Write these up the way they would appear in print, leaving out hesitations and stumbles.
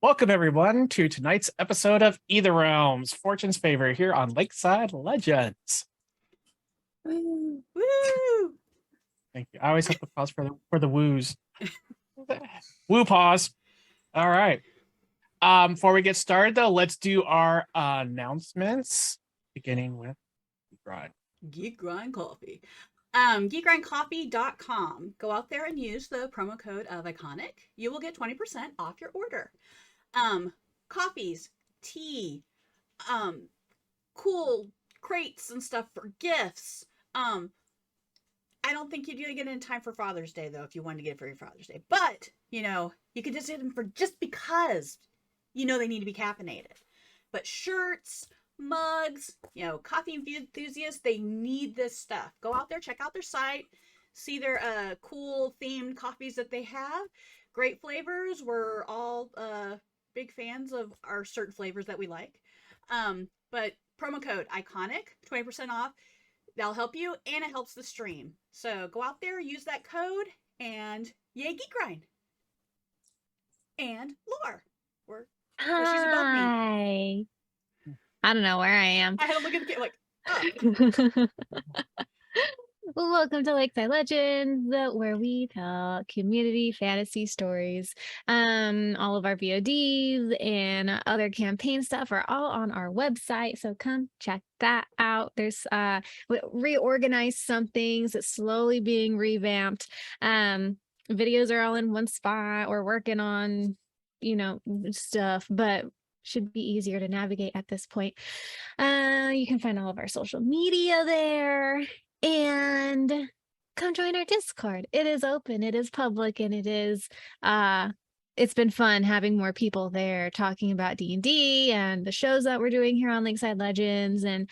Welcome, everyone, to tonight's episode of Ætherealms, Fortune's Favor, here on Lakeside Legendz. Woo! Woo! Thank you. I always have to pause for the woos. Woo pause. All right. Before we get started, though, let's do our announcements, beginning with Grind. Geek Grind Coffee. geekgrindcoffee.com. Go out there and use the promo code of Iconic. You will get 20% off your order. Coffees, tea, cool crates and stuff for gifts. I don't think you're gonna get it in time for Father's Day, though, if you wanted to get it for your Father's Day. But, you could just get them for just because, they need to be caffeinated. But shirts, mugs, coffee enthusiasts, they need this stuff. Go out there, check out their site, see their cool themed coffees that they have. Great flavors. We're all big fans of our certain flavors that we like. But promo code Iconic, 20% off. That'll help you, and it helps the stream. So go out there, use that code, and yay, Geek Grind. And Lore. She's above me. Hi. I don't know where I am. I had to look at the like, oh. Welcome to Lakeside Legendz, where we tell community fantasy stories. All of our VODs and other campaign stuff are all on our website, so come check that out. There's we reorganized some things. It's slowly being revamped. Videos are all in one spot. We're working on, stuff, but should be easier to navigate at this point. You can find all of our social media there. And come join our Discord. It is open, it is public, and it's been fun having more people there talking about D&D and the shows that we're doing here on Lakeside Legendz. And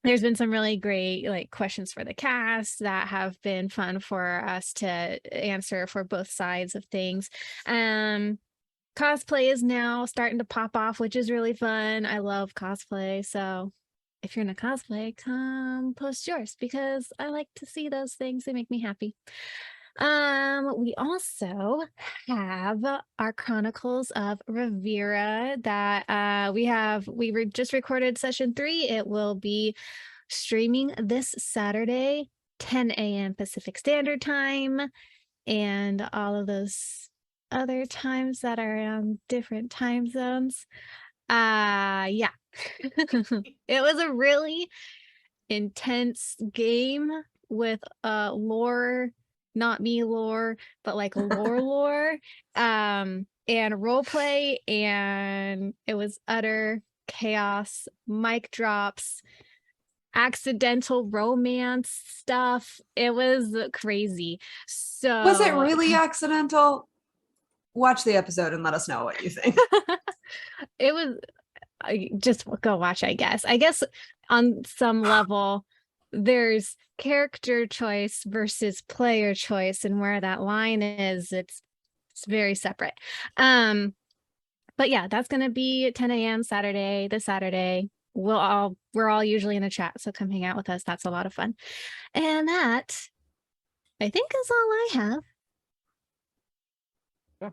there's been some really great questions for the cast that have been fun for us to answer for both sides of things. Cosplay is now starting to pop off, which is really fun. I love cosplay, so if you're in a cosplay, come post yours because I like to see those things. They make me happy. We also have our Chronicles of Rivera that we just recorded session 3. It will be streaming this Saturday, 10 a.m. Pacific Standard Time, and all of those other times that are on different time zones. Yeah. It was a really intense game with lore, not me lore, but lore and role play, and it was utter chaos, mic drops, accidental romance stuff. It was crazy. So was it really accidental? Watch the episode and let us know what you think. It was just go watch, I guess on some level there's character choice versus player choice, and where that line is, it's very separate. But yeah, that's gonna be at 10 a.m. this Saturday. We're all usually in the chat, so come hang out with us. That's a lot of fun. And that, I think, is all I have. Yeah,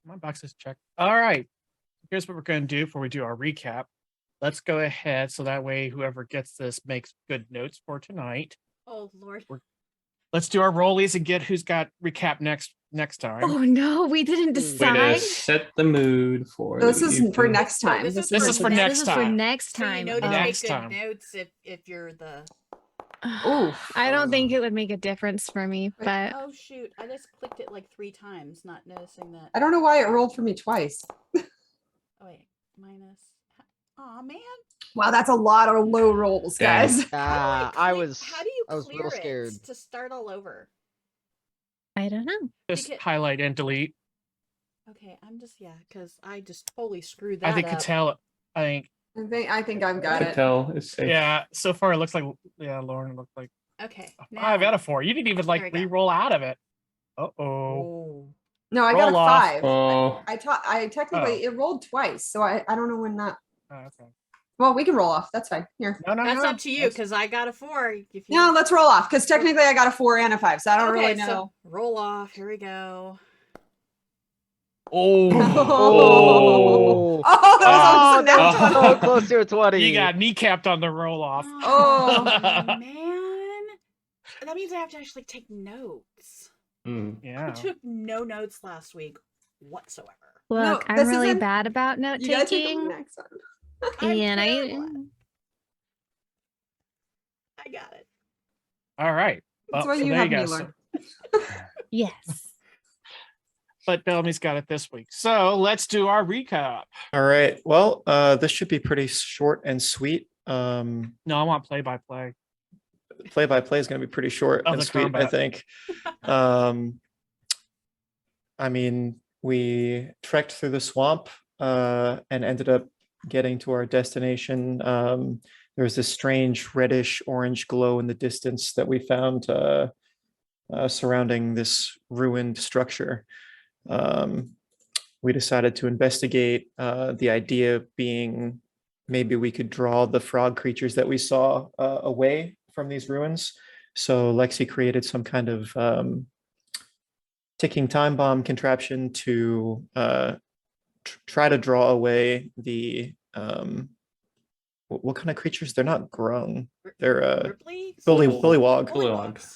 my box is checked. All right. Here's what we're going to do before we do our recap. Let's go ahead so that way whoever gets this makes good notes for tonight. Oh, Lord. Let's do our rollies and get who's got recap next time. Oh, no, we didn't decide. Way to set the mood for this is for next time. This is for next time. So you know to next make good time. notes if you're the... Oh, I don't think it would make a difference for me, but... Oh, shoot. I just clicked it 3 times, not noticing that. I don't know why it rolled for me twice. Oh, wait. Minus. Aw, man. Wow, that's a lot of low rolls, guys. How do you I was clear real scared it to start all over? I don't know. Just highlight and delete. Okay, I'm just, because I just totally screwed that I think up. could tell. I think I've got it. Tell is safe. Yeah, so far it looks like, Lauren looked like Okay. a 5 out of 4. You didn't even re-roll out of it. Oh. No, I got a Roll off. 5. Oh, I technically it rolled twice, so I don't know when that. Oh, okay. Well, we can roll off. That's fine. Here. No, That's up to you because I got a 4. If you... No, let's roll off because technically I got a 4 and a 5, so I don't really know. So roll off. Here we go. Oh, Oh, that was Oh, almost a nat 20. So close to a 20. you got kneecapped on the roll off. Oh, man. That means I have to actually take notes. Hmm. I Yeah. took no notes last week whatsoever. Look, I'm this really isn't- bad about note You gotta take them taking. next time. I'm And terrible at it. I got it. All right. That's Well, why so you there have go. me So- learn. Yes. but Bellamy's got it this week. So let's do our recap. All right. Well, this should be pretty short and sweet. No, I want play-by-play. Play-by-play is going to be pretty short Of and the sweet, I combat. think. I mean, we trekked through the swamp and ended up getting to our destination. There was this strange reddish orange glow in the distance that we found surrounding this ruined structure. We decided to investigate, the idea being maybe we could draw the frog creatures that we saw away from these ruins. So Lexi created some kind of ticking time bomb contraption to try to draw away the what kind of creatures? They're not grung. They're Ripley? bullywog. Bullywogs.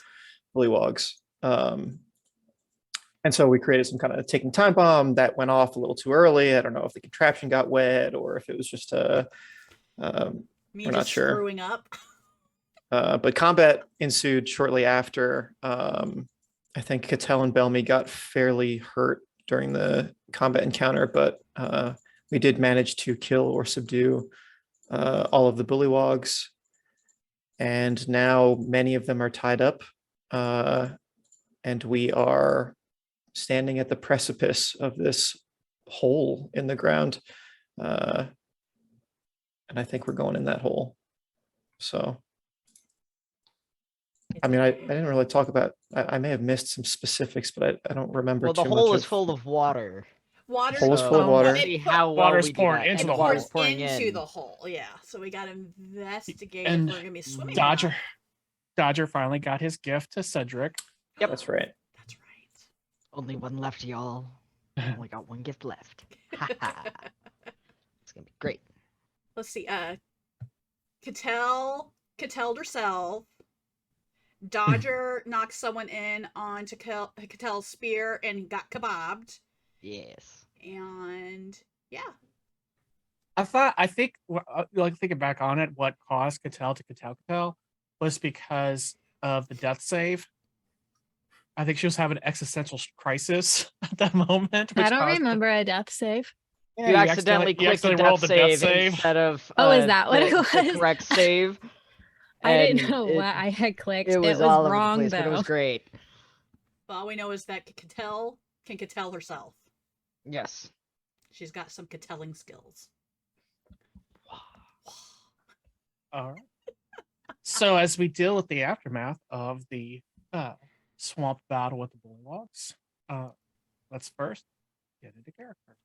Bullywoggs. And so we created some kind of ticking time bomb that went off a little too early. I don't know if the contraption got wet or if it was just Me we're not just sure. screwing up. But combat ensued shortly after. I think Cattell and Bellamy got fairly hurt during the combat encounter, but we did manage to kill or subdue all of the bullywoggs. And now many of them are tied up. And we are standing at the precipice of this hole in the ground. And I think we're going in that hole. So, I mean, I didn't really talk about, I may have missed some specifics, but I don't remember Well, the too hole much is of- full of water. Water. Hole is full of So water. let's see It put- how well Water's we do pouring that. into And the hole. water's pours pouring into in. the hole. Yeah. So we got to investigate And if we're gonna be swimming. or Dodger, not. Dodger finally got his gift to Cedric. Yep. That's right. That's right. Only one left, y'all. Only got one gift left. Haha. It's gonna be great. Let's see. Cattelled herself. Dodger knocked someone in onto Cattell's spear and got kabobbed. Yes. And yeah, I think, like thinking back on it, what caused Cattell to Cattell was because of the death save. I think she was having an existential crisis at that moment. I which don't caused- remember a death save. Yeah, You accidentally you clicked the accidentally rolled death the save instead of Oh, is that what it the was? correct save. I didn't and know it- what I had clicked. It was all over the wrong place, but it was though. great. all we know is that Cattell can Cattell herself. Yes. She's got some Cattelling skills. All right. So as we deal with the aftermath of the swamp battle with the bullywugs, let's first get into character.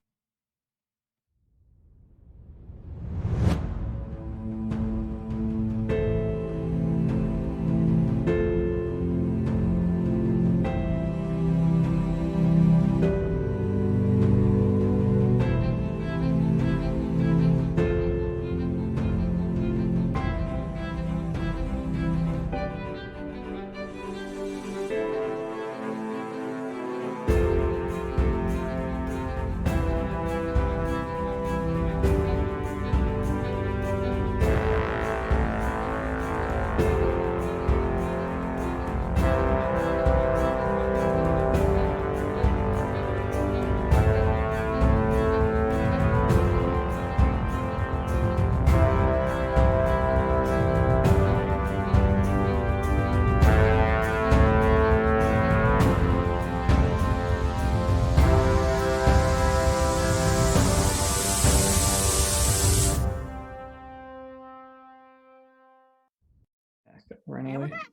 Run And we're away. back.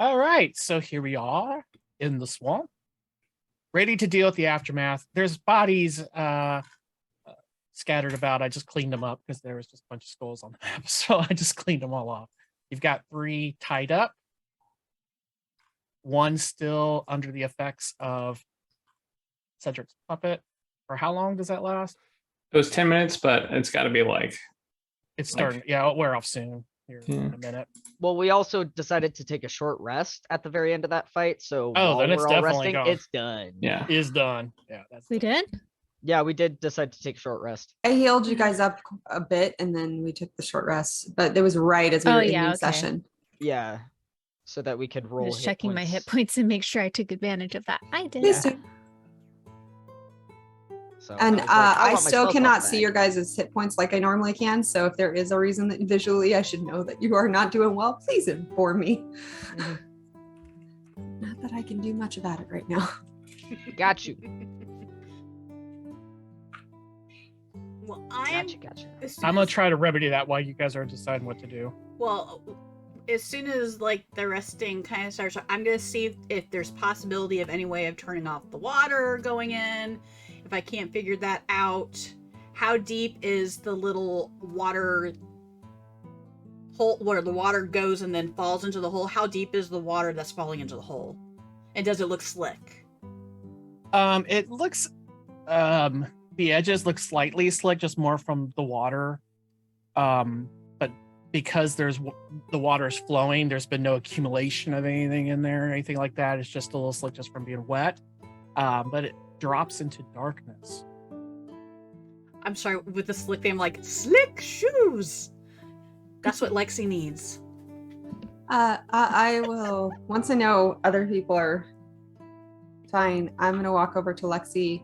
All right, so here we are in the swamp, ready to deal with the aftermath. There's bodies scattered about. I just cleaned them up because there was just a bunch of skulls on the map, so I just cleaned them all off. You've got 3 tied up, 1 still under the effects of Cedric's puppet, For how long does that last? It was 10 minutes, but it's got to be like It's starting. Yeah, it'll wear off soon. Here in a minute. Well, we also decided to take a short rest at the very end of that fight. So while then it's we're all definitely resting, gone. it's done. yeah. Is done. Yeah, that's We done. did? Yeah, we did decide to take a short rest. I healed you guys up a bit and then we took the short rest, but it was right as we Oh, were yeah, ending okay. session. Yeah. So that we could roll. Just checking my hit points and make sure I took advantage of that. I did. Please do. So And was like, I I want my still spell cannot slots see back. your guys' hit points like I normally can. So if there is a reason that visually I should know that you are not doing well, please inform me. Mhm. Not that I can do much about it right now. Got you. Well, I'm Gotcha. as soon I'm gonna as- try to remedy that while you guys are deciding what to do. Well, as soon as like the resting kind of starts, I'm gonna see if there's possibility of any way of turning off the water going in. If I can't figure that out, how deep is the little water hole where the water goes and then falls into the hole? How deep is the water that's falling into the hole? And does it look slick? It looks, the edges look slightly slick, just more from the water. But because the water is flowing, there's been no accumulation of anything in there or anything like that. It's just a little slick just from being wet. But it drops into darkness. I'm sorry, with the slick thing, I'm like, slick shoes! That's what Lexi needs. I will, once I know other people are fine, I'm gonna walk over to Lexi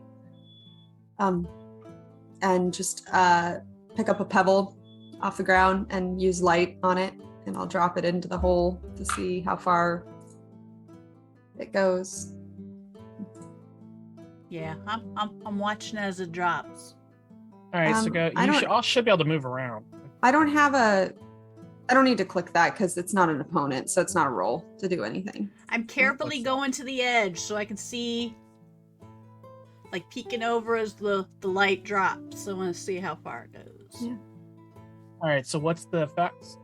and just pick up a pebble off the ground and use light on it, and I'll drop it into the hole to see how far it goes. Yeah, I'm watching as it drops. All right, so go. I should be able to move around. I don't need to click that because it's not an opponent, so it's not a roll to do anything. I'm carefully What's going to the edge so I can see, like peeking over as the light drops. I want to see how far it goes. Yeah. All right, so what's the effects?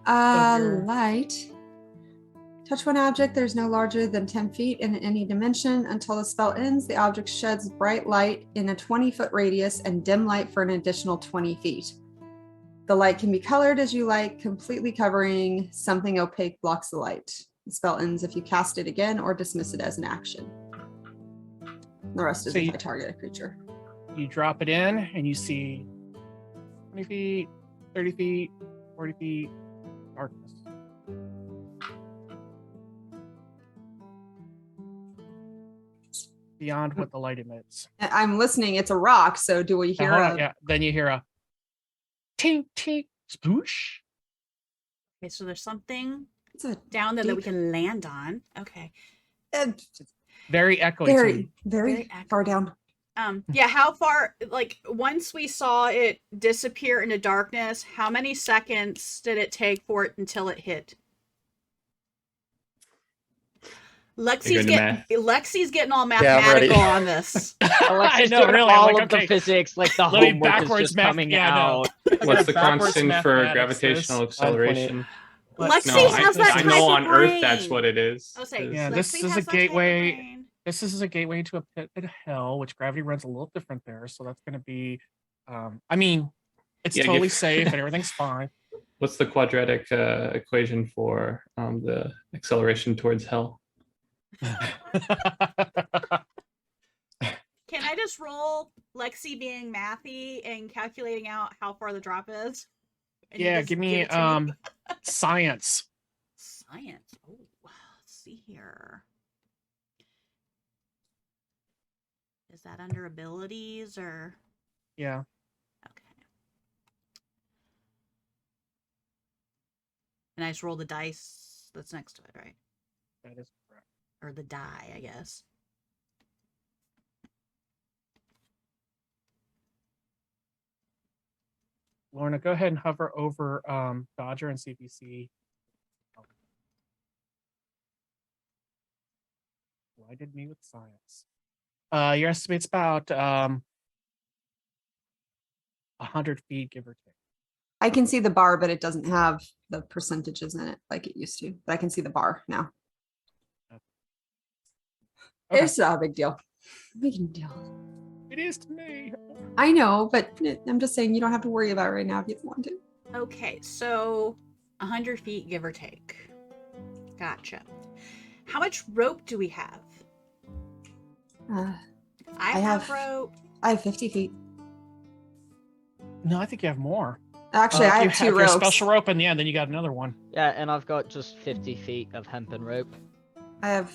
Over. Light. Touch one object that is no larger than 10 feet in any dimension. Until the spell ends, the object sheds bright light in a 20-foot radius and dim light for an additional 20 feet. The light can be colored as you like, completely covering something opaque blocks the light. The spell ends if you cast it again or dismiss it as an action. The rest is So if you- I target a creature. You drop it in, and you see 20 feet, 30 feet, 40 feet, darkness. Beyond what the light emits. I'm listening. It's a rock, so do we hear a... Yeah, then you hear a tink, tink, sploosh. Okay, so there's something It's a down there that we deep- can land on. Okay. Very echoey. very, too. very Very accurate. far down. Yeah, how far, like, once we saw it disappear into darkness, how many seconds did it take for it until it hit? Lexi's getting all Yeah, I'm ready. mathematical on this. Alexa's know, doing really, I'm all like, of the okay, physics, like the let me homework is backwards just math- coming yeah, no. out. What's the Backwards constant for mathematics, gravitational this. acceleration? Lexi No, has that I type know of on Earth that's brain. what it is. I'll say, Yeah, Lexi this is has a that type of gateway. brain. This is a gateway into a pit of hell, which gravity runs a little different there. So that's going to be, I mean, it's Yeah, totally give- safe and everything's fine. What's the quadratic equation for the acceleration towards hell? Can I just roll Lexi being mathy and calculating out how far the drop is? And you Yeah, just give me it to science. Science. Oh, let's see here. Is that under abilities or Yeah. okay? And I just roll the dice that's next to it, right? That is correct. Or the die, I guess. Lorna, go ahead and hover over Dodger and CPC. Blinded me with science. Your estimate's about 100 feet, give or take. I can see the bar, but it doesn't have the percentages in it like it used to. But I can see the bar now. Okay. It's not a big deal. Big deal. It is to me. I know, but I'm just saying you don't have to worry about it right now if you don't want to. Okay, so 100 feet, give or take. Gotcha. How much rope do we have? I have rope. I have 50 feet. No, I think you have more. Actually, I You have 2 your ropes. special rope, and then you got another one. Yeah, and I've got just 50 feet of hempen rope. I have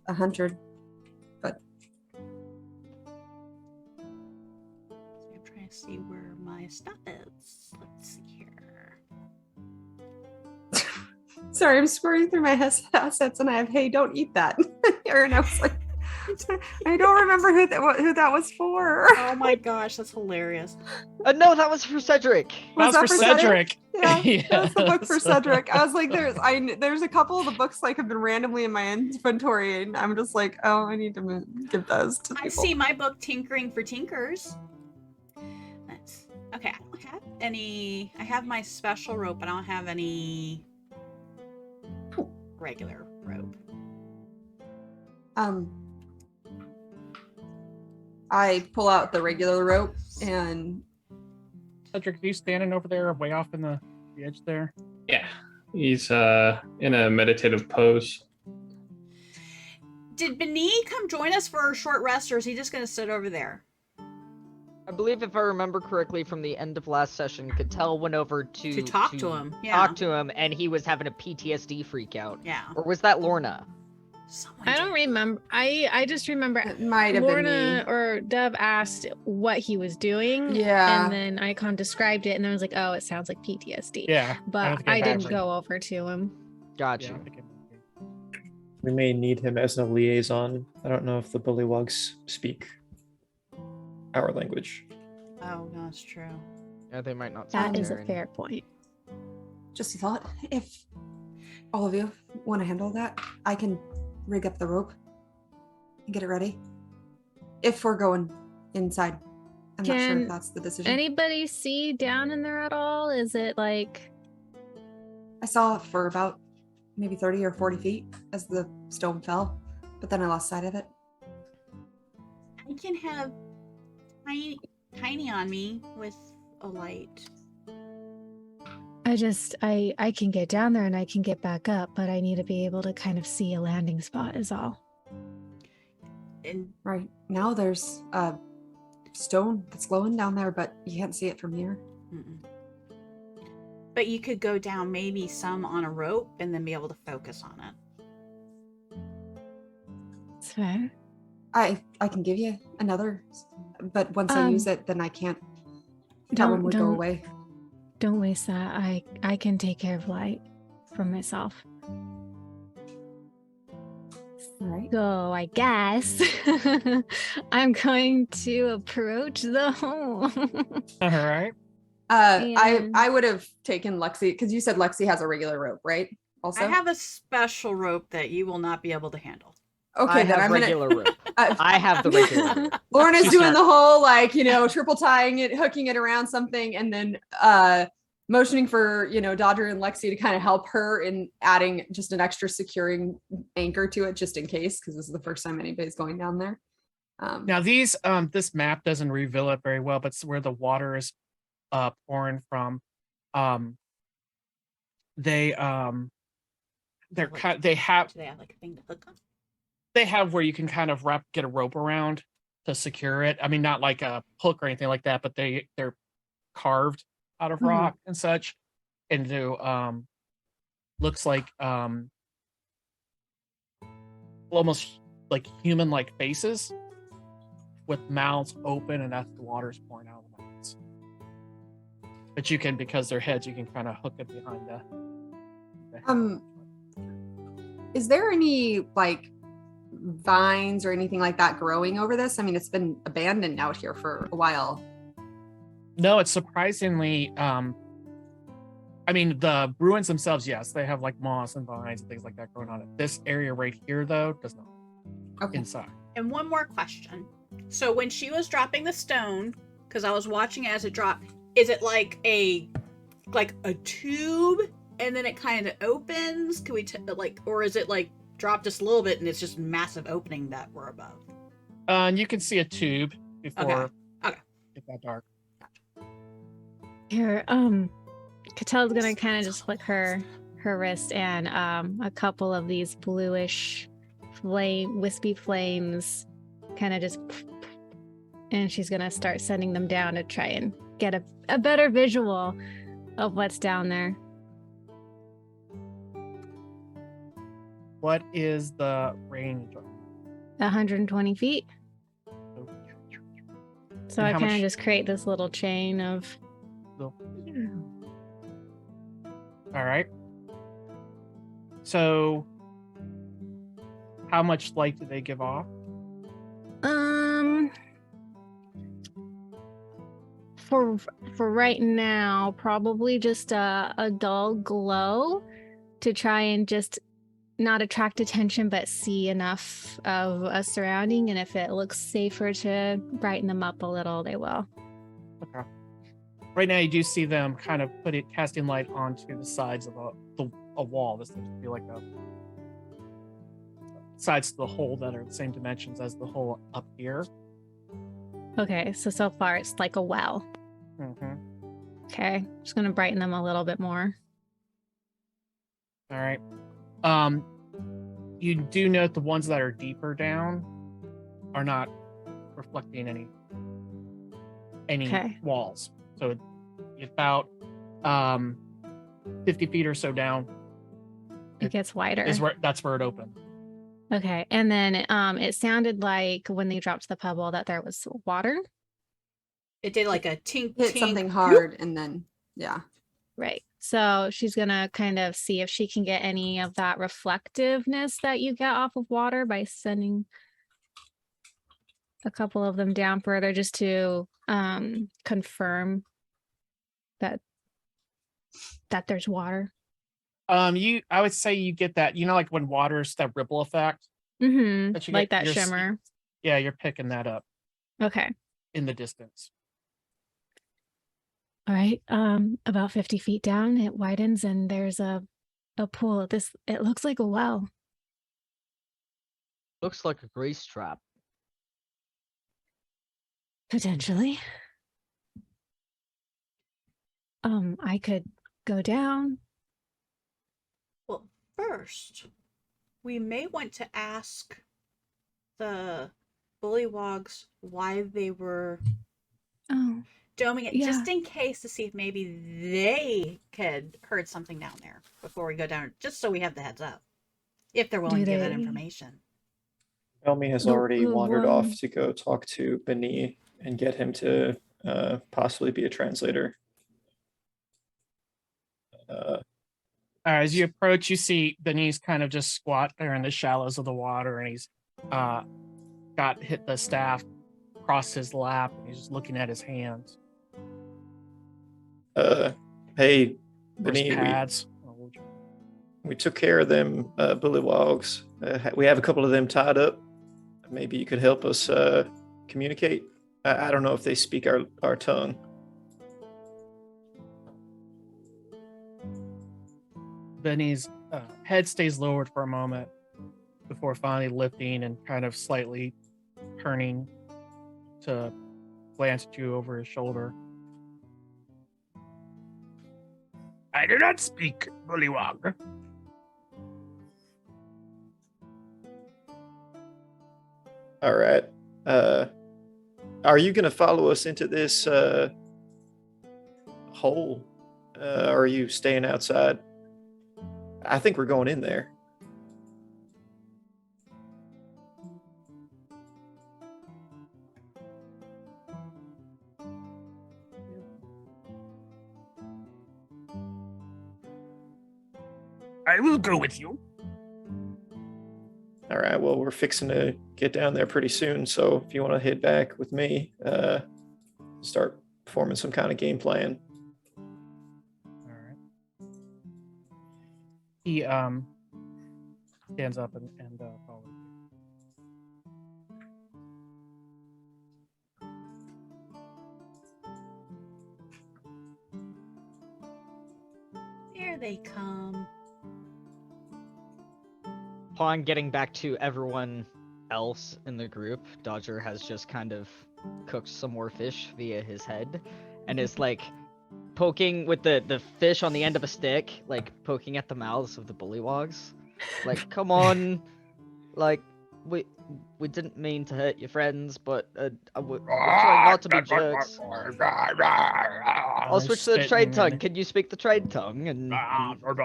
100, but I'm trying to see where my stuff is. Let's see here. sorry, I'm scoring through my assets, and I have hey, don't eat that. And I was like, I don't remember who that was for. Oh my gosh, that's hilarious. No, that was for Cedric. That was for Cedric. Yeah, that was the book for Yes. Cedric. I was like, there's a couple of the books like have been randomly in my inventory, and I'm just like, oh, I need to give those to people. I see my book, Tinkering for Tinkers. That's okay. I don't have any. I have my special rope, but I don't have any regular rope. I pull out the regular rope and Cedric, are you standing over there, way off in the edge there? Yeah. He's in a meditative pose. Did Beni come join us for a short rest, or is he just going to sit over there? I believe if I remember correctly from the end of last session, Cattell went over to talk to him. Yeah. Talk to him, and he was having a PTSD freak out. Yeah. Or was that Lorna? Someone I don't remember. I just remember it might have been Lorna me. or Dove asked what he was doing. Yeah. And then Icon described it, and I was like, oh, it sounds like PTSD. Yeah. But I didn't go over to him. Got Yeah, you. I think it might be. We may need him as a liaison. I don't know if the bullywugs speak our language. Oh, no, it's true. Yeah, they might not. That speak is a Terran. fair point. Just a thought. If all of you want to handle that, I can rig up the rope and get it ready. If we're going inside. I'm not sure Can if that's the decision. Anybody see down in there at all? Is it like I saw it for about maybe 30 or 40 feet as the stone fell, but then I lost sight of it. I can have tiny on me with a light. I can get down there and I can get back up, but I need to be able to kind of see a landing spot is all. And Right now there's a stone that's glowing down there, but you can't see it from here. mm-mm. But you could go down maybe some on a rope and then be able to focus on it. It's fair. I can give you another, but once I use it, then I can't. That one would go away. Don't waste that. I can take care of light for myself. All right. So I guess I'm going to approach the hole. All right. And- I would have taken Lexi because you said Lexi has a regular rope, right? Also, I have a special rope that you will not be able to handle. okay. I Then have I'm regular gonna. rope. I have the regular rope. Lorna's She's doing not- the whole triple tying it, hooking it around something, and then motioning for Dodger and Lexi to kind of help her in adding just an extra securing anchor to it just in case, because this is the first time anybody's going down there. Now these this map doesn't reveal it very well, but it's where the water is pouring from. They have Do they have like a thing to hook on? they have where you can kind of get a rope around to secure it. I mean, not like a hook or anything like that, but they're carved out of Mhm. rock and such into looks like almost like human like faces with mouths open, and that's the water's pouring out of the mouths. But you can, because they're heads, you can kind of hook it behind the head. Is there any vines or anything like that growing over this? I mean, it's been abandoned out here for a while. No, it's surprisingly I mean, the ruins themselves, yes, they have like moss and vines and things like that growing on it. This area right here, though, does not. Okay. Inside. And one more question. So when she was dropping the stone, because I was watching it as it dropped, is it like a tube and then it kind of opens? Can we or is it like drop just a little bit and it's just massive opening that we're above? And you can see a tube before Okay. it got dark. Here, Catella's gonna kind of just flick her wrist, and a couple of these bluish wispy flames kind of just, and she's gonna start sending them down to try and get a better visual of what's down there. What is the range? 120 feet. So And I how kind of much- just create this little chain of. All right. So, how much light do they give off? For right now, probably just a dull glow to try and just not attract attention, but see enough of a surrounding. And if it looks safer to brighten them up a little, they will. Okay. Right now, you do see them kind of casting light onto the sides of a wall. This seems to be like a sides to the hole that are the same dimensions as the hole up here. Okay, so far it's like a well. Mm-hmm. Okay, just gonna brighten them a little bit more. All right. You do note the ones that are deeper down are not reflecting any Okay. walls. So about 50 feet or so down It gets wider. that's where it opened. Okay, and then it sounded like when they dropped the pebble that there was water. It did like a tink, Hit tink, something whoop. hard and then, yeah. Right. So she's gonna kind of see if she can get any of that reflectiveness that you get off of water by sending a couple of them down further, just to confirm that there's water. I would say you get that, like when water's that ripple effect. Mm-hmm. That you Like get- that you're s- shimmer. Yeah, you're picking that up Okay. in the distance. All right. About 50 feet down, it widens and there's a pool. It looks like a well. Looks like a grease trap. Potentially. I could go down. Well, first, we may want to ask the bullywogs why they were Oh, doming it, Yeah. just in case, to see if maybe they had heard something down there before we go down, just so we have the heads up, if they're willing to give that they- information. Elmi has The- already the wandered one- off to go talk to Beni and get him to possibly be a translator. As you approach, you see Benny's kind of just squat there in the shallows of the water, and he's got hit the staff across his lap, and he's just looking at his hands. Hey, Or his Beni, pads. we took care of them bullywogs. We have a couple of them tied up. Maybe you could help us communicate. I don't know if they speak our tongue. Benny's head stays lowered for a moment before finally lifting and kind of slightly turning to glance at you over his shoulder. I do not speak bullywog. All right. Are you going to follow us into this hole? Or are you staying outside? I think we're going in there. I will go with you. All right. Well, we're fixing to get down there pretty soon. So if you want to head back with me, start forming some kind of game plan. All right. He stands up and follows you. Here they come. Upon getting back to everyone else in the group, Dodger has just kind of cooked some more fish via his head, and is like poking with the fish on the end of a stick, like poking at the mouths of the bullywogs. Like, come on, like we didn't mean to hurt your friends, but we're trying not to be jerks. I'll switch to the trade tongue. Can you speak the trade tongue? And I don't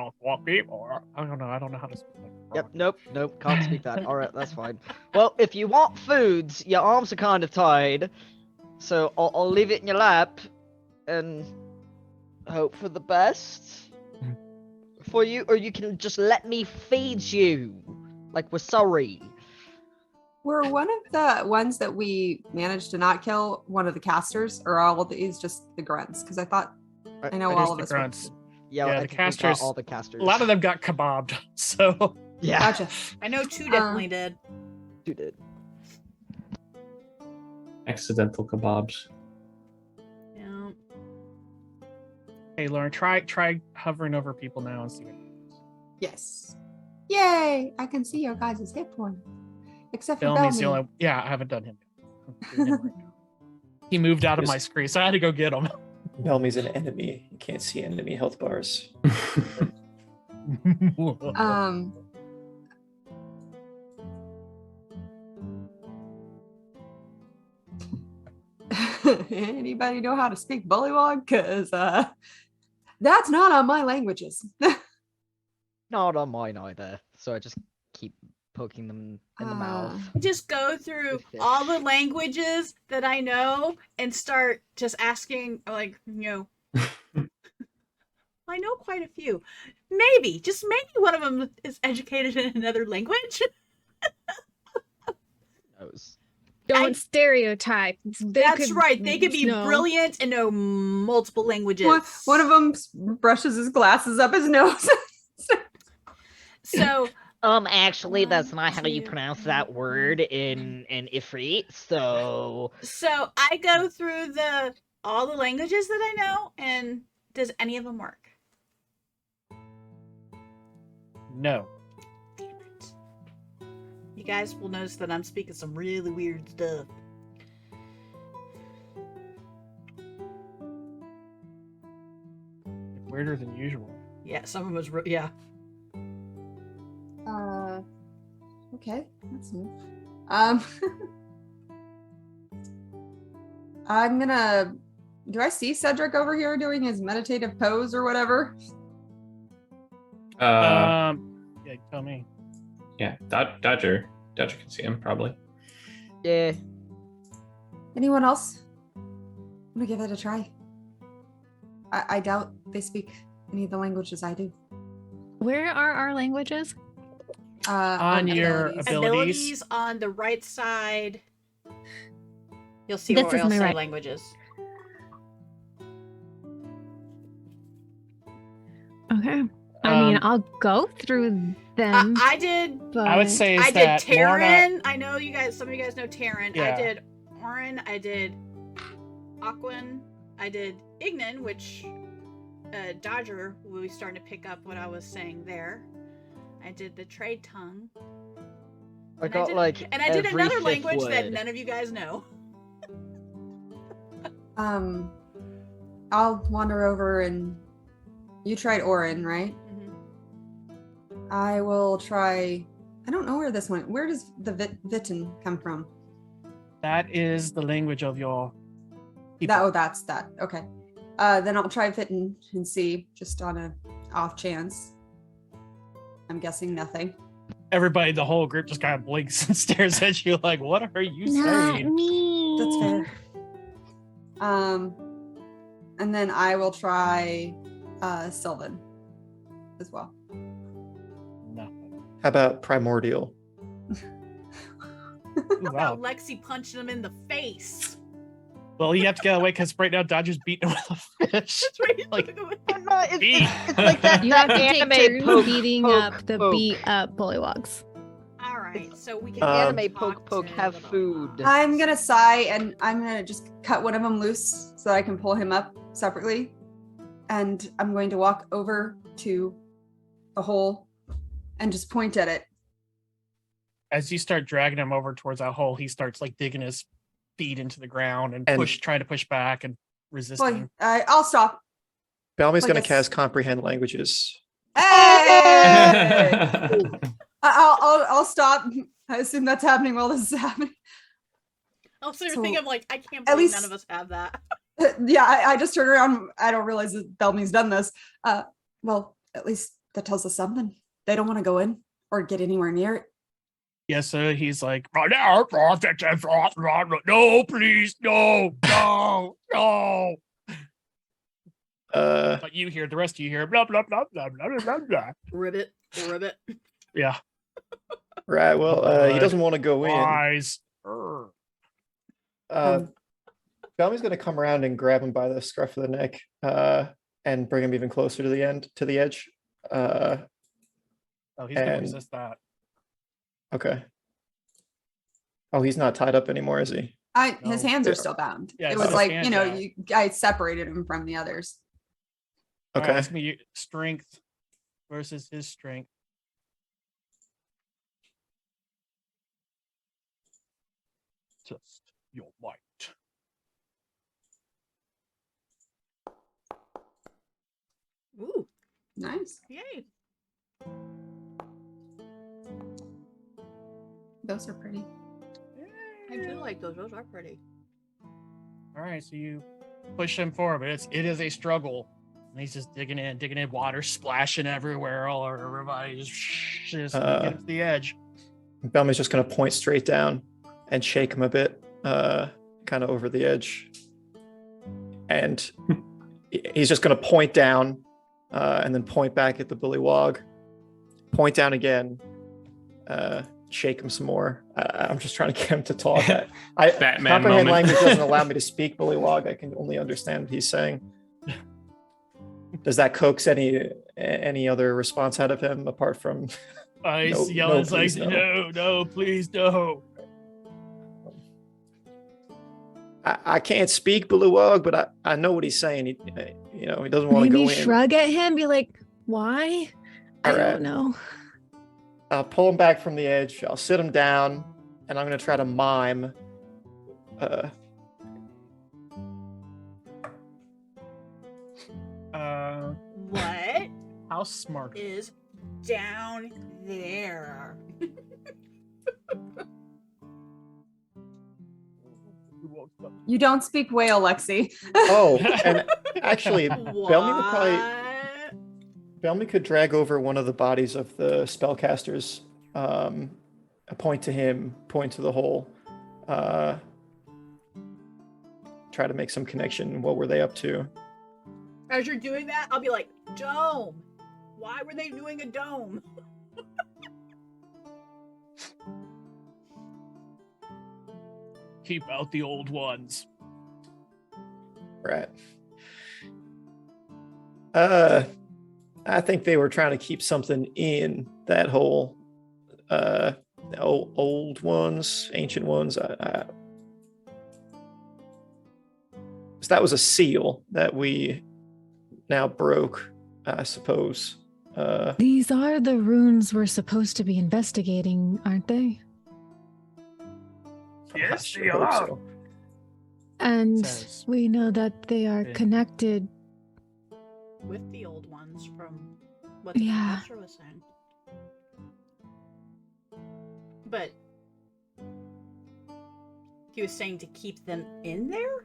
know. I don't know how to speak. yep, nope, can't speak that. All right, that's fine. Well, if you want foods, your arms are kind of tied, so I'll leave it in your lap, and hope for the best for you, or you can just let me feed you, like we're sorry. Were one of the ones that we managed to not kill one of the casters, or all of these just the grunts? Because I thought I know all of us. Grunts. Yeah, Yeah, I the think we got casters- all the casters. A lot of them got kebabbed, so yeah, Gotcha. I know 2 definitely did. you did. Accidental kebabs. Yeah. hey, Lauren, try hovering over people now and see what happens. Yes. Yay! I can see your guys' hit point. Except for Bellamy. Bellamy. Yeah, I haven't done him. I'm doing him right now. He moved out of my screen, so I had to go get him. Bellamy's an enemy. You can't see enemy health bars. Anybody know how to speak bullywog? Because that's not on my languages. Not on mine either. So I just keep poking them in the mouth. Just go through Fish. all the languages that I know and start just asking, like, I know quite a few. Maybe, just maybe one of them is educated in another language. Knows. Don't stereotype. That's right. They could be brilliant and know multiple languages. One of them brushes his glasses up his nose. So, Actually, that's not how you 2, pronounce that word in Ifrit. So I go through all the languages that I know, and does any of them work? No. Damn it. You guys will notice that I'm speaking some really weird stuff. Weirder than usual. Yeah, some of them was yeah. Okay, that's new. I'm gonna. Do I see Cedric over here doing his meditative pose or whatever? Yeah, tell me. Yeah, Dodger can see him probably. yeah. Anyone else? I'm gonna give it a try. I doubt they speak any of the languages I do. Where are our languages? On your abilities. abilities. On the right side. You'll see This where is it'll my say right. languages. Okay. I mean, I'll go through them. I did. but I would say I is did that Lorna, Terran. I know you guys. Some of you guys know Terran. I Yeah. did Orin. I did Aquan. I did Ignan, which Dodger will be starting to pick up what I was saying there. I did the trade tongue. I And got did, like and I did every another fifth language that word. none of you guys know. I'll wander over and you tried Orin, right? Mhm. I will try. I don't know where this one. Where does the Vitten come from? that is the language of your people. That's that. Okay. Then I'll try Vitten and see, just on a off chance. I'm guessing nothing. Everybody, the whole group just kind of blinks and stares at you like, what are you Not saying? me. That's fair. And then I will try Sylvan as well. Nothing. How about primordial? Ooh, How wow. about Lexi punching him in the face? Well, you have to get away because right now Dodger's beating him with a fish. That's right. Like, I'm not, Beat. it's like that, You that have to take anime turns poke, beating poke, up the poke. beat up bullywogs. All right, so we can Anime talk poke, to have the food. I'm gonna sigh and I'm gonna just cut one of them loose so that I can pull him up separately. And I'm going to walk over to a hole and just point at it. as you start dragging him over towards that hole, he starts like digging his feet into the ground and And- trying to push back and resisting. Well, I'll stop. Belmy's I going to guess- cast comprehend languages. Hey! I'll stop. I assume that's happening while this is happening. I was So, thinking, I'm like, I can't at believe least- none of us have that. Yeah, I just turn around. I don't realize that Belmy's done this. Well, at least that tells us something. They don't want to go in or get anywhere near it. Yeah, so he's like, no, please, no. But you hear, the rest of you hear, blah, blah, blah, blah, blah, blah, blah. Ribbit. Yeah. Right. Well, he doesn't want to go in. Wise. Belmy's going to come around and grab him by the scruff of the neck and bring him even closer to the edge. Oh, he's going to and- resist that. Okay. Oh, he's not tied up anymore, is he? His No. hands are still bound. Yeah, it it's was still like, hands, yeah. I separated him from the others. All right, Okay. it's gonna be strength versus his strength. Just your might. Ooh, Nice. yay. Those are pretty. I do like those. Those are pretty. All right, so you push him forward, but it is a struggle. And he's just digging in, water splashing everywhere, all over everybody, just get him to the edge. Belmy's just going to point straight down and shake him a bit, kind of over the edge. And he's just going to point down and then point back at the bullywog. Point down again. Shake him some more. I'm just trying to get him to talk. Batman comprehend moment. language doesn't allow me to speak bullywog. I can only understand what he's saying. Does that coax any other response out of him apart from He's No, yelling, no, it's like, please, no. no, please, no. I can't speak bullywog, but I know what he's saying. He doesn't want to Maybe go in. shrug at him, be like, why? I All right. don't know. I'll pull him back from the edge. I'll sit him down, and I'm going to try to mime. What How smart. is down there? You don't speak whale, Lexi. Oh, and actually, What? Belmy could drag over one of the bodies of the spellcasters. Point to him, point to the hole. Try to make some connection. What were they up to? As you're doing that, I'll be like, dome. Why were they doing a dome? Keep out the old ones. Right. I think they were trying to keep something in that hole. Old ones, ancient ones. So that was a seal that we now broke, I suppose. These are the runes we're supposed to be investigating, aren't they? Yes, I sure they hope are. so. And Says- we know that they are Been- connected. With the old ones from what the Yeah. professor was saying. But he was saying to keep them in there?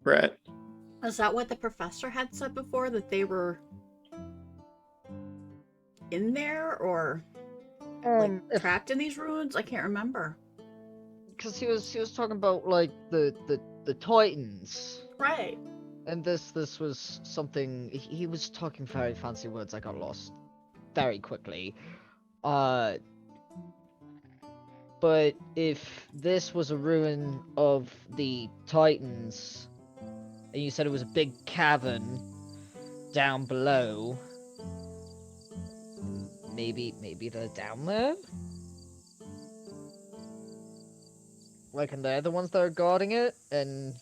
Right. Is that what the professor had said before? That they were in there or like trapped in these ruins? I can't remember. Because he was talking about like the Titans, Right. and this was something he was talking very fancy words. I got lost very quickly. But if this was a ruin of the Titans, and you said it was a big cavern down below, maybe they're down there? Like, and they're the ones that are guarding it, and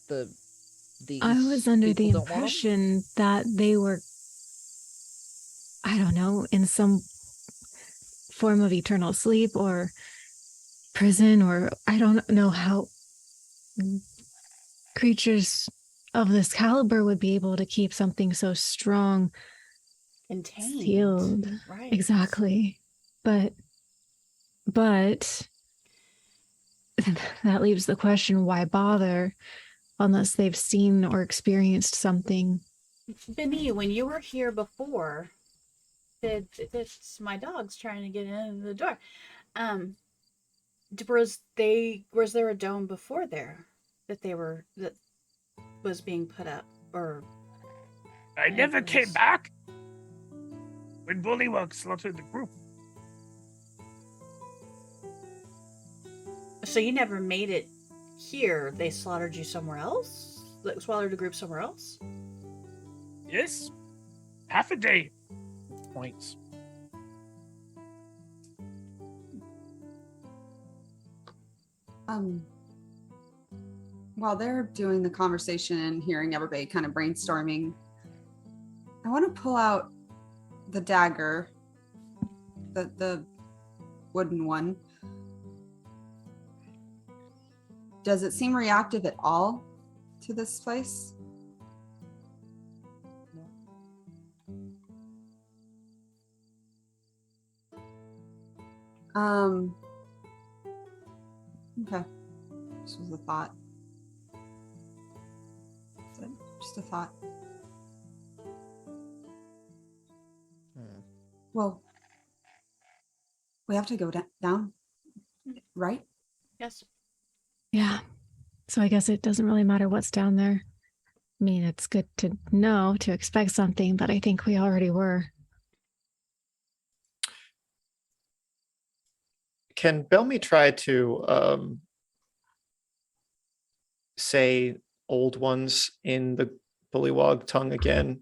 these I was under the people don't want 'em? impression that they were, I don't know, in some form of eternal sleep or prison, or I don't know how creatures of this caliber would be able to keep something so strong Contained. sealed. Right. Exactly. But that leaves the question, why bother unless they've seen or experienced something? Benny, when you were here before, it's my dog's trying to get in the door. Was there a dome before there that was being put up, or? I never came back when Bullywug slaughtered the group. So you never made it here. They slaughtered you somewhere else? Like, slaughtered the group somewhere else? Yes, half a day. Points. While they're doing the conversation and hearing everybody kind of brainstorming, I want to pull out the dagger, the wooden one. Does it seem reactive at all to this place? Okay. This was a thought. Just a thought. Well, we have to go down, right? Yes. Yeah. So I guess it doesn't really matter what's down there. I mean, it's good to know to expect something, but I think we already were. Can Belmy try to say old ones in the Bullywog tongue again and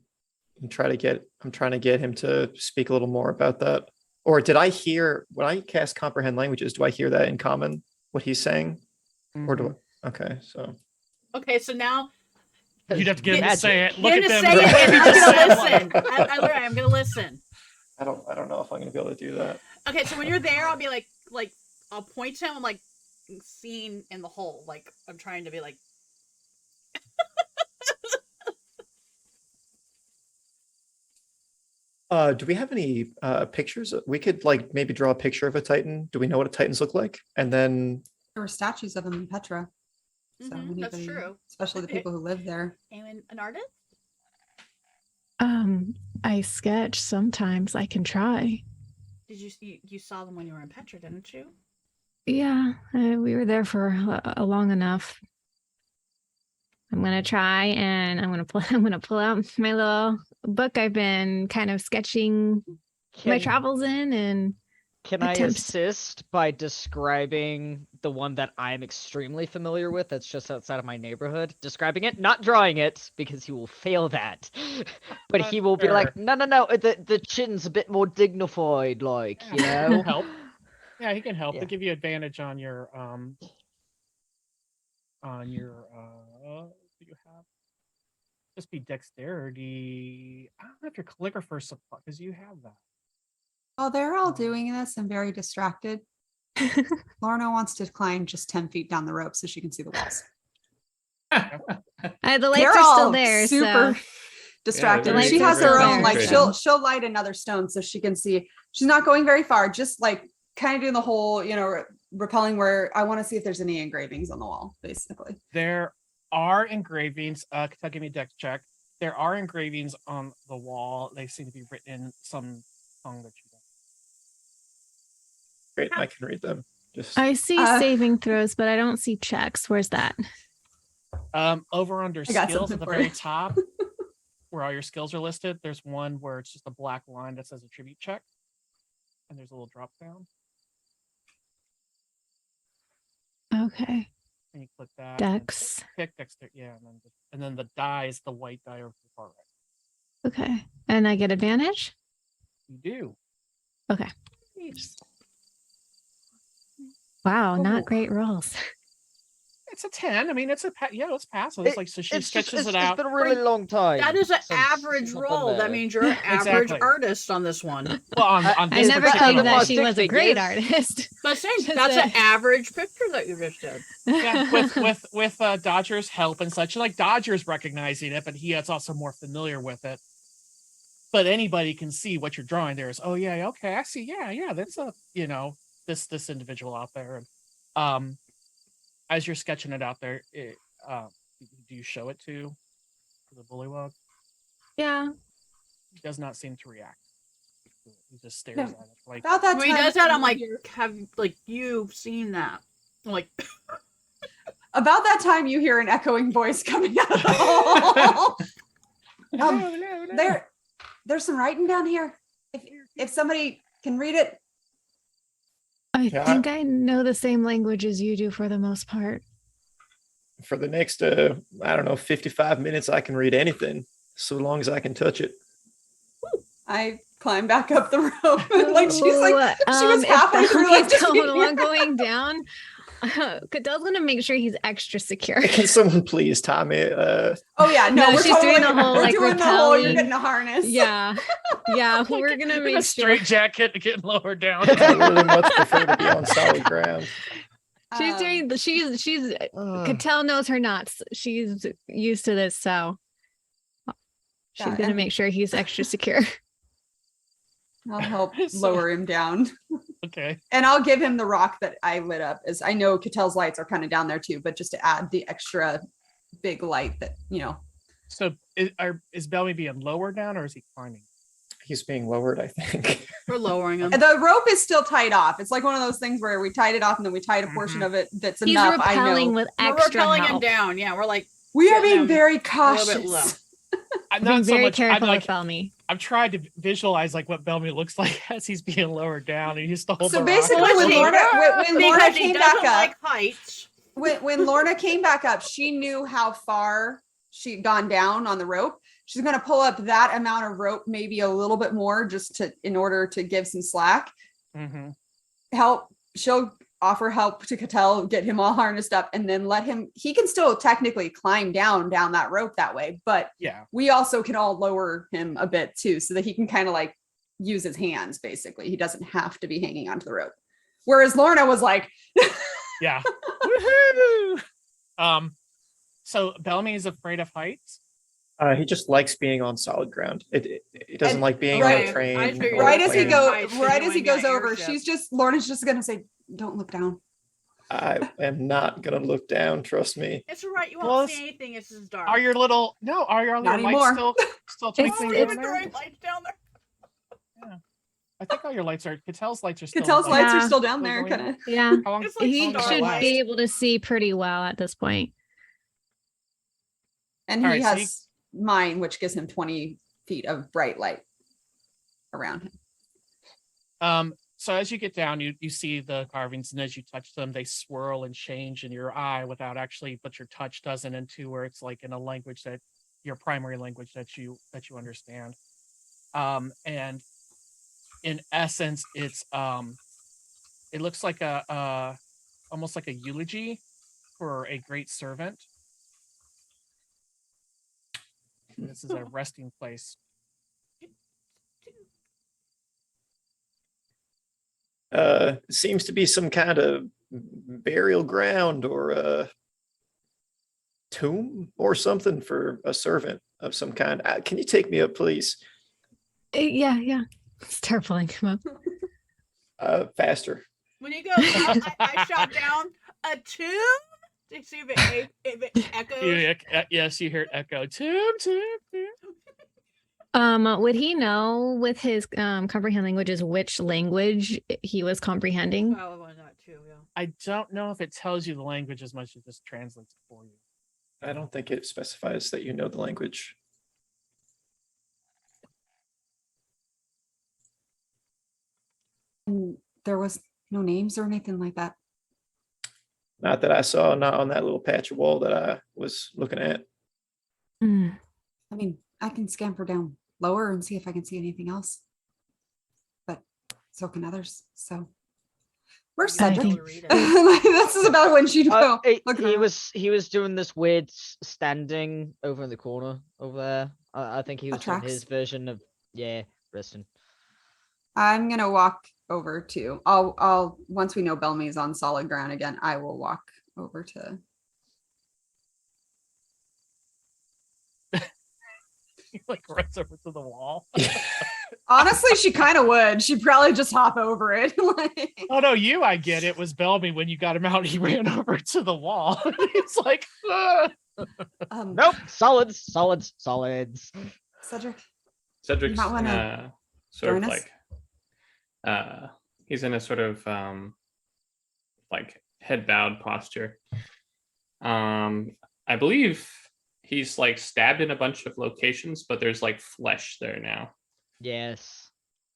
I'm trying to get him to speak a little more about that? Or did I hear, when I cast comprehend languages, do I hear that in common, what he's saying? Mm-hmm. Or do I, okay, so. Okay, so now You'd have to get him to say it. get Look him at to them. say it, and I'm Just say gonna it. listen. I'm gonna listen. I don't know if I'm gonna be able to do that. Okay, so when you're there, I'll be like I'll point to him. I'm like seeing in the hole. Like I'm trying to be like. Do we have any pictures? We could like maybe draw a picture of a Titan. Do we know what a Titans look like? And then There were statues of them in Petra. So That's anybody, true. especially the people who live there. And an artist? I sketch sometimes. I can try. Did you saw them when you were in Petra, didn't you? Yeah, we were there for long enough. I'm gonna try, and I'm gonna pull out my little book I've been kind of sketching my travels in, and Can I attempts. assist by describing the one that I'm extremely familiar with that's just outside of my neighborhood? Describing it, not drawing it, because he will fail that. But he will be like, no, the chin's a bit more dignified, like, you know? Help. Yeah, he can help. Yeah. To give you advantage on your what do you have? Just be dexterity. I don't know if your calligrapher supply, because you have that. Oh, they're all doing this and very distracted. Lorna wants to climb just 10 feet down the rope so she can see the walls. The lights They're are all still there, super so distracted. Yeah, She they're has very her own, like concentrated. she'll light another stone so she can see. She's not going very far, just like kind of doing the whole, repelling where I want to see if there's any engravings on the wall, basically. There are engravings. Kentucky, give me a dex check. There are engravings on the wall. They seem to be written in some tongue that you don't. Great, I can read them. Just I see saving throws, but I don't see checks. Where's that? Over under I got skills something at the for very you. top, where all your skills are listed, there's one where it's just a black line that says attribute check, and there's a little drop down, Okay. and you click that. and then Dex. Pick dexter, yeah, and then the die is the white die over the far right. Okay. And I get advantage? You do. Okay. Wow, Oh. not great rolls. it's a 10. I mean, it's it's passive. It's like so she sketches it out. It's been a really long time. That is an since average I've done roll. That means you're an average Exactly. artist on this one. Well, on I this never particular claimed that one. she was a great figures. artist. But saying Just that's that- an average picture that you just did. Yeah, with Dodger's help and such. Like Dodger's recognizing it, but he is also more familiar with it. But anybody can see what you're drawing there is, oh yeah, okay, I see. Yeah, that's a this individual out there. And as you're sketching it out there, do you show it to the bullywug? Yeah. He does not seem to react. He just stares No. at it. Like About that When he time, does that, I'm like, have you've seen that? I'm like, about that time, you hear an echoing voice coming out of the hall. There's some writing down here. If somebody can read it, I Yeah. think I know the same language as you do for the most part. For the next, 55 minutes, I can read anything so long as I can touch it. I climb back up the rope. Like she's like she was If halfway through. Like, he's going down. Cadel's gonna make sure he's extra secure. Can someone please tie me? oh yeah, no, No, we're she's doing the whole, we're like, doing the whole. You're rappelling. getting a harness. Yeah, we're gonna in make a sure. straight jacket getting lowered down. I really much prefer to be on solid ground. She's doing. She's. Catel knows her knots. She's used to this, so she's Yeah, gonna and- make sure he's extra secure. I'll help So- lower him down, Okay. and I'll give him the rock that I lit up. As I know, Catel's lights are kind of down there too, but just to add the extra big light that So is Bellamy being lowered down or is he climbing? He's being lowered, I think. we're lowering him. And the rope is still tied off. It's like one of those things where we tied it off and then we tied a portion of it that's He's enough. I repelling know with We're extra repelling him help. down. Yeah, we're like, we are getting being him very a little cautious. bit low. I'm Being not so very much. I'm careful like with Bellamy. I'm trying to visualize like what Bellamy looks like as he's being lowered down, and he's to hold So the basically, rock. when Listen, Lorna because he came doesn't back up, like heights. when Lorna came back up, she knew how far she'd gone down on the rope. She's going to pull up that amount of rope, maybe a little bit more, just in order to give some slack. Mm-hmm. Help. She'll offer help to Catel, get him all harnessed up, and then let him. He can still technically climb down that rope that way, but Yeah. we also can all lower him a bit too, so that he can kind of like use his hands. Basically, he doesn't have to be hanging onto the rope. Whereas Lorna was like, Yeah. Woohoo! So Bellamy is afraid of heights. He just likes being on solid ground. He doesn't And- like being right. on a I train. figured or right as he plane. go- goes, Heights, right as he doing goes that over, airship. Lorna's just gonna say, "Don't look down." I am not gonna look down. Trust me. It's all right. You won't Well, see anything. It's just dark. Are your little Not lights anymore. still Oh, twinkling you down have the there? right lights down there. I think all your lights are. Catel's lights are still. Catel's like, lights are Yeah. still down there, Still kind of. Yeah, How long, It's like he how long does that should last? be able to see pretty well at this point. And All he right, so has mine, which gives him 20 feet of bright light around him. So as you get down, you see the carvings, and as you touch them, they swirl and change in your eye without actually, but your touch doesn't, into where it's like in a language that your primary language that you understand. And in essence, it's it looks like a almost like a eulogy for a great servant. This is a resting place. Seems to be some kind of burial ground or a tomb or something for a servant of some kind. Can you take me up, please? Yeah. Start pulling him up. Faster. When he goes up, I shot down a tomb to see if it echoes. Yes, you hear echo. Tomb. Would he know with his comprehend languages which language he was comprehending? Probably not too. Yeah. I don't know if it tells you the language as much as it just translates it for you. I don't think it specifies that you know the language. And there was no names or anything like that. Not that I saw, not on that little patch of wall that I was looking at. Hmm. I mean, I can scamper down lower and see if I can see anything else. But so can others. So Where's You might Cedric? be able to read it. This is about when she'd go. look he around. was doing this weird standing over in the corner over there. I think he That was doing tracks. his version of resting. I'm gonna walk over to. I'll once we know Bellamy's on solid ground again, I will walk over to. He like runs over to the wall. Honestly, she kind of would. She'd probably just hop over it. Like, Oh no, I get it. Was Bellamy when you got him out? He ran over to the wall. He's like, "Ah." Nope, solids. Cedric, Cedric's might in wanna a sort of join us? like he's in a sort of like head bowed posture. I believe he's like stabbed in a bunch of locations, but there's like flesh there now. Yes,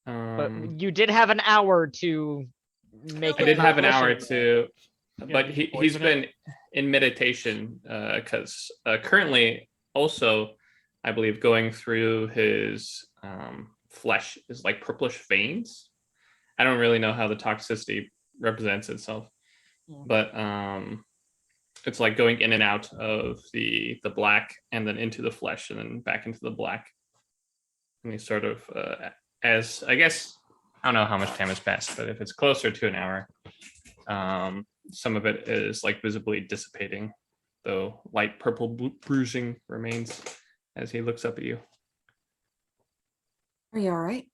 but Um, you did have an hour to make. I it did have an not hour flesh to, Yeah, but did you he's poison been it? in meditation because currently also, I believe, going through his flesh is like purplish veins. I don't really know how the toxicity represents itself, Mm. but it's like going in and out of the black and then into the flesh and then back into the black. And he's sort of as I guess I don't know how much time has passed, but if it's closer to an hour, some of it is like visibly dissipating, though light purple bruising remains as he looks up at you. are you all right?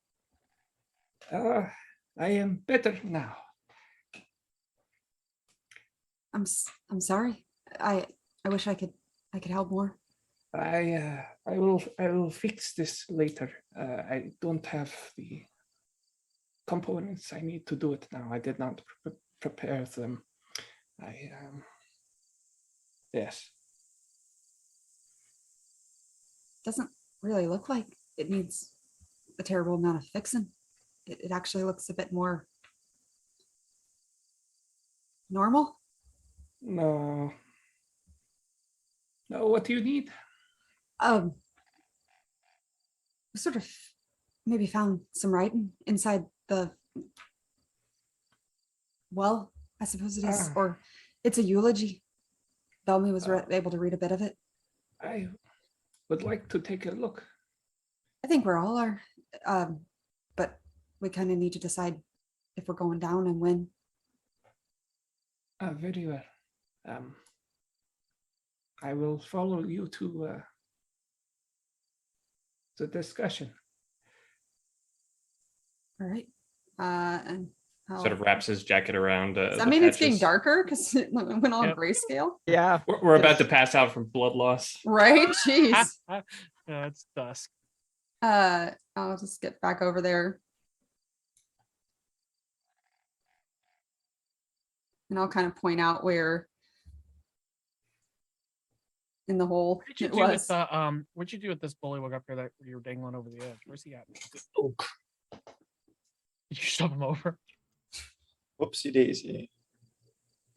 I am better now. I'm sorry. I wish I could help more. I will fix this later. I don't have the components I need to do it now. I did not prepare them. Yes. Doesn't really look like it needs a terrible amount of fixing. It actually looks a bit more normal. No. What do you need? Sort of maybe found some writing inside the well, I suppose it is, or it's a eulogy. Bellamy was able to read a bit of it. I would like to take a look. I think we're all are, but we kind of need to decide if we're going down and when. Very well. I will follow you to the discussion. All right. And Sort of wraps his jacket around. does that the mean it's getting patches. darker because it went on Yep. grayscale? Yeah. We're about to pass out from blood loss. Right? Jeez. Yeah, it's dusk. I'll just get back over there. And I'll kind of point out where in the hole What did you it do was. with the what'd you do with this bullywug up here that you were dangling over the edge? Where's he at? Oh. Did you shove him over? Whoopsie daisy.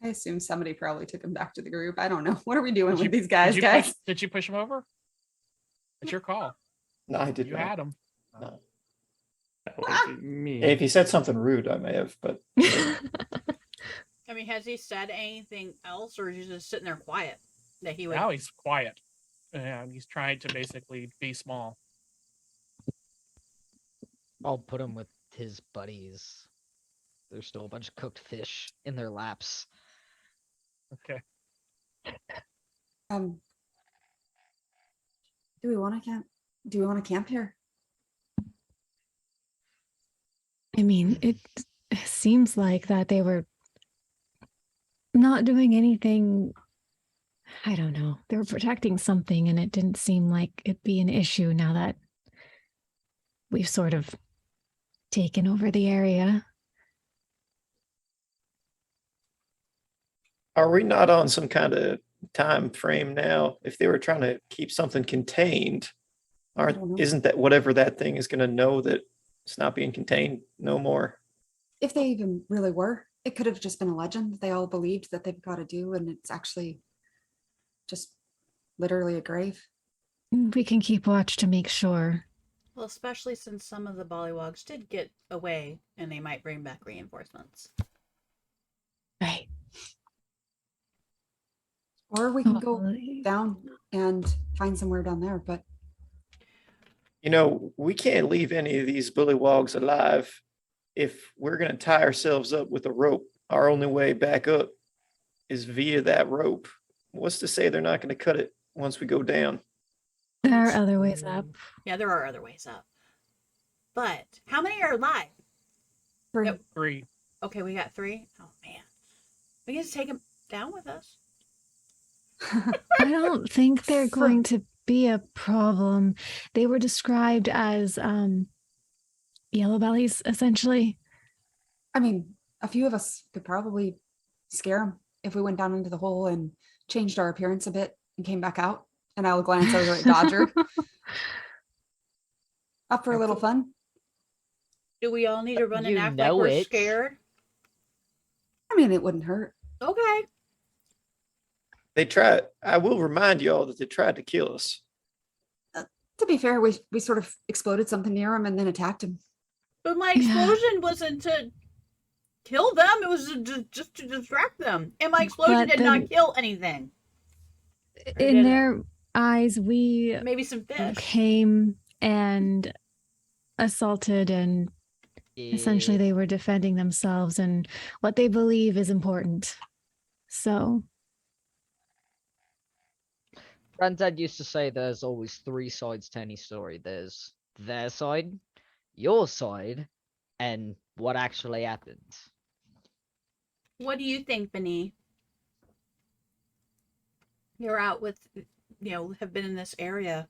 I assume somebody probably took him back to the group. I don't know. What are we doing Did with you- these guys, guys? Did you push him over? It's your call. No, I did You not. had him. No. That would be me. If he said something rude, I may have, but I mean, has he said anything else, or is he just sitting there quiet? That he would. Now he's quiet. And he's trying to basically be small. I'll put him with his buddies. There's still a bunch of cooked fish in their laps. Okay. Do we want to camp? Do we want to camp here? I mean, it seems like that they were not doing anything. I don't know. They were protecting something, and it didn't seem like it'd be an issue now that we've sort of taken over the area. are we not on some kind of time frame now? If they were trying to keep something contained, don't know. isn't that whatever that thing is going to know that it's not being contained no more? If they even really were, it could have just been a legend they all believed that they've got to do, and it's actually just literally a grave. We can keep watch to make sure. Well, especially since some of the bollywogs did get away, and they might bring back reinforcements. Or we can go Totally. down and find somewhere down there, but You know, we can't leave any of these bullywogs alive. If we're going to tie ourselves up with a rope, our only way back up is via that rope. What's to say they're not going to cut it once we go down? There are other ways up. Yeah, there are other ways up. But how many are alive? for 3. Okay, we got 3. Oh man, we can just take them down with us. I don't think they're going to be a problem. They were described as yellow bellies, essentially. I mean, a few of us could probably scare them if we went down into the hole and changed our appearance a bit and came back out. And I'll glance over at Dodger. Up for a little fun. Do we all need to run and You act like know we're it. scared? I mean, it wouldn't hurt. Okay. They tried. I will remind you all that they tried to kill us. To be fair, we sort of exploded something near him and then attacked him. But my Yeah. explosion wasn't to kill them, it was just to distract them. And my explosion But did then- not kill anything. did In it? their eyes, we Maybe some fish. came and assaulted, and essentially they were defending themselves and what they believe is important. So Granddad used to say there's always 3 sides to any story. There's their side, your side, and what actually happened. What do you think, Benny? You're out with, have been in this area.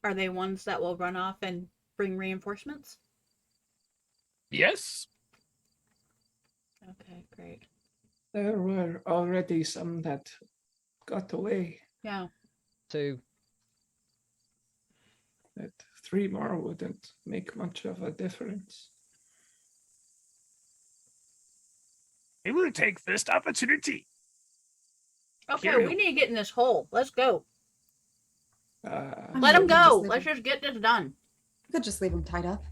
Are they ones that will run off and bring reinforcements? Yes. Okay, great. There were already some that got away. Yeah. 2. That 3 more wouldn't make much of a difference. We will take first opportunity. Okay, Carry we on. need to get in this hole. Let's go. Uh, Let them we can go. leave Let's them. just get this done. We could just leave them tied up.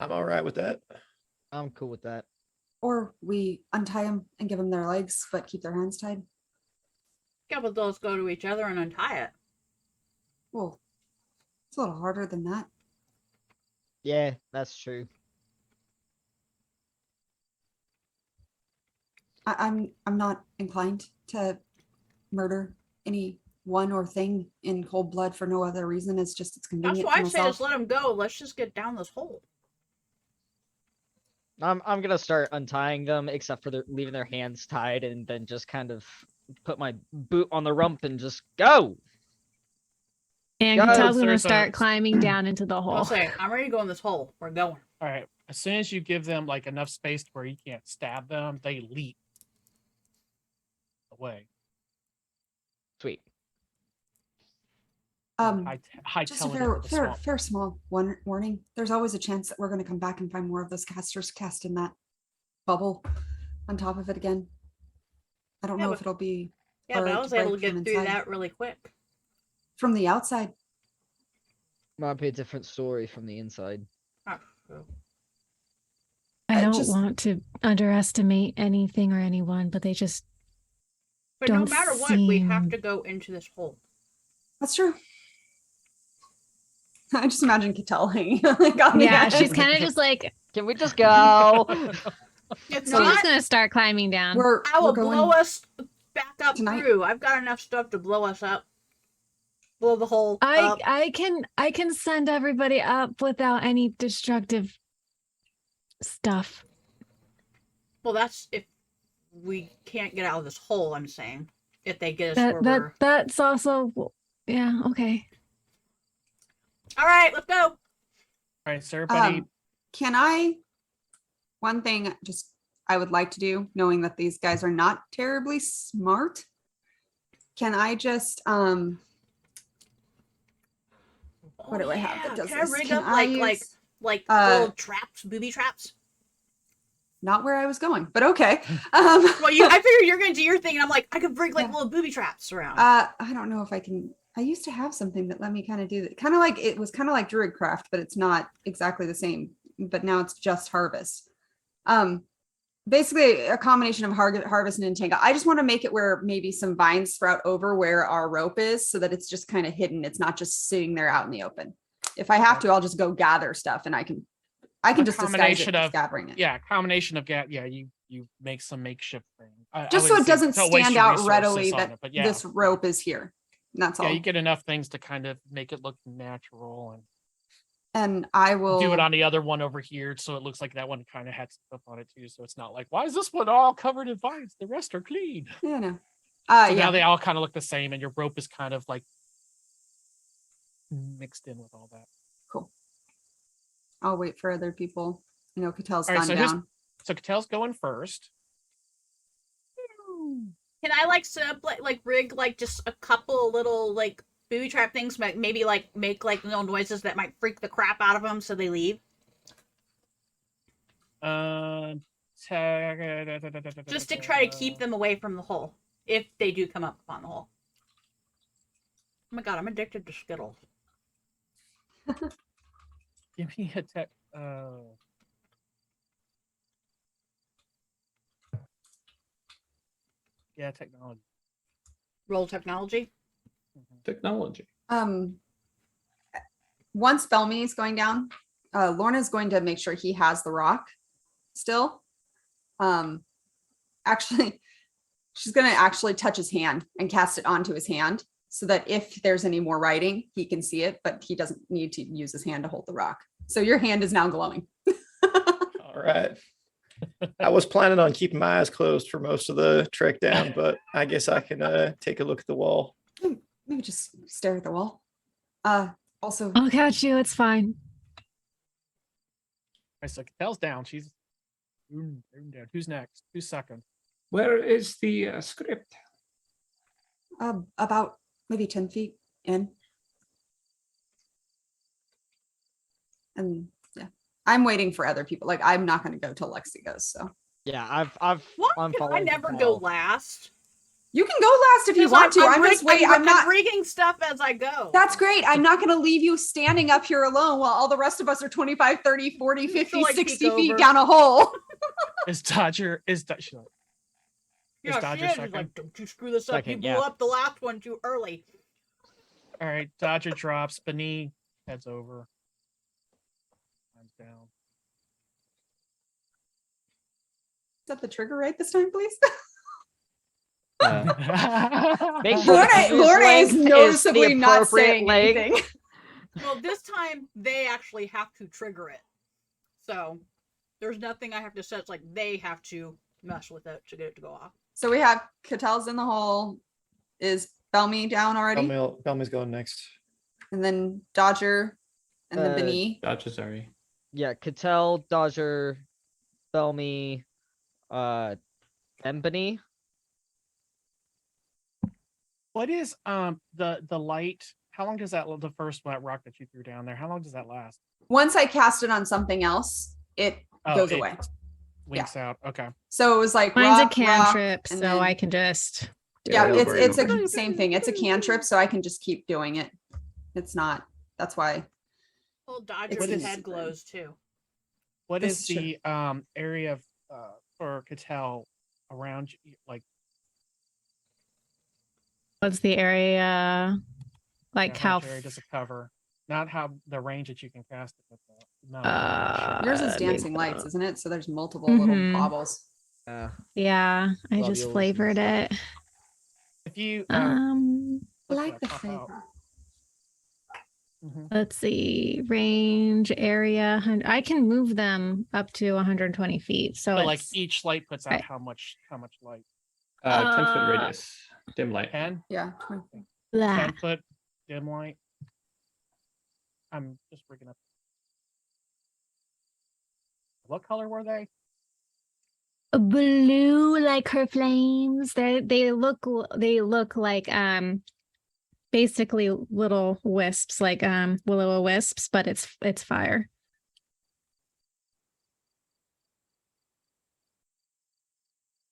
I'm all right with that. I'm cool with that. Or we untie them and give them their legs, but keep their hands tied. Yeah, but those go to each other and untie it. Well, it's a little harder than that. Yeah, that's true. I'm not inclined to murder anyone or thing in cold blood for no other reason. It's just it's That's convenient why for I say just myself. let them go. Let's just get down this hole. I'm gonna start untying them, except for leaving their hands tied, and then just kind of put my boot on the rump and just go. and Guys, Catal's gonna there's a- start climbing down into the I'll hole. say, I'm ready to go in this hole. We're going. All right. As soon as you give them like enough space to where you can't stab them, they leap away. Sweet. High Just a telling fair small warning. There's always a chance that we're going to come back and find more of those casters cast in that bubble on top of it again. I don't Yeah, know but- if it'll be Yeah, but I alright was to able to break get from through inside. that really quick. From the outside. Might be a different story from the inside. Oh, true. I I don't just- want to underestimate anything or anyone, but they just But no Don't matter what, we have seem- to go into this hole. That's true. I just imagine Cattell hanging like on the yeah, edge. she's kind of just like Can we just go? If she's not, just gonna start climbing down. I will we're going blow us back up tonight. through. I've got enough stuff to blow us up. Blow the hole up. I can send everybody up without any destructive stuff. Well, that's if we can't get out of this hole, I'm saying. If they get us where we're... That's also yeah, okay. All right, let's go. All right, so everybody. Can I? One thing just I would like to do, knowing that these guys are not terribly smart. Can I just what do I have that does Can I this? rig Can up I like use- little traps, booby traps? Not where I was going, but okay. Well, I figure you're gonna do your thing, and I'm like, I could rig like Yeah. little booby traps around. I don't know if I can. I used to have something that let me kind of do that. Kind of like it was kind of like Druidcraft, but it's not exactly the same. But now it's just Harvest. basically a combination of harvest and entangle. I just want to make it where maybe some vines sprout over where our rope is so that it's just kind of hidden. It's not just sitting there out in the open. If I have to, I'll just go gather stuff and I can just disguise it as gathering it. Yeah, combination of you make some makeshift thing. Just so it doesn't stand out readily that yeah. this rope is here. And that's all. Yeah, you get enough things to kind of make it look natural, and I will do it on the other one over here so it looks like that one kind of had stuff on it too. So it's not like, why is this one all covered in vines? The rest are clean. Yeah, no. So now they all kind of look the same, and your rope is kind of like mixed in with all that. Cool. I'll wait for other people. You know, Catel's All right, gone down. So Catel's going first. Can I like set up like rig like just a couple little like booby trap things, maybe like make like little noises that might freak the crap out of them so they leave? Just to try to keep them away from the hole if they do come up upon the hole. Oh my god, I'm addicted to Skittles. Give me a tech. Yeah, technology. Roll technology. Technology. Once Belmy is going down, Lorna's going to make sure he has the rock still. Actually, she's going to actually touch his hand and cast it onto his hand so that if there's any more writing, he can see it, but he doesn't need to use his hand to hold the rock. So your hand is now glowing. All right. I was planning on keeping my eyes closed for most of the trek down, but I guess I can take a look at the wall. Maybe just stare at the wall. Also, I'll catch you. It's fine. I so Catel's down. She's down. Who's next? Who's second? Where is the script? about maybe 10 feet in. And yeah, I'm waiting for other people. Like, I'm not going to go till Lexi goes. So Yeah, What? I'm Can I following never Patel. go last? you can go last if you want to. I'm just waiting. I'm not rigging stuff as I go. That's great. I'm not going to leave you standing up here alone while all the rest of us are 25, 30, 40, 50, like 60 peek feet over. down a hole. Is Dodger Yeah, Dodger she is. She's second? like, don't you screw this up. Second, You blew up the last one too early. All right, Dodger drops. Beni heads over. Time's down. Set the trigger right this time, please. Make sure Lorna is the noticeably not appropriate saying length. anything. Well, this time they actually have to trigger it. So there's nothing I have to set. It's like they have to mess with it to get it to go off. So we have Catel's in the hole. Is Belmy down already? Belmy's going next. And then Dodger and then Beni. Gotcha, sorry. Yeah, Cattell, Dodger, Belmy, Embony. What is the light? How long does the first rock that you threw down there? How long does that last? Once I cast it on something else, it goes away. Winks out. Okay. So it was like Mine's rock, a cantrip, and so then- I can just do Yeah, it over and it's over. a same thing. It's a cantrip, so I can just keep doing it. It's not. That's why. Well, Dodger's It's- head glows too. What This is the area of for Cattell around you, like? What's the area? Like Yeah, how? much area does it cover? Not how the range that you can cast it. But no. Yours is let me dancing pull lights, up. isn't it? So there's multiple little Mhm. bobbles. Yeah, I Love just yours. flavored it. If you Like the pop out. flavor. Mhm. Let's see, range area. I can move them up to 120 feet. So But like it's each light puts out Right. how much light? 10-foot radius. Dim light. 10? Yeah. 20. 10 foot dim light. I'm just rigging up. What color were they? blue, like her flames. They look like basically little wisps, like will-o' wisps, but it's fire.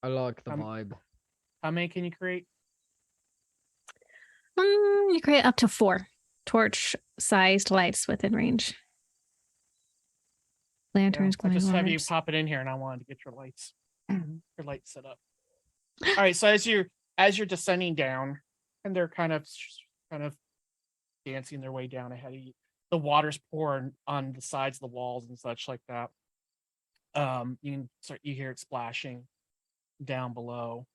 I like the vibe. How many can you create? You create up to 4 torch-sized lights within range. Lanterns, I glowing just have you orbs. pop it in here, and I wanted to get your lights. your light set up. All right, so as you're descending down, and they're kind of dancing their way down ahead of you. The water's pouring on the sides of the walls and such like that. You hear it splashing down below,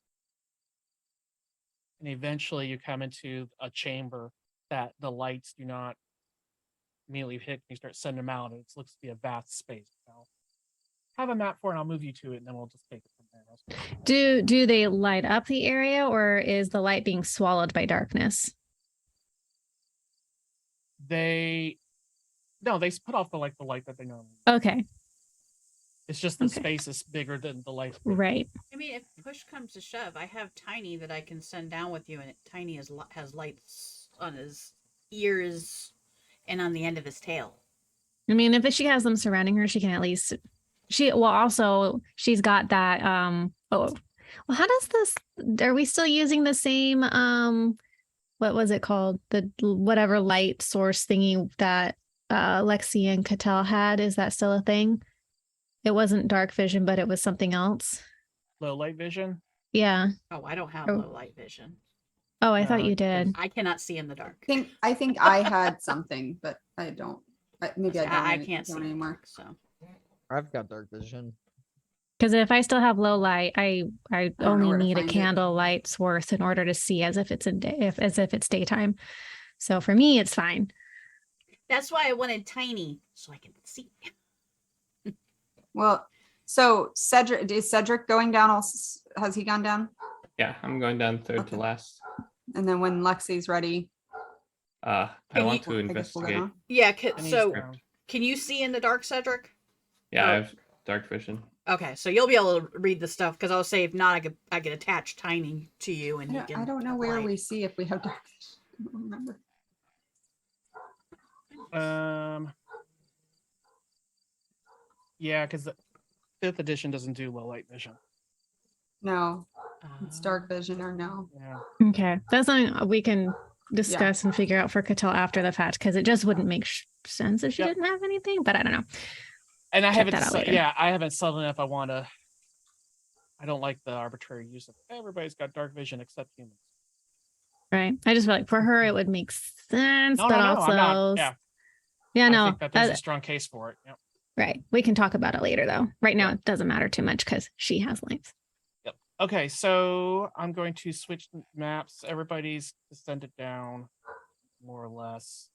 and eventually you come into a chamber that the lights do not immediately hit. You start sending them out, and it looks to be a vast space. Now, have a map for it, and I'll move you to it, and then we'll just take it from there. Do they light up the area, or is the light being swallowed by darkness? They put off the light that they normally. Okay. It's just the Okay. space is bigger than the light. Right. I mean, if push comes to shove, I have Tiny that I can send down with you, and Tiny has lights on his ears and on the end of his tail. I mean, if she has them surrounding her, she can at least she's got that well, how does this, are we still using the same what was it called, the whatever light source thingy that Lexi and Cattell had? Is that still a thing? It wasn't dark vision, but it was something else. Low light vision. Yeah. Oh, I don't have low light vision. Oh, I No, thought you did. I cannot see in the dark. I think I had something, but I don't. Maybe I don't. I can't see anymore. So I've got dark vision. Because if I still have low light, I know only where to need a find it. candle light's worth in order to see as if it's as if it's daytime. So for me, it's fine. that's why I wanted Tiny so I can see. Well, so Cedric, is Cedric going down? Has he gone down? Yeah, I'm going down third Okay. to last. And then when Lexi's ready, I Can want you- to I guess we'll go investigate. down. Yeah. And he's So down. can you see in the dark, Cedric? Yeah, Oh. I have dark vision. Okay, so you'll be able to read the stuff because I'll say if not, I could attach Tiny to you and I don't know where we see if we have dark vision. I don't remember. Yeah, because the 5th edition doesn't do low light vision. No, it's dark vision or no. Yeah. Okay. That's something we can discuss and figure out for Cattell after the fact, because it just wouldn't make sense if she Yep. didn't have anything, but I don't know. And I Check haven't, that out later. I haven't settled enough. I don't like the arbitrary use of everybody's got dark vision except humans. Right. I just feel like for her, it would make sense, No, but no, also, I'm not. Yeah, yeah, I no, think that there's a strong case for it. Yep. right. We can talk about it later, though. Right now, Yeah. it doesn't matter too much because she has lights. Yep. Okay, so I'm going to switch maps. Everybody's descended down, more or less.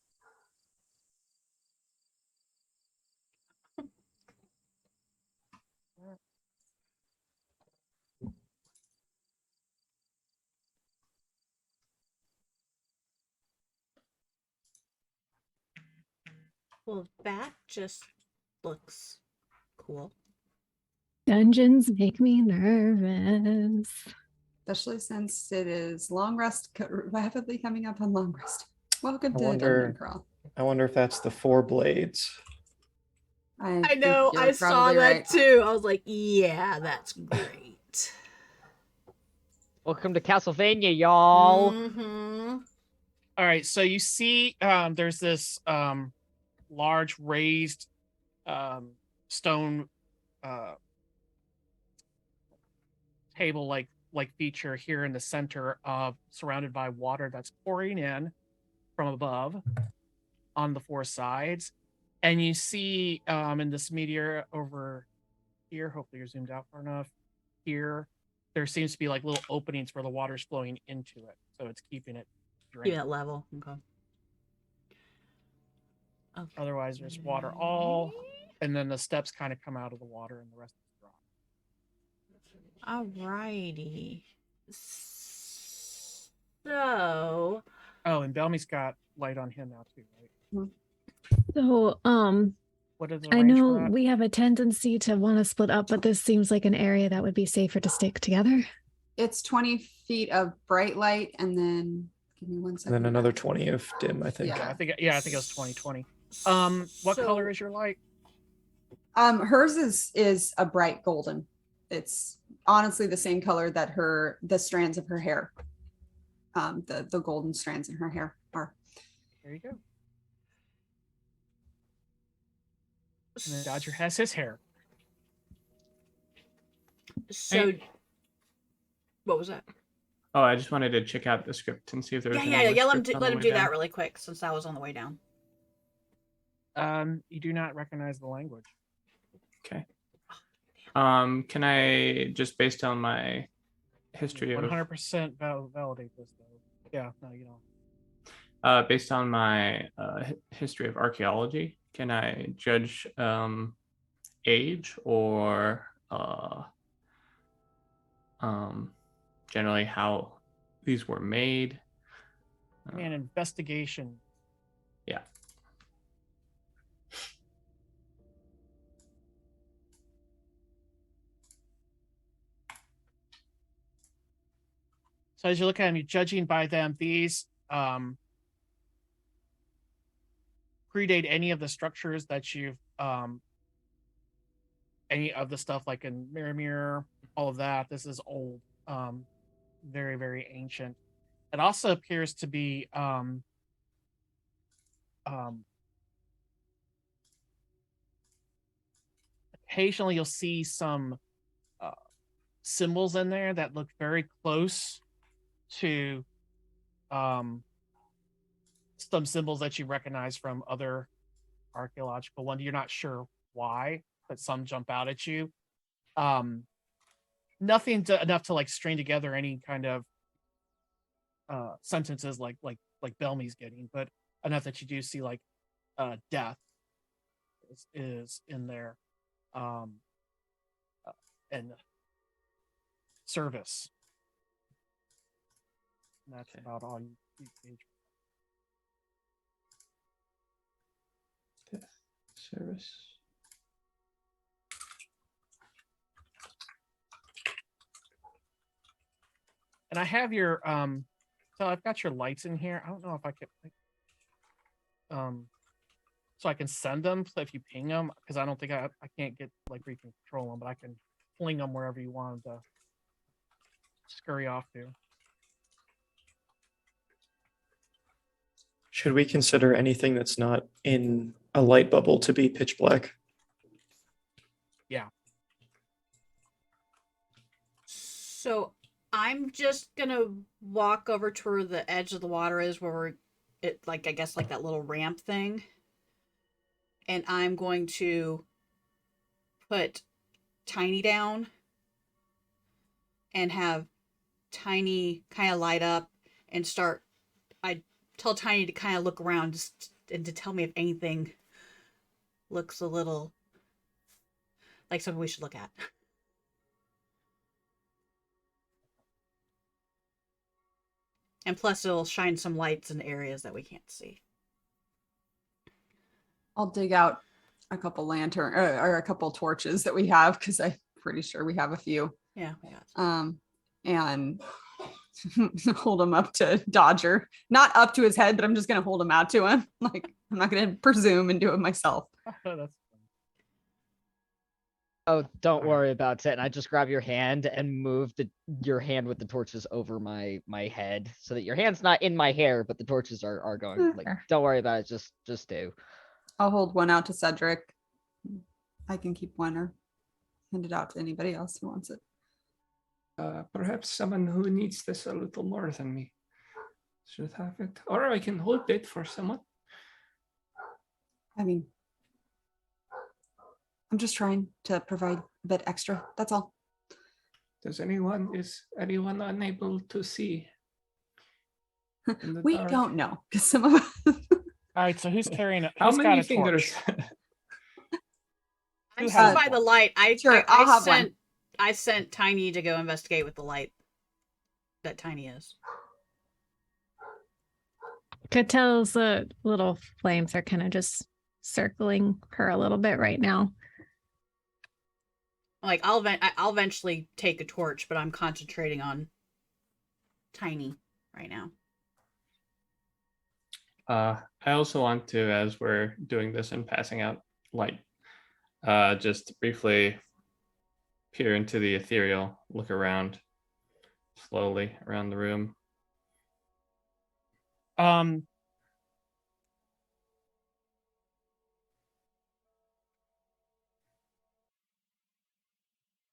Well, that just looks cool. Dungeons make me nervous. Especially since it is long rest, rapidly coming up on long rest. Welcome I to wonder- Dungeon Crawl. I wonder if that's the 4 blades. I think know. you're I saw probably that right. too. I was like, yeah, that's great. Welcome to Castlevania, y'all. Mm-hmm. All right, so you see there's this large raised stone table like feature here in the center of surrounded by water that's pouring in from above on the 4 sides. And you see in this meteor over here, hopefully you're zoomed out far enough, here there seems to be like little openings where the water's flowing into it, so it's keeping it Keep drained. that level. Okay. Otherwise there's water all, and then the steps kind of come out of the water and the rest is rock. Alrighty. So, Oh, and Belmy's got light on him now too, right? So, What is the I range know for that? we have a tendency to want to split up, but this seems like an area that would be safer to stick together. It's 20 feet of bright light, and then give me one And second. then another 20 of dim, I think. I think it was 2020. What color is your light? Hers is a bright golden. It's honestly the same color that the strands of her hair, the golden strands in her hair are. There you go. And then Dodger has his hair. So, what was that? Oh, I just wanted to check out the script and see if there was Yeah. any Let him script do, on let the him way do down. that really quick since I was on the way down. You do not recognize the language. Okay. Can I just based on my history of 100% validate this though. Yeah, no, you don't. based on my history of archaeology, can I judge age or generally how these were made? Man, investigation. Yeah. So as you look at them, you're judging by them. These predate any of the structures that you've any of the stuff like in Mirror, all of that. This is old, very, very ancient. It also appears to be occasionally you'll see some symbols in there that look very close to some symbols that you recognize from other archaeological ones. You're not sure why, but some jump out at you. Nothing enough to like string together any kind of sentences like Belmy's getting, but enough that you do see like death is in there, and service. And that's about all you gauge. Death, service. And I have your so I've got your lights in here. I don't know if I can so I can send them, so if you ping them, because I don't think I can't get like where you can control them, but I can fling them wherever you want them to scurry off to. Should we consider anything that's not in a light bubble to be pitch black? Yeah. So I'm just gonna walk over to where the edge of the water is, where I guess like that little ramp thing, and I'm going to put Tiny down and have Tiny kind of light up and start. I tell Tiny to kind of look around and to tell me if anything looks a little like something we should look at. And plus, it'll shine some lights in areas that we can't see. I'll dig out a couple lantern or a couple torches that we have, because I'm pretty sure we have a few. Yeah, we got And hold him up to Dodger. Not up to his head, but I'm just gonna hold him out to him. Like, I'm not gonna presume and do it myself. That's Oh, don't worry about it. And I just grab your hand and move your hand with the torches over my head so that your hand's not in my hair, but the torches are going. Like, don't worry about it. Just do. I'll hold one out to Cedric. I can keep one or hand it out to anybody else who wants it. Perhaps someone who needs this a little more than me should have it. Or I can hold it for someone. I mean, I'm just trying to provide a bit extra. That's all. Is anyone unable to see? in the We dark? don't know, because some of us. all right. So who's carrying it? How Who's got many a fingers? torch? I'm Who still has by one? the light. Sure, I'll have one. I sent Tiny to go investigate with the light that Tiny is. Catel's little flames are kind of just circling her a little bit right now. Like, I'll eventually take a torch, but I'm concentrating on Tiny right now. I also want to, as we're doing this and passing out light, just briefly peer into the ethereal, look around slowly around the room.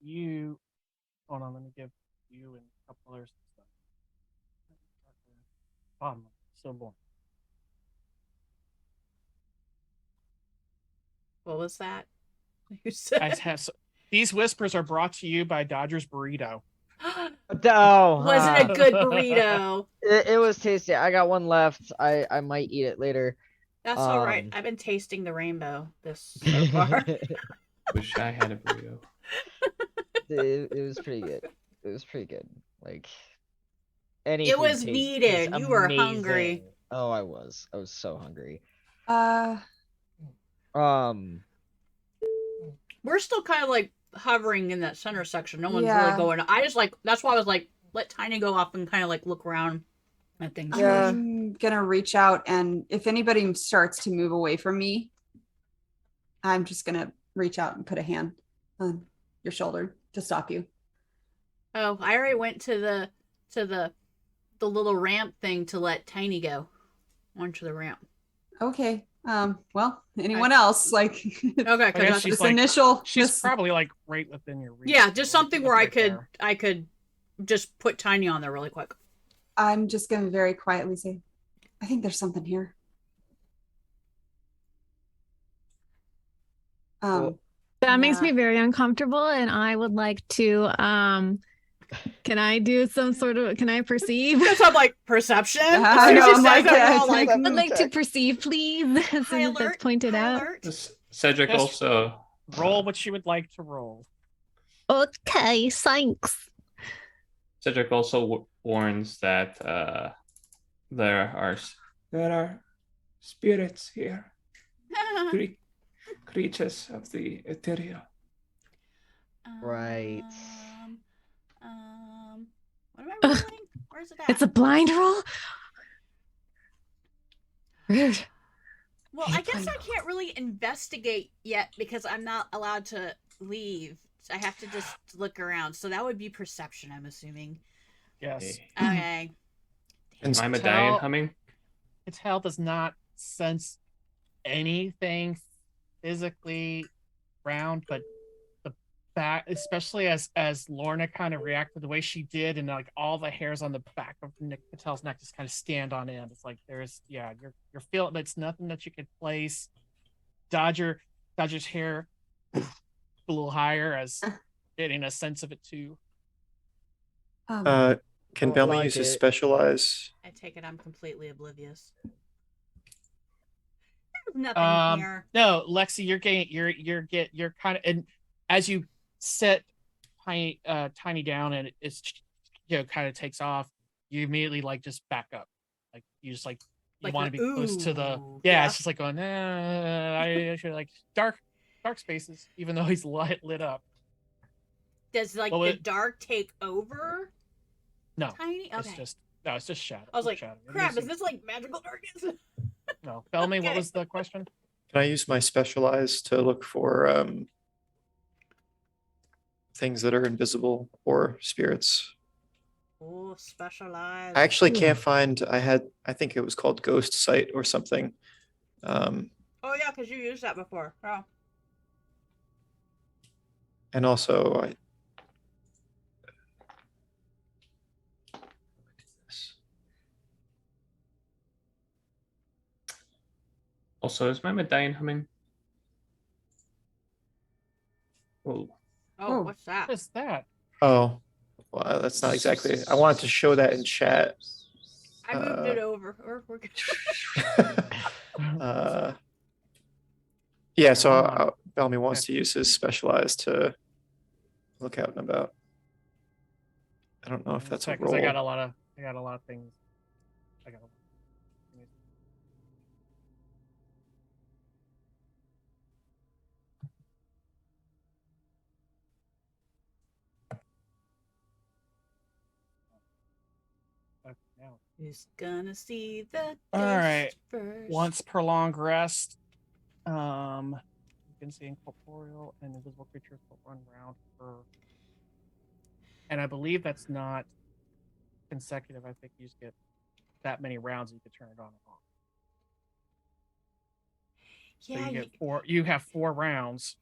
You Hold on, let me give you and a couple others stuff. Bottom, stillborn. What was that? You I said. have these whispers are brought to you by Dodger's Burrito. Oh, Was it a good burrito? It was tasty. I got one left. I might eat it later. That's all right. Um, I've been tasting the rainbow this so far. Wish I had a burrito. it was pretty good. It was pretty good. Like any It food was tastes needed. You were hungry. amazing. Oh, I was so hungry. We're still kind of like hovering in that center section. No one's Yeah. really going. I just like that's why I was like, let Tiny go off and kind of like look around at things. Yeah. I'm gonna reach out, and if anybody starts to move away from me, I'm just gonna reach out and put a hand on your shoulder to stop you. Oh, I already went to the little ramp thing to let Tiny go onto the ramp. Okay. Well, anyone else? Like, Okay, I guess because she's this like- initial. She's this- probably like right within your reach. yeah, just something where Right there. I could just put Tiny on there really quick. I'm just gonna very quietly say, I think there's something here. Well, That makes Yeah. me very uncomfortable, and I would like to can I do some sort of can I perceive? That's I'm like perception. I As know, soon as I'm she like, says that, we're yeah, all like, I'd like to perceive, please, as high soon as alert, that's pointed high out. alert. Cedric Yes. also Roll what you would like to roll. Okay, thanks. Cedric also warns that there are There are spirits here, creatures of the ethereal. Right. What am I rolling? Where's it at? It's a blind roll. Rude. Well, I guess I can't really investigate yet because I'm not allowed to leave. I have to just look around. So that would be perception, I'm assuming. Yes. Okay. Is my Tell- medallion humming? Patel does not sense anything physically around, but the back, especially as Lorna kind of reacted the way she did, and like all the hairs on the back of Nick Patel's neck just kind of stand on end. It's like you're feeling, but it's nothing that you could place. Dodger's hair a little higher as getting a sense of it too. Can Oh, Belmy like use his it. specialize? I take it I'm completely oblivious. There's nothing here. No, Lexi, you're kind of, and as you set Tiny down and it's kind of takes off, you immediately like just back up, like you just like you Like want to the, be close to the ooh, yeah, yeah. it's just like going I should like dark spaces even though he's lit up. Does like Well, the it- dark take over No, Tiny? Okay. it's just shadow. I was like, shadow. crap, is this like magical darkness? No, Bellamy, what Okay. was the question? Can I use my specialize to look for things that are invisible or spirits? Oh, specialized. I actually can't find. I think it was called Ghost Sight or something. Oh yeah, because you used that before. Oh. And also, Also, is my medallion humming? Oh, Oh, what's that? What is that? oh, well, that's not exactly. I wanted to show that in chat. I moved it over. We're good. Yeah, so Belmy wants to use his specialized to look out and about. I don't know if that's a Because roll. I got a lot of things. I got a lot of things. Okay, now. Who's gonna see the All right. ghost first? Once prolonged rest, you can see incorporeal and invisible creatures will run round for, and I believe that's not consecutive. I think you just get that many rounds you could turn it on and off. So Yeah, you get four. You have 4 rounds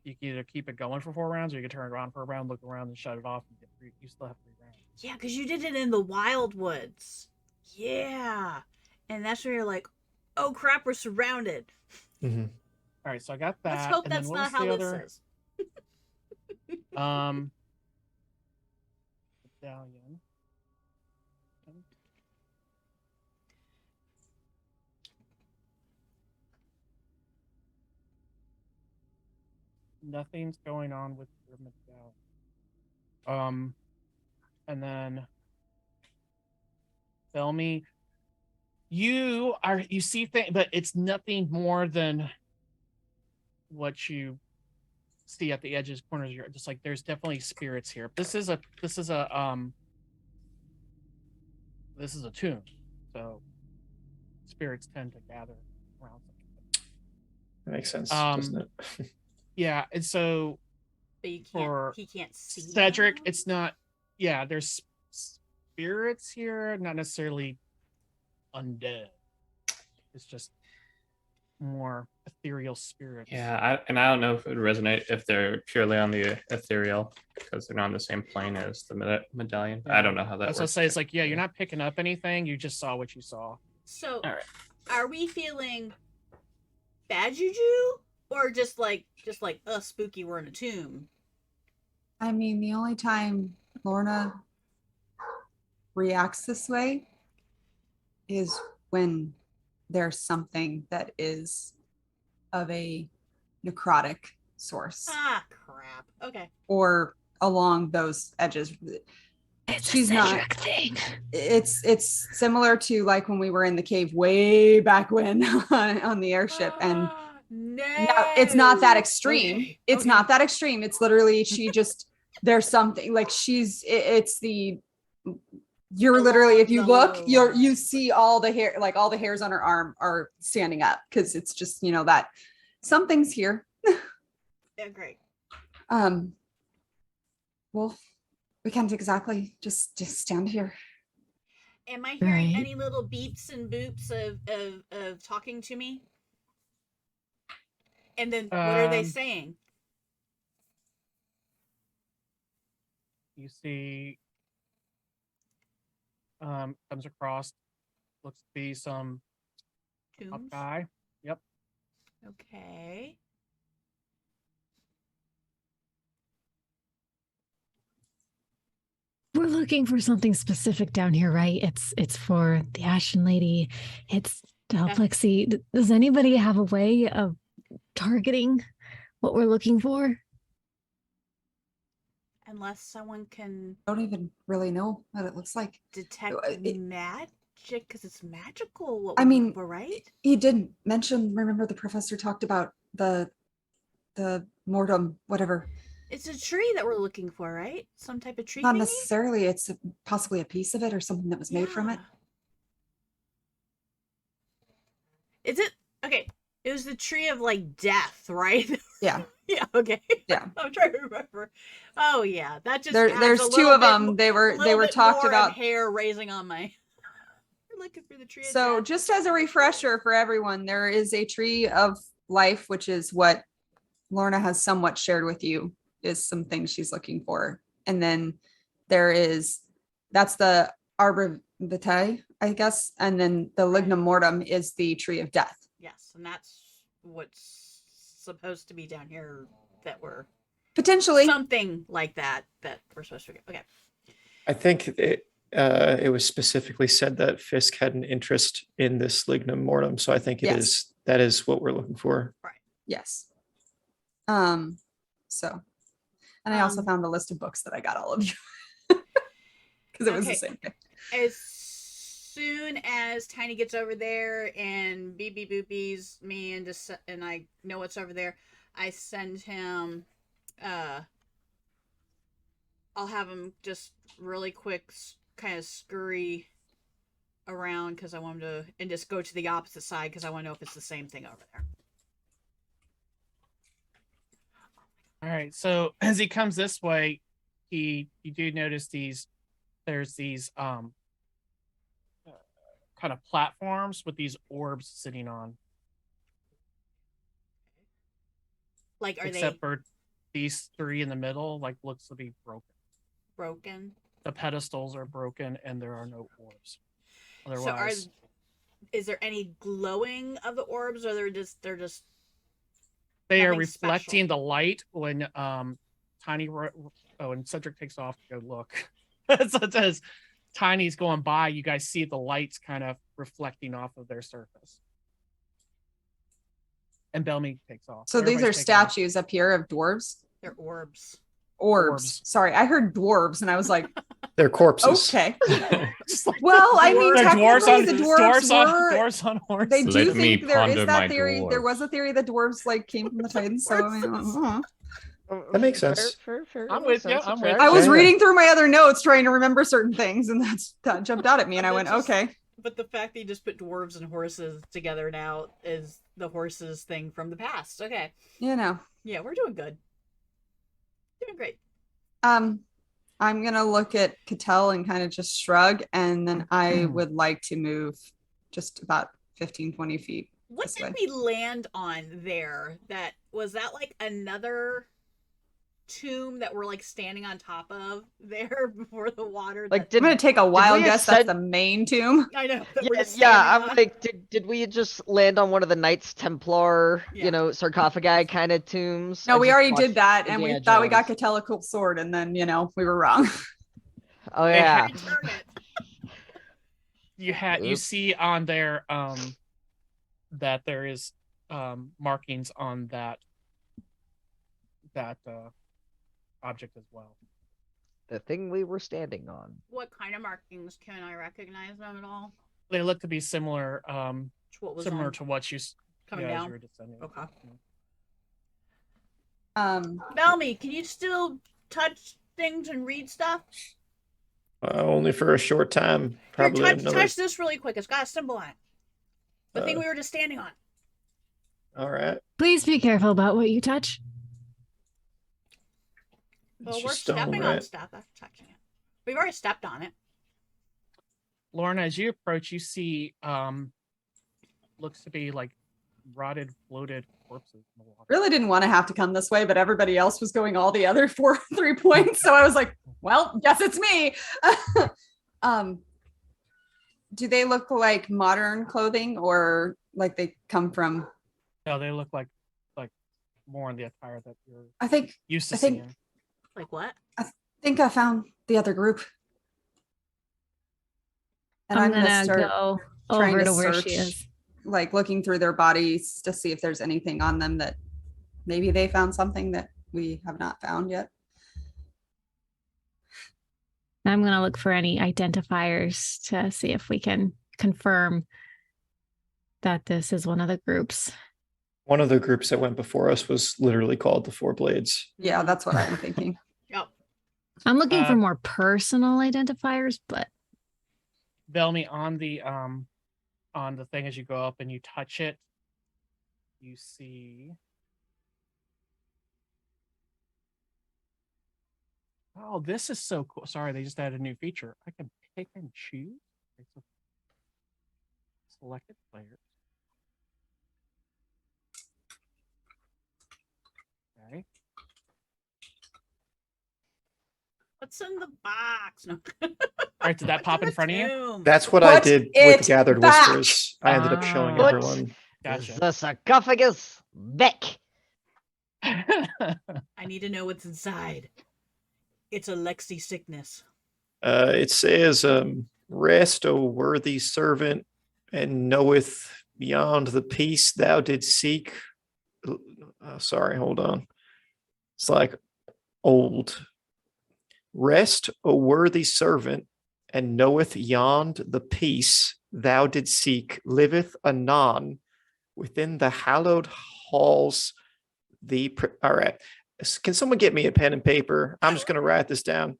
You can either keep it going for 4 rounds, or you can turn it on for a round, look around, and shut it off. And you still have 3 rounds. Yeah, because you did it in the Wyldwoods. Yeah. And that's where you're like, oh crap, we're surrounded. Mm-hmm. All right, so I got that. Let's hope and that's then what not was how the this other? is. Medallion. Nothing's going on with your medallion. And then tell me, you see things, but it's nothing more than what you see at the edges, corners. You're just like, there's definitely spirits here. This is a tomb, so spirits tend to gather around something. That makes sense, doesn't it? Yeah, and so But you for he can't see Cedric, them? it's not. Yeah, there's spirits here, not necessarily undead. It's just more ethereal spirits. Yeah, I don't know if it would resonate if they're purely on the ethereal, because they're not on the same plane as the medallion. I don't know how that That's works. what I say. It's like, yeah, you're not picking up anything. You just saw what you saw. So, All right. Are we feeling bad juju, or just like spooky? We're in a tomb. I mean, the only time Lorna reacts this way is when there's something that is of a necrotic source Ah, crap. Okay. or along those edges. She's not a thing. It's similar to like when we were in the cave way back when on the airship, and no, it's not that extreme. Okay. It's not that extreme. It's literally there's something like you're literally, if you look, you see all the hair, like all the hairs on her arm are standing up, because it's just, that something's here. Yeah, great. Well, we can't exactly just stand here. Am I hearing any little beeps and boops of talking to me? And then what are they saying? You see, comes across, looks to be some up Tombs? guy. Yep. Okay. We're looking for something specific down here, right? It's for the Ashen Lady. It's to help Lexi. Does anybody have a way of targeting what we're looking for? Unless someone can Don't even really know what it looks like. detect magic, because it's magical. What I we're mean, looking for, right? He didn't mention. Remember, the professor talked about the mortem, whatever. It's a tree that we're looking for, right? Some type of tree. Not thingy? necessarily. It's possibly a piece of it or something that was made from it. Is it okay? It was the tree of like death, right? Yeah. Yeah. Okay. Yeah. I'm trying to remember. Oh yeah, that just there's two of them. They were talked about. Hair raising on my. We're looking for the tree. So of death. just as a refresher for everyone, there is a tree of life, which is what Lorna has somewhat shared with you, is some things she's looking for. And then that's the arbor vitae, I guess. And then the lignum mortem is the tree of death. Yes, and that's what's supposed to be down here, that we're potentially something like that we're supposed to get. Okay. I think it was specifically said that Fisk had an interest in this lignum mortem, so I think that is what we're looking for. Right. Yes. So, and I also found the list of books that I got all of you, because it was the same thing. As soon as Tiny gets over there and beep beep boopies me and I know what's over there, I send him. I'll have him just really quick, kind of scurry around, because I want him to, and just go to the opposite side, because I want to know if it's the same thing over there. All right. So as he comes this way, you do notice there's these kind of platforms with these orbs sitting on. Like, are except they for these three in the middle, like looks to be broken. broken? The pedestals are broken, and there are no orbs. So Otherwise, is there any glowing of the orbs, or they're just they are nothing reflecting special? the light when when Cedric takes off to go look. So it says Tiny's going by, you guys see the lights kind of reflecting off of their surface. And Bellamy takes off. So these are Everybody's taking off. statues up here of dwarves? They're orbs. Orbs. Sorry, I heard dwarves and I was like, They're corpses. okay. Just like Well, I mean, they're technically the dwarves dwarves on horses. They do Let me think there is ponder that my theory. There dwarf. was a theory that dwarves like came from the Titans. So I mean, That makes sense. I'm with you, I'm with you. I was Yeah. reading through my other notes trying to remember certain things, and that jumped out at me, and I And went, that's just- okay. But the fact that you just put dwarves and horses together now is the horses thing from the past. Okay. You know. Yeah, we're doing good. Doing great. I'm gonna look at Cattell and kind of just shrug, and then I would like to move just about 15, 20 feet. What This did way. we land on there? Was that like another tomb that we're like standing on top of there before the water? Like, I'm gonna take a wild we guess. That's ascend- the main tomb. I know. That we're Yeah, just yeah, standing I'm on. like, did we just land on one of the Knights Templar, Yeah. sarcophagi kind of tombs? No, I we just already watched did that, and we Indiana thought we got Jones. Cattell a cool sword, and then we were wrong. Oh They yeah, Return it. You Oops. see on there that there is markings on that object as well. the thing we were standing on. What kind of markings? Can I recognize them at all? They look to be similar To what was similar on to what you coming as down? you were descending. Okay. Bellamy, can you still touch things and read stuff? Only for a short time. Probably Here, another. touch this really quick. It's got a symbol on it. The thing we were just standing on. All right. Please be careful about what you touch. Well, It's we're just stone, stepping on right? stuff. That's touching it. We've already stepped on it. Lorna, as you approach, you see looks to be like rotted, bloated corpses in the water. really didn't want to have to come this way, but everybody else was going all the other 3 points, so I was like, well, guess it's me. Do they look like modern clothing, or like they come from? No, they look like more in the attire that you're I think used to I think- seeing. Like what? I found the other group, and I'm I'm gonna gonna start go trying over to to where search, she is. like looking through their bodies to see if there's anything on them that maybe they found something that we have not found yet. I'm gonna look for any identifiers to see if we can confirm that this is one of the groups. One of the groups that went before us was literally called the Four Blades. Yeah, that's what I'm thinking. Yep. I'm looking for more personal identifiers, but Bellamy, on the thing as you go up and you touch it, you see. Oh, this is so cool. Sorry, they just added a new feature. I can pick and choose. Okay, so selected players. Okay. What's in the box? No. All right, did that pop in front of you? Tomb? That's what I Put did it with Gathered back. Whispers. I ended up showing Ah. everyone. Gotcha. The sarcophagus back. I need to know what's inside. It's a Lexi sickness. It says, rest, O worthy servant, and knoweth beyond the peace thou did seek. Sorry, hold on. It's like old. Rest, O worthy servant, and knoweth yond the peace thou did seek, liveth anon within the hallowed halls. All right. Can someone get me a pen and paper? I'm just going to write this down,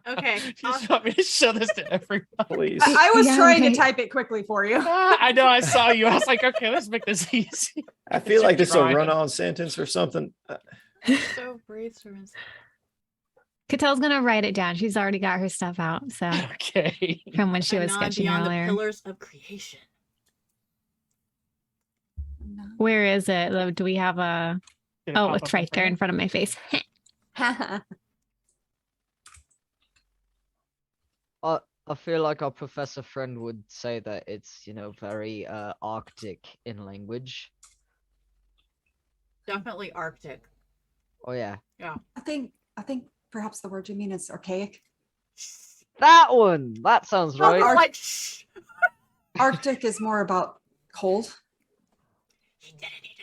Okay. You just want me to show this to everyone? please. I was Yeah, trying okay. to type it quickly for you. I know, I saw you. I was like, okay, let's make this easy. I feel like this is a trying. run-on sentence or something. So breathe servants. Cattell's gonna write it down. She's already got her stuff out. So Okay. from when she was Anon sketching beyond earlier. the pillars of creation. Where is it? Do we have a Did it Oh, pop it's up right there front in of front of my face. I feel like our professor friend would say that it's, very Arctic in language. Definitely Arctic. Oh yeah. Yeah. I think perhaps the word you mean is archaic. That one! That sounds right. Oh, like, shh. Arctic is more about cold.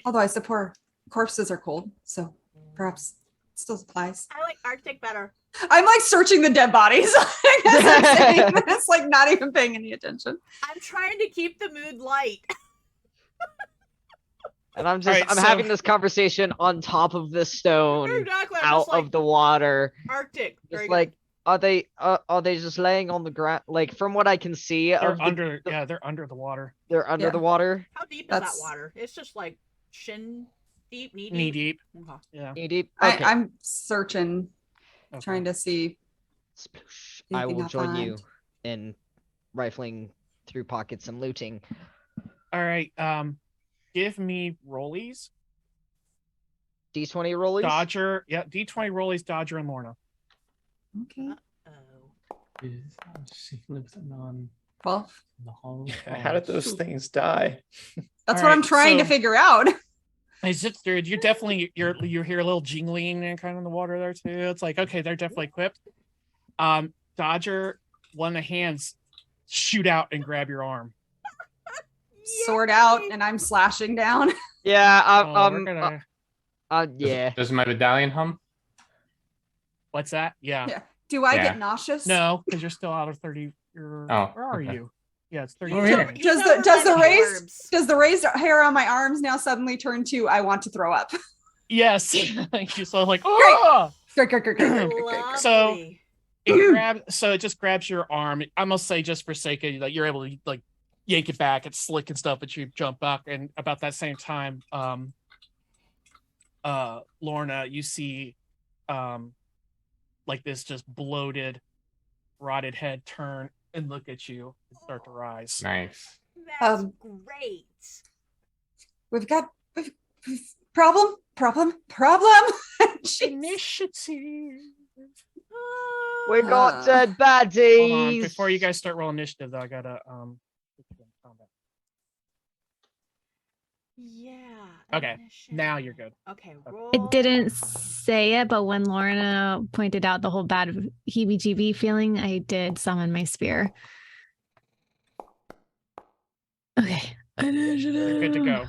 Although I suppose corpses are cold, so perhaps it still applies. I like Arctic better. I'm like searching the dead bodies. I guess I'm saying, but it's like not even paying any attention. I'm trying to keep the mood light. And I'm Alright, I'm so- having this conversation on top of the stone, Exactly. I'm out just like, of the water. Arctic. Just Very like, good. are they just laying on the ground? Like from what I can see, They're of under. Yeah, they're under the water. they're under Yeah. the water, How deep is that That's- water? It's just like shin deep, knee deep. Knee deep. Okay. Yeah. knee deep. Okay. I'm searching, Okay. trying to see. Sploosh. I anything will I join you find. in rifling through pockets and looting. All right. Give me rollies. D20 rollies. Dodger. Yeah. D20 rollies. Dodger and Lorna. Okay. Oh. She lives on 12. the hall. How did those things die? That's All what I'm right, trying to so- figure out. It's just, dude, you definitely you hear a little jingling and kind of in the water there too. It's like, okay, they're definitely equipped. Dodger, one of the hands shoot out and grab your arm. Sword out, and I'm slashing down. Yeah. Oh, we're gonna. Yeah. Does my medallion hum? What's that? Yeah. Yeah. Do I Yeah. get nauseous? No, because you're still out of 30. Where are okay. you? Yeah, it's 30. Oh, yeah. He's Does over the by raised orbs. does the raised hair on my arms now suddenly turn to I want to throw up? Yes. Thank you. So like, oh, Great, great, great, great, great, great, great. Lovely. So- it just grabs your arm. I must say, just for sake of like, you're able to like yank it back. It's slick and stuff, but you jump back, and about that same time, Lorna, you see, like this just bloated, rotted head turn and look at you and start to rise. Nice. That's great. we've got problem. Jeez. Initiative. We got Ah. dead Hold on, baddies. before you guys start rolling initiative, though, I gotta combat. Yeah. Okay, now initiative. you're good. Okay. Roll. It didn't say it, but when Lorna pointed out the whole bad heebie-jeebie feeling, I did summon my spear. Okay. You're good to go.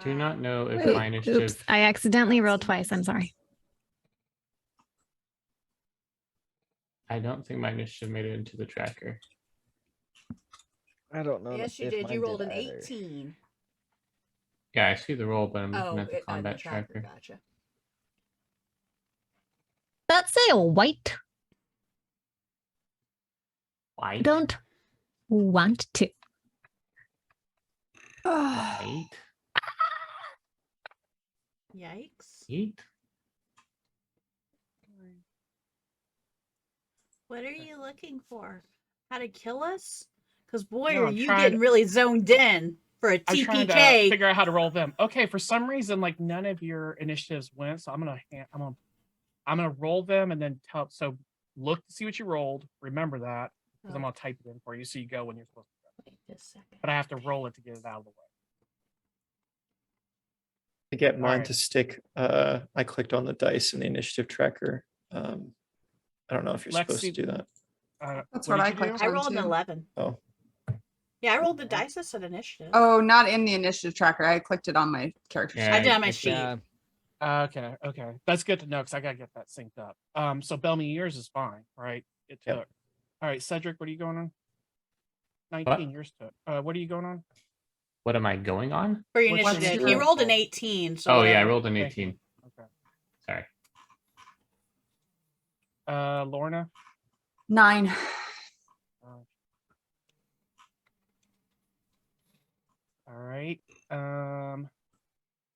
Do Wow. not know if Wait, my initiative. Oops. I accidentally rolled twice. I'm sorry. I don't think my initiative made it into the tracker. I don't know. Yes, you if did. mine You rolled an either. 18. Yeah, I see the roll, but I'm Oh, looking at the it, combat the tracker. tracker. Gotcha. That's a white. I White. don't want to. White. Yikes. Eat. What are you looking for? How to kill us? Because boy, No, are I'm you trying getting to- really zoned in for a I'm trying to TPK. figure out how to roll them. Okay, for some reason, like none of your initiatives went, so I'm gonna roll them and then tell. So look to see what you rolled. Remember that because I'm gonna type it in for you, so you go when you're supposed to go. Wait just a second. But I have to roll it to get it out of the way. To get mine Alright. to stick, I clicked on the dice in the initiative tracker. I don't know if you're supposed to Lexi- do that. That's what what did I you do? clicked I on rolled an too. 11. Oh, Yeah, I rolled the dice that said initiative. Oh, not in the initiative tracker. I clicked it on my character Yeah, sheet. I did on my I- sheet. Yeah. Okay, that's good to know because I gotta get that synced up. So Bellamy, yours is fine, right? It Yep. took. All right, Cedric, what are you going on? 19. Yours took. What are you going on? What am I going on? For your What's your initiative. roll? He rolled an 18. So Oh yeah, I whatever. rolled an Okay. 18. Okay. Sorry. Lorna. 9. All right.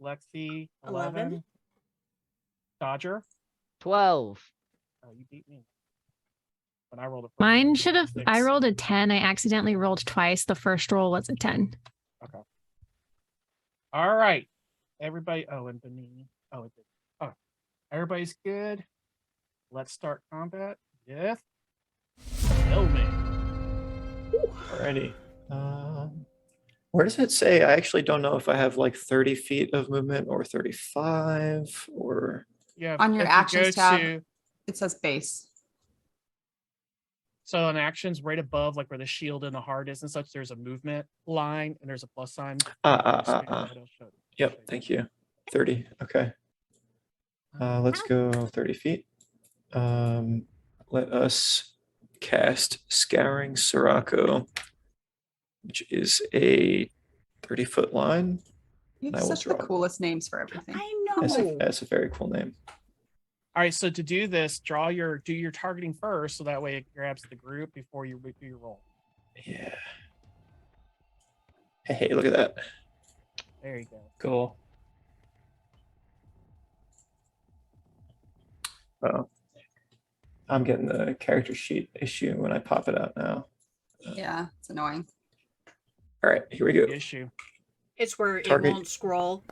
Lexi. 11. 11. Dodger. 12. Oh, you beat me. When I rolled a. Mine should have. I 6. rolled a 10. I accidentally rolled twice. The first roll was a 10. Okay. All right. Everybody. Oh, and Benini. Oh, it did. Oh, everybody's good. Let's start combat with filming. Alrighty. Where does it say? I actually don't know if I have like 30 feet of movement or 35 or. Yeah. On your if you actions go tab. to- It says base. So on actions, right above, like where the shield and the heart is and such, there's a movement line and there's a plus sign. Yep, thank you. 30. Okay. Let's go 30 feet. Let us cast Scouring Sirocco, which is a 30-foot line. You I have will such the draw. coolest names for everything. I know. That's a very cool name. All right, so to do this, do your targeting first, so that way it grabs the group before you do your roll. Yeah. Hey, look at that. There you go. Cool. Oh, I'm getting the character sheet issue when I pop it out now. Yeah, it's annoying. All right, here we go. Issue. It's where Target. it won't scroll.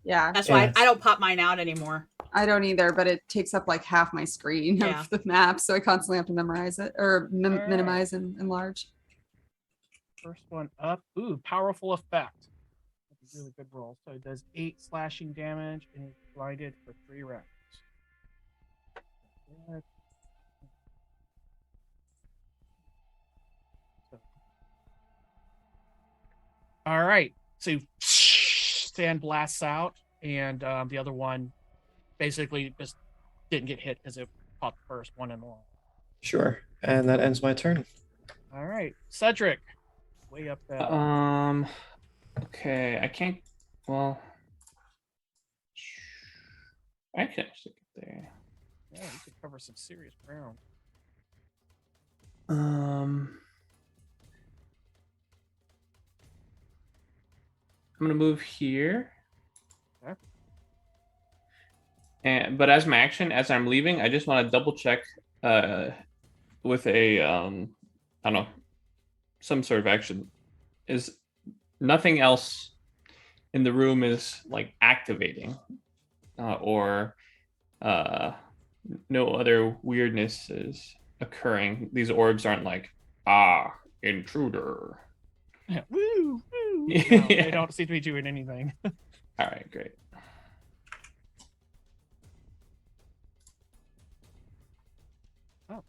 Yeah, That's why Yeah. I don't pop mine out anymore. I don't either, but it takes up like half my screen Yeah. of the map, so I constantly have to memorize it or Alright. minimize and enlarge. First one up. Ooh, powerful effect. That's a really good roll. So it does 8 slashing damage and is blinded for 3 rounds. Good. All right. So Stan blasts out, and the other one basically just didn't get hit because it caught the first one in the line. Sure. And that ends my turn. All right, Cedric, way up there. Okay, I can't. Well, I can actually get there. Yeah, you could cover some serious ground. I'm gonna move here. Okay. But as my action, as I'm leaving, I just want to double check with a I don't know, some sort of action. Is nothing else in the room is like activating, or no other weirdness is occurring. These orbs aren't like intruder. Woo, woo. No, Yeah. they don't seem to be doing anything. All right, great. Oh.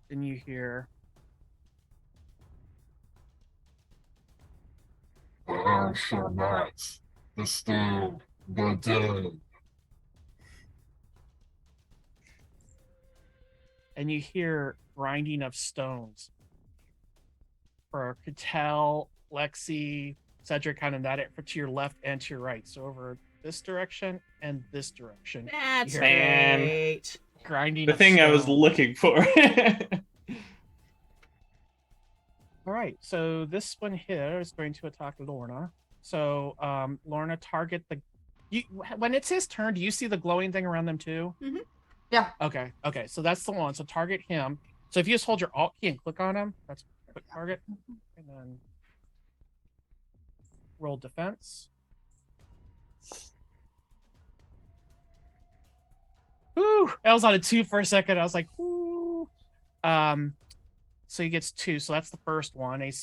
Then you hear. Thou shalt not disturb the dead. And you hear grinding of stones. For Cattell, Lexi, Cedric, kind of that to your left and to your right. So over this direction and this direction. That's Here. Man. great. Grinding The of thing I was stone. looking for. All right, so this one here is going to attack Lorna. So Lorna, target the. When it's his turn, do you see the glowing thing around them too? Mhm. Yeah. Okay. So that's the one. So target him. So if you just hold your Alt key and click on him, that's a quick target, and then roll defense. Ooh, I was on a 2 for a second. I was like, ooh. So he gets 2. So that's the first one. He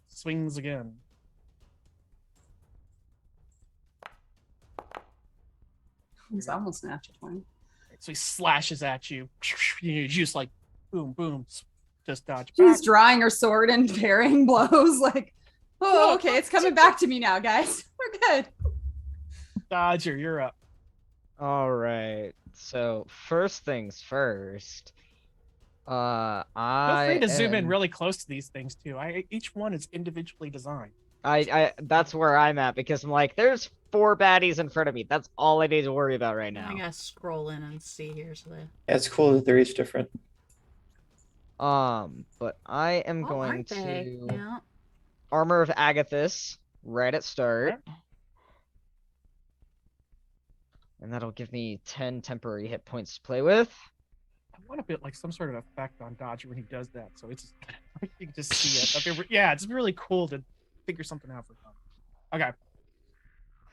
swings again. It's almost an natural 20. So he slashes at you. You just like boom, boom, just dodge She's back. drawing her sword and parrying blows. Like, oh, okay, it's coming back to me now, guys. We're good. Dodger, you're up. All right. So first things first. Feel free to zoom in am- really close to these things too. Each one is individually designed. I that's where I'm at because I'm like, there's 4 baddies in front of me. That's all I need to worry about right now. I gotta scroll in and see here. So they... Yeah, it's cool that they're each different. But I am Oh, going aren't they? to Yeah. Armor of Agathis right at start. Okay. And that'll give me 10 temporary hit points to play with. want to put like some sort of effect on Dodger when he does that, so it's you can just see it. Yeah, it's really cool to figure something out for him. Okay,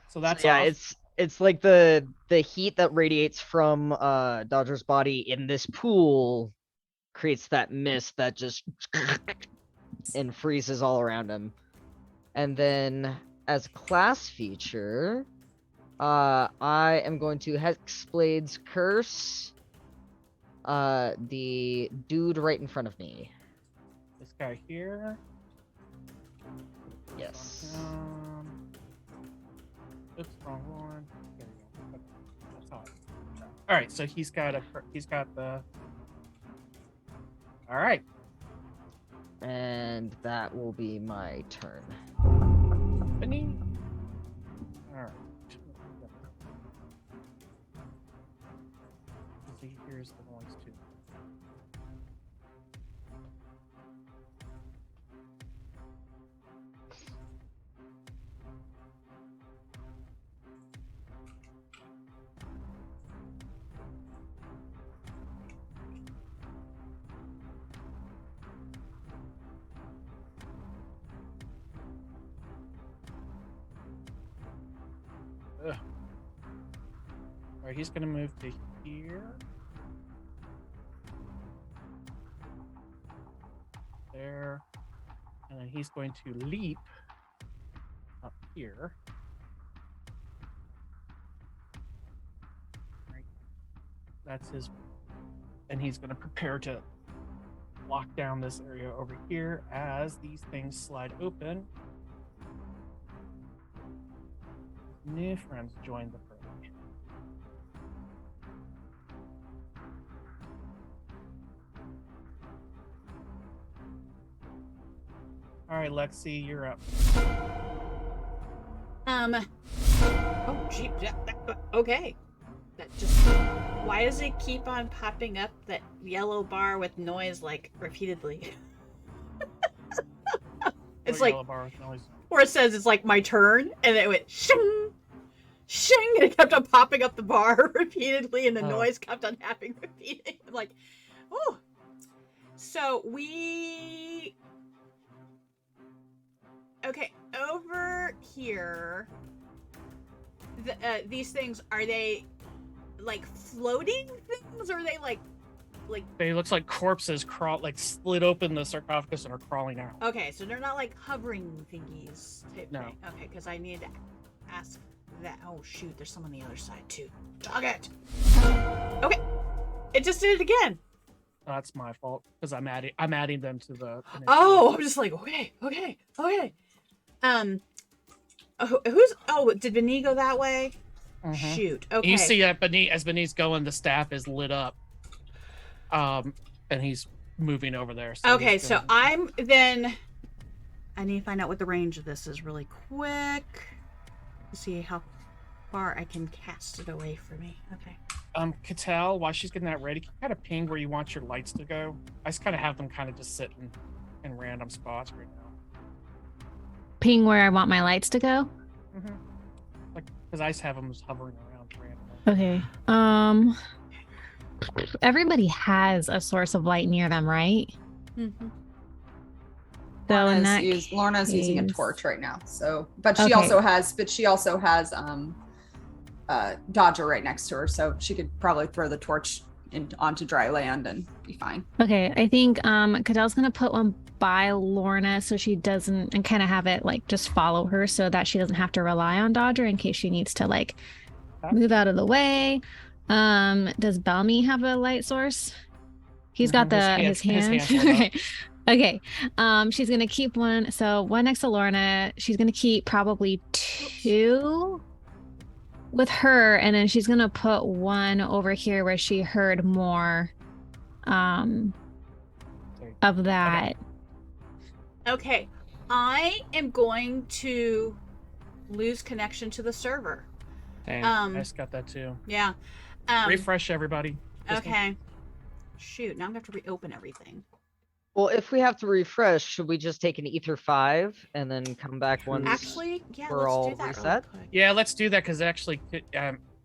so that's yeah, off. it's like the heat that radiates from Dodger's body in this pool creates that mist that just and freezes all around him. And then as a class feature, I am going to Hexblade's Curse the dude right in front of me. This guy here. Yes. Oops, wrong one. There we go. That's all. All right, so he's got the. All right. And that will be my turn. Company. All right. He hears the noise too. Ugh. All right, he's gonna move to here. There. And then he's going to leap up here. Right. That's his. And he's gonna prepare to lock down this area over here as these things slide open. New friends join the Fringe. All right, Lexi, you're up. Oh, gee. Okay. That just. Why does it keep on popping up that yellow bar with noise like repeatedly? It's like. Yellow bar with noise. Where it says it's like my turn, and it went shing, shing, and it kept on popping up the bar repeatedly, and the noise kept on happening repeating. I'm like, oh. So we. Okay, over here. These things, are they like floating things, or are they like? They looks like corpses like split open the sarcophagus and are crawling out. Okay, so they're not like hovering thingies type No. thing. Okay, because I need to ask that. Oh shoot, there's some on the other side too. Dog it. Okay, it just did it again. That's my fault because I'm adding them to the. Oh, I'm just like okay. Did Benny go that way? Mhm. Shoot. Okay. You see that as Benny's going, the staff is lit up. And he's moving over there. So okay, so I'm then. I need to find out what the range of this is really quick. To see how far I can cast it away from me. Okay. Cattell, while she's getting that ready, can you kind of ping where you want your lights to go? I just kind of have them kind of just sitting in random spots right now. Ping where I want my lights to go. Mm-hmm. Like, because I just have them just hovering around randomly. Okay. Everybody has a source of light near them, right? Mm-hmm. So in that Lorna's using a case- torch right now. So, but she Okay. also has Dodger right next to her, so she could probably throw the torch onto dry land and be fine. Okay, I think Cattell's gonna put one by Lorna so she doesn't, and kind of have it like just follow her so that she doesn't have to rely on Dodger in case she needs to like move out of the way. Does Bellamy have a light source? He's got his hand. Okay. She's gonna keep one. So one next to Lorna. She's gonna keep probably 2 with her, and then she's gonna put one over here where she heard more of that. Okay. I am going to lose connection to the server. Dang, I just got that too. Yeah. Refresh everybody. Okay. Shoot, now I'm gonna have to reopen everything. Well, if we have to refresh, should we just take an Ether 5 and then come back once Actually, yeah, we're let's all do that reset? really quick. Yeah, let's do that because actually,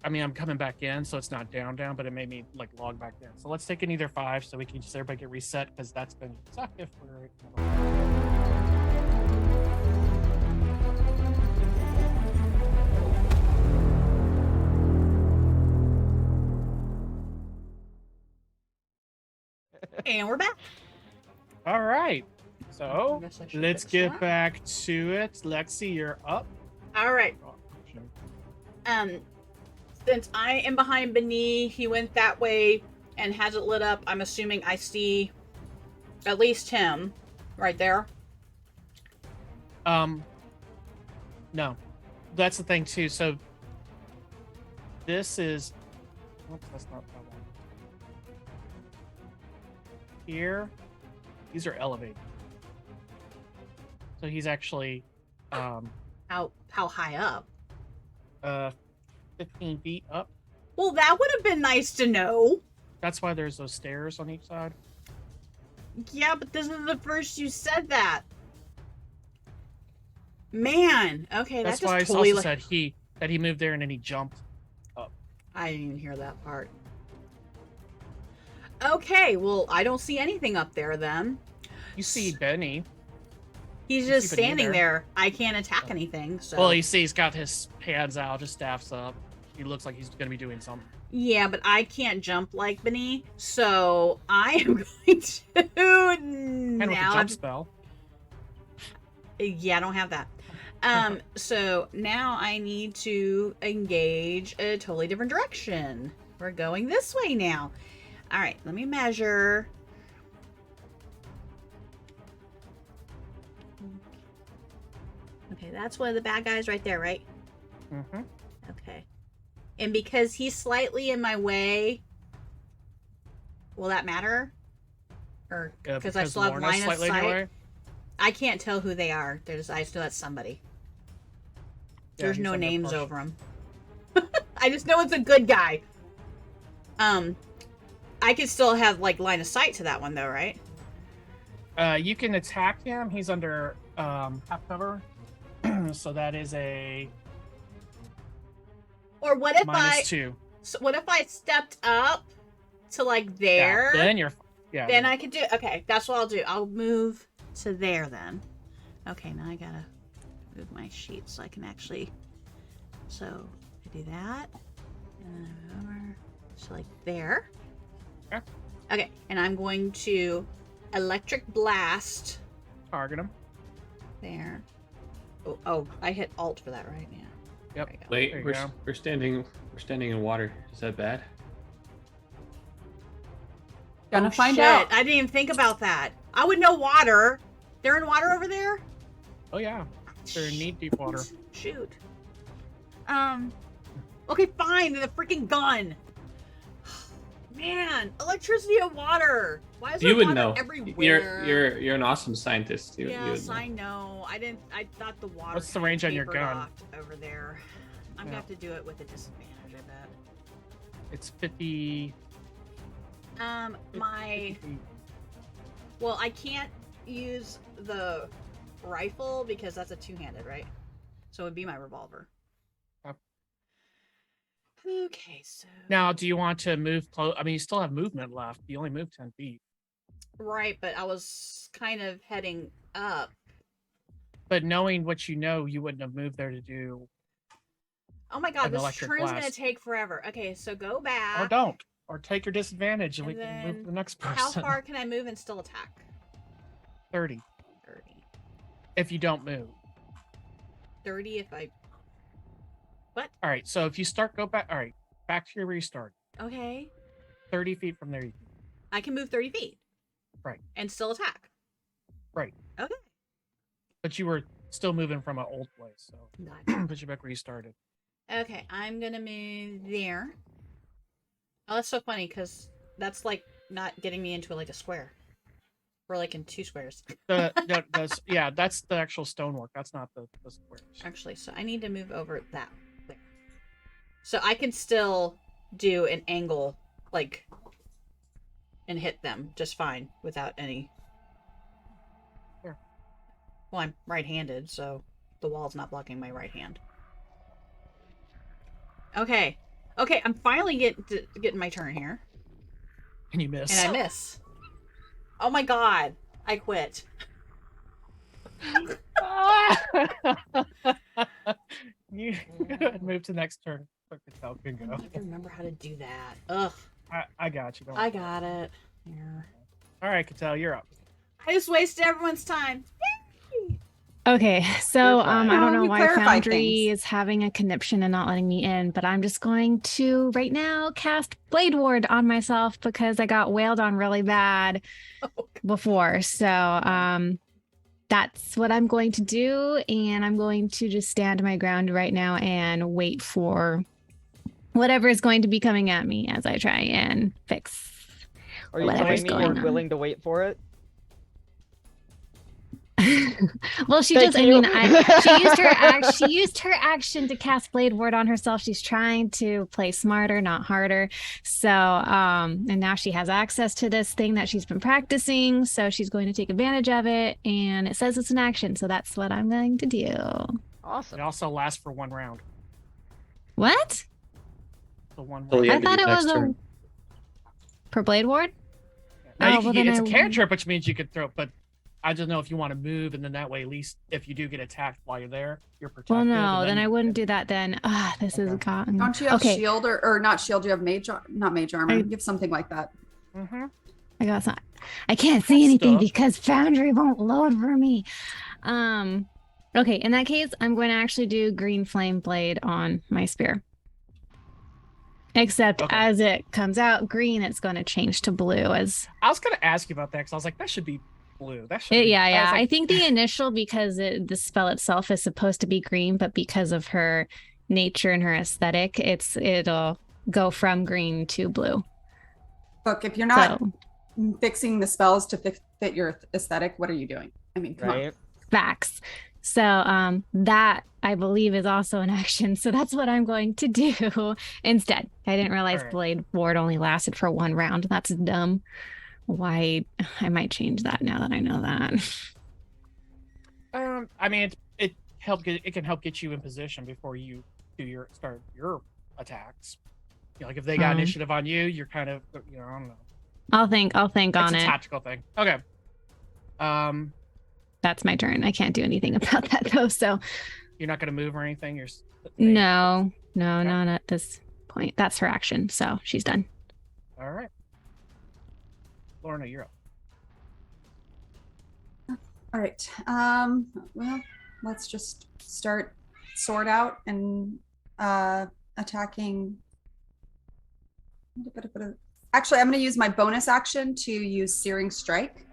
I mean, I'm coming back in, so it's not down, but it made me like log back in. So let's take an either 5 so we can just everybody get reset because that's going to suck if we're. And we're back. All right. So guess I should let's fix get that. back to it. Lexi, you're up. All right. Since I am behind Beni, he went that way and has it lit up. I'm assuming I see at least him right there. No, that's the thing too. So this is. Oops, that's not that one. Here, these are elevated. So he's actually, How high up? 15 feet up. Well, that would have been nice to know. That's why there's those stairs on each side. Yeah, but this is the first you said that. Man, okay, That's that why I just totally also said that he moved there and then he jumped up. I didn't even hear that part. Okay, well, I don't see anything up there then. You see Benny. He's You just see Benny standing there. there. I can't attack anything, so. Well, you see he's got his hands out, his staff's up. He looks like he's going to be doing something. Yeah, but I can't jump like Beni, so I am going to And with the now. jump spell. Yeah, I don't have that. So now I need to engage a totally different direction. We're going this way now. All right, let me measure. Okay, that's one of the bad guys right there, right? Mm-hmm. Okay. And because he's slightly in my way, will that matter? Or because I still have Lorna's line of slightly in your sight? way? I can't tell who they are. I just know that's somebody. Yeah, There's he's no under names pressure. over him. I just know it's a good guy. I could still have like line of sight to that one though, right? You can attack him. He's under half cover. So that is a Or what if -2. So what if I stepped up to like there? Yeah, then you're. Yeah. Then I could do. Okay, that's what I'll do. I'll move to there then. Okay, now I gotta move my sheet so I can actually. So I do that, and then I move over to like there. Okay. Okay, and I'm going to electric blast target him. there. Oh, I hit Alt for that, right? Yeah. Yep. There you go. Wait, There you we're go. standing in water. Is that bad? Gonna Oh, find shit. out. I didn't even think about that. I would know water. They're in water over there? Oh yeah, they're in knee deep water. Shoot. Okay, fine. The freaking gun. Man, electricity and water. Why is there You would water know. everywhere? You're an awesome scientist. You would Yes, know. I know. I thought the water. What's the kinda range on your tapered gun? off over there. I'm gonna Yeah. have to do it with a disadvantage, I bet. It's 50. My 50 feet. well, I can't use the rifle because that's a two-handed, right? So it would be my revolver. Yep. Okay, so Now, do you want to move close? I mean, you still have movement left. You only move 10 feet. right, but I was kind of heading up. But knowing what you know, you wouldn't have moved there to do. Oh my god, An this electric turn's gonna blast. take forever. Okay, so go back. Or don't. Or take your disadvantage and we And can move then to the next person. How far can I move and still attack? 30. 30. If you don't move. 30 if I. All right. So if you start, go back. All right. Back to your restart. Okay. 30 feet from there. I can move 30 feet. Right. And still attack. Right. Okay. But you were still moving from an old place. So Gotcha. put you back where you started. Okay, I'm gonna move there. Oh, that's so funny because that's like not getting me into like a square. We're like in 2 squares. Yeah, that's the actual stonework. That's not the squares. Actually, so I need to move over that there. So I can still do an angle, like, and hit them just fine without any. Sure. Well, I'm right-handed, so the wall's not blocking my right hand. Okay. Okay, I'm finally getting my turn here. And you miss. And I miss. Oh my god. I quit. You move to next turn. Can I go. don't even remember how to do that. Ugh. I got you. Don't I worry. got it. Here. All right, Cattell, you're up. I just wasted everyone's time. Okay, so You're fine. I don't Oh, know you why clarified Foundry things. is having a conniption and not letting me in, but I'm just going to right now cast Blade Ward on myself because I got wailed on really bad before. So that's what I'm going to do, and I'm going to just stand my ground right now and wait for whatever is going to be coming at me as I try and fix. Are you Whatever's telling me going you're on. willing to wait for it? Well, she Thank just, you. she used her action to cast Blade Ward on herself. She's trying to play smarter, not harder. So, and now she has access to this thing that she's been practicing. So she's going to take advantage of it. And it says it's an action. So that's what I'm going to do. Awesome. It also lasts for 1 round. What? The 1 Till the round. I end of thought your it was next turn. per Blade Ward? Now Oh, you can well, get, then it's a I- cantrip, which means you could throw. But I don't know if you want to move, and then that way, at least if you do get attacked while you're there, you're protected. Well, no, and then I you wouldn't can- do that then. Ah, this is Okay. gotten. Don't you have Okay, shield or not shield? You have not mage armor. I- You have something like that. Mhm. I got some. I can't see Got anything stuff. because Foundry won't load for me. Okay, in that case, I'm going to actually do green flame blade on my spear. Except Okay. as it comes out green, it's going to change to blue as I was gonna ask you about that because I was like, that should be blue. That should. Be, yeah, I yeah. was I like, think the initial because the spell itself is supposed to be green, but because of her nature and her aesthetic, it'll go from green to blue. Look, if you're not So fixing the spells to fit your aesthetic, what are you doing? I mean, come on. Right? facts. So that I believe is also an action. So that's what I'm going to do instead. I didn't realize Alright. Blade Ward only lasted for 1 round. That's dumb. Why I might change that now that I know that. I mean, it can help get you in position before you do start your attacks. You know, like if they got Mhm. initiative on you, you're kind of, I don't know. I'll think It's on a it. tactical thing. Okay. That's my turn. I can't do anything about that though. So You're not gonna move or anything. You're no, Okay. not at this point. That's her action. So she's done. All right. Lorna, you're up. All right. Well, let's just start sword out and attacking. Actually, I'm going to use my bonus action to use Searing Strike.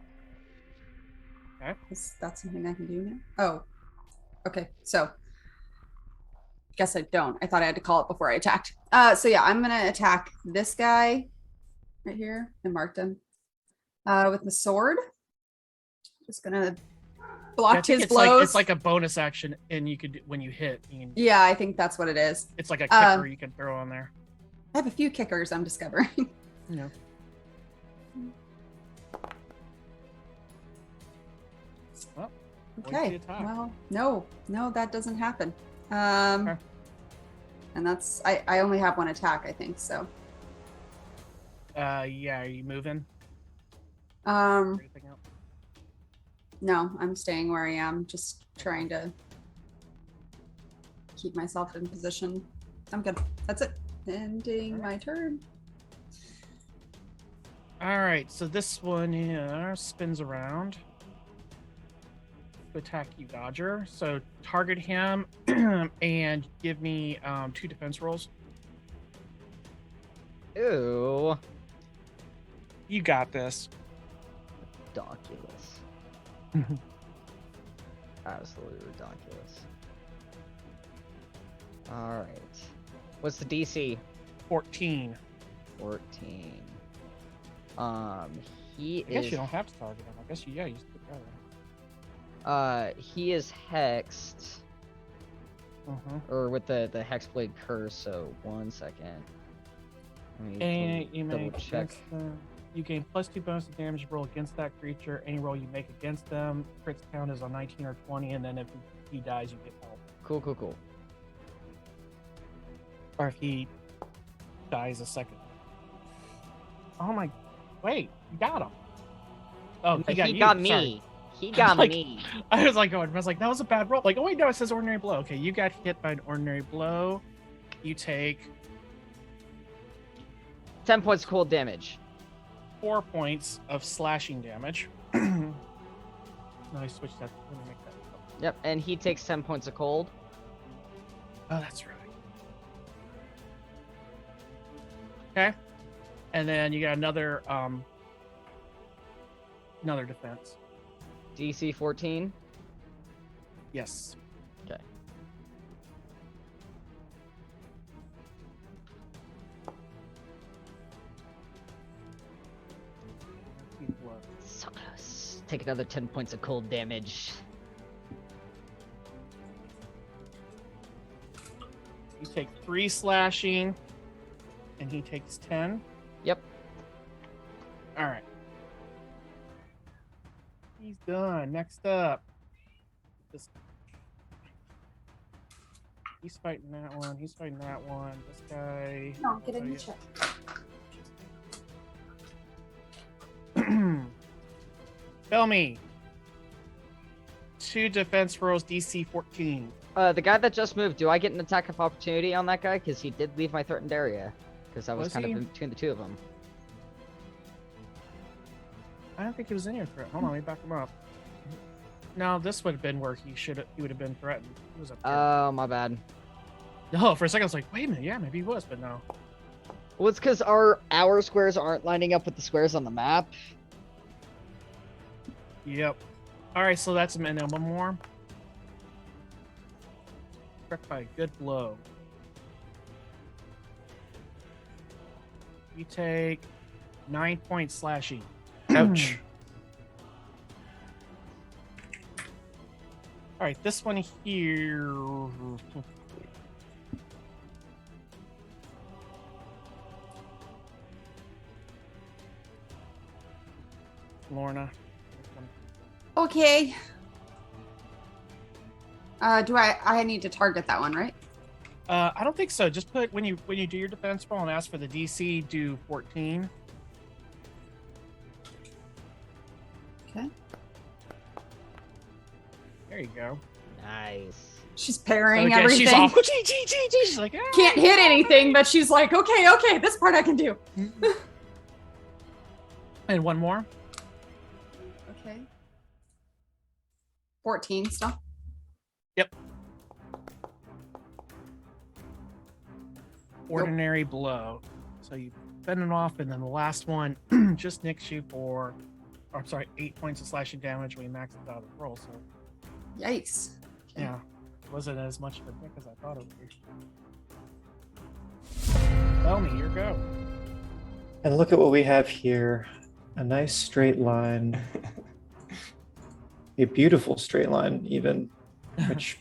Okay. That's something I can do now. Oh, okay. So, guess I don't. I thought I had to call it before I attacked. So yeah, I'm going to attack this guy right here. I marked him with my sword. Just gonna Yeah, I block think his it's blows. like it's like a bonus action, and you could when you hit. You can, Yeah, I think that's what it is. it's like a kicker you can throw on there. I have a few kickers I'm discovering. Yeah. Well, wait for Okay. the attack. Well, no, that doesn't happen. Okay. And that's I only have 1 attack, I think. So, Yeah. Are you moving? Or um, anything else? no, I'm staying where I am, just trying to keep myself in position. I'm good. That's it. Ending my turn. All right. So this one here spins around to attack you, Dodger. So target him and give me 2 defense rolls. Ew. You got this. Ridiculous. Absolutely ridiculous. All right. What's the DC? 14. 14. He I guess is you don't have to target him. I guess you just put that he is hexed in. or with the hexblade curse. So 1 second. Let me And you double make check. you gain +2 bonus to damage you roll against that creature. Any roll you make against them, crits count is on 19 or 20, and then if he dies, you get help. Cool. Or if he dies a second. Oh my! Wait, you got him. Oh, he got you. me. Sorry. He got Like, me. I was like going. I was like, that was a bad roll. Like, oh wait, no, it says ordinary blow. Okay, you got hit by an ordinary blow. You take 10 points of cold damage. 4 points of slashing damage. No, I switched that. Let me make that. Yep, and he takes 10 points of cold. Oh, that's right. Okay, and then you got another defense. DC 14. Yes. Okay. So close. Take another 10 points of cold damage. You take 3 slashing, and he takes 10. Yep. All right. He's done. Next up. He's fighting that one. He's fighting that one. This guy. No, get in the check. Tell me. 2 defense rolls, DC 14. The guy that just moved, do I get an attack of opportunity on that guy? Because he did leave my threatened area. Because I was kind of in between the two of them. I don't think he was in your threat. Hold on, let me back him up. No, this would have been where he would have been threatened. He was up there. Oh, my bad. No, for a second I was like, wait a minute, yeah, maybe he was, but no. Well, it's because our squares aren't lining up with the squares on the map. Yep. Alright, so that's a minute. One more. Struck by a good blow. You take 9 points slashing. Ouch. Alright, this one here. Lorna. Okay. Do I need to target that one, right? I don't think so. Just put when you do your defense roll and ask for the DC, do 14. Okay. There you go. Nice. She's parrying Okay, everything. she's off. She's like, "Ah." Can't hit anything, but she's like, okay, this part I can do. And one more. Okay. 14 still. Yep. Ordinary blow. So you fend it off, and then the last one just nicks you for, or I'm sorry, 8 points of slashing damage when you max it out of the roll. So Yikes. Okay. yeah, it wasn't as much of a nick as I thought it would be. Tell me, your go. And look at what we have here. A nice straight line. A beautiful straight line, even, which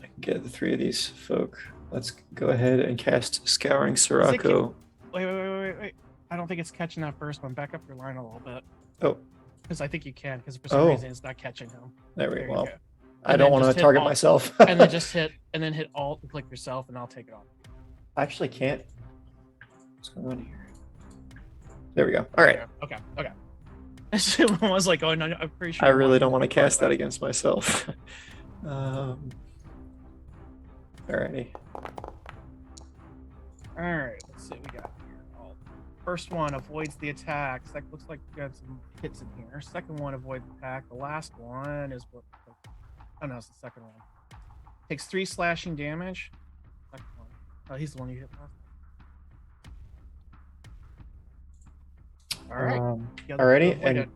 I can get the 3 of these folk. Let's go ahead and cast Scouring Sirocco. Wait. I don't think it's catching that first one. Back up your line a little bit. Oh, Because I think you can, because for some reason it's not catching him. there we There go. you Well, go. I And don't then want to just hit target alt. myself. And then just hit alt and click yourself, and I'll take it off. I actually can't. What's going on here? There we go. All right. Okay. I was like, oh no, I'm pretty sure. I really don't want to cast that against myself. Alrighty. All right, let's see what we got here. First one avoids the attack. Looks like we got some hits in here. Second one avoids the attack. The last one is what? Oh no, it's the second one. Takes 3 slashing damage. Second one. Oh, he's the one you hit last. All right. Alrighty,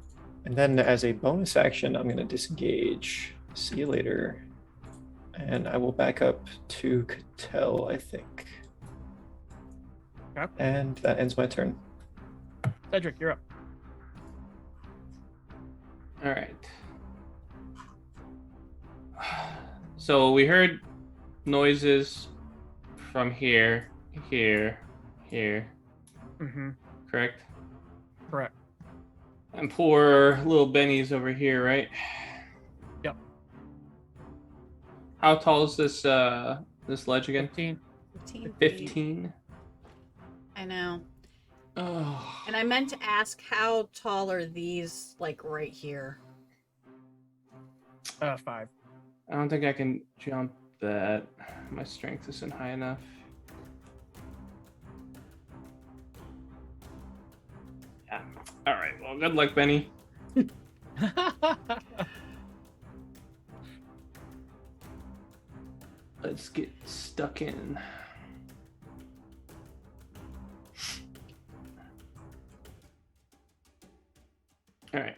and then as a bonus action, I'm going to disengage. See you later. And I will back up to Cattell, I think. Okay. And that ends my turn. Cedric, you're up. All right. So we heard noises from here, Mm-hmm. correct? Correct. And poor little Benny's over here, right? Yep. How tall is this ledge again? 15 15 feet. 15. I know. Oh. And I meant to ask, how tall are these, like, right here? 5. I don't think I can jump that. My strength isn't high enough. Yeah. All right. Well, good luck, Benny. Let's get stuck in. All right.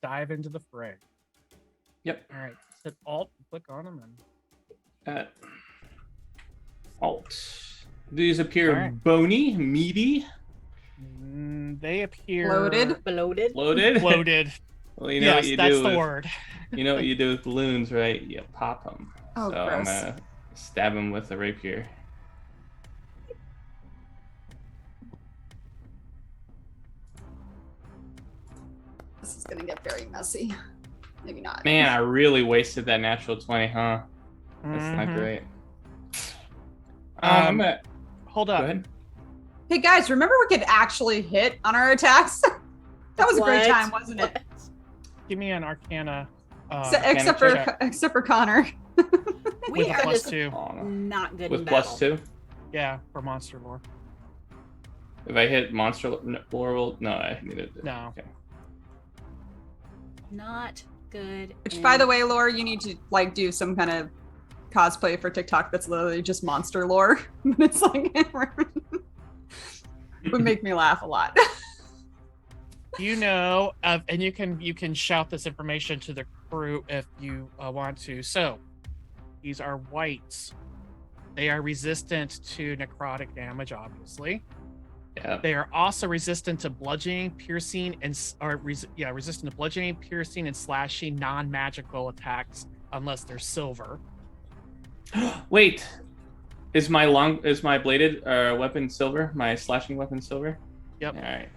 Dive into the fray. Yep. All right. Hit Alt, click on them, and Alt. These appear All right. bony, meaty, they appear Loaded. Bloated? loaded. Loaded. Well, you know Yes, what you that's do the with, word. You know what you do with balloons, right? You pop them. Oh, so I'm gross. gonna stab him with a rapier. This is gonna get very messy. Maybe not. Man, I really wasted that natural 20, huh? That's not Mhm. great. I'm Um, gonna Hold go up. ahead. Hey guys, remember we could actually hit on our attacks? That was a great What? time, wasn't it? Give me an Arcana. Except for Connor. We with a are plus just 2. not good in With battle. plus 2. Yeah, for monster lore. If I hit monster lore, no, I needed it. No. Okay. Not good. Which, in- by the way, Laura, you need to like do some kind of cosplay for TikTok that's literally just monster lore. It's like would make me laugh a lot. You know, and you can shout this information to the crew if you want to. So, these are whites. They are resistant to necrotic damage, obviously. Yeah. They are also resistant to bludgeoning, piercing, and resistant to bludgeoning, piercing, and slashing non-magical attacks unless they're silver. Wait. Is my bladed weapon silver? My slashing weapon silver? Yep. All right.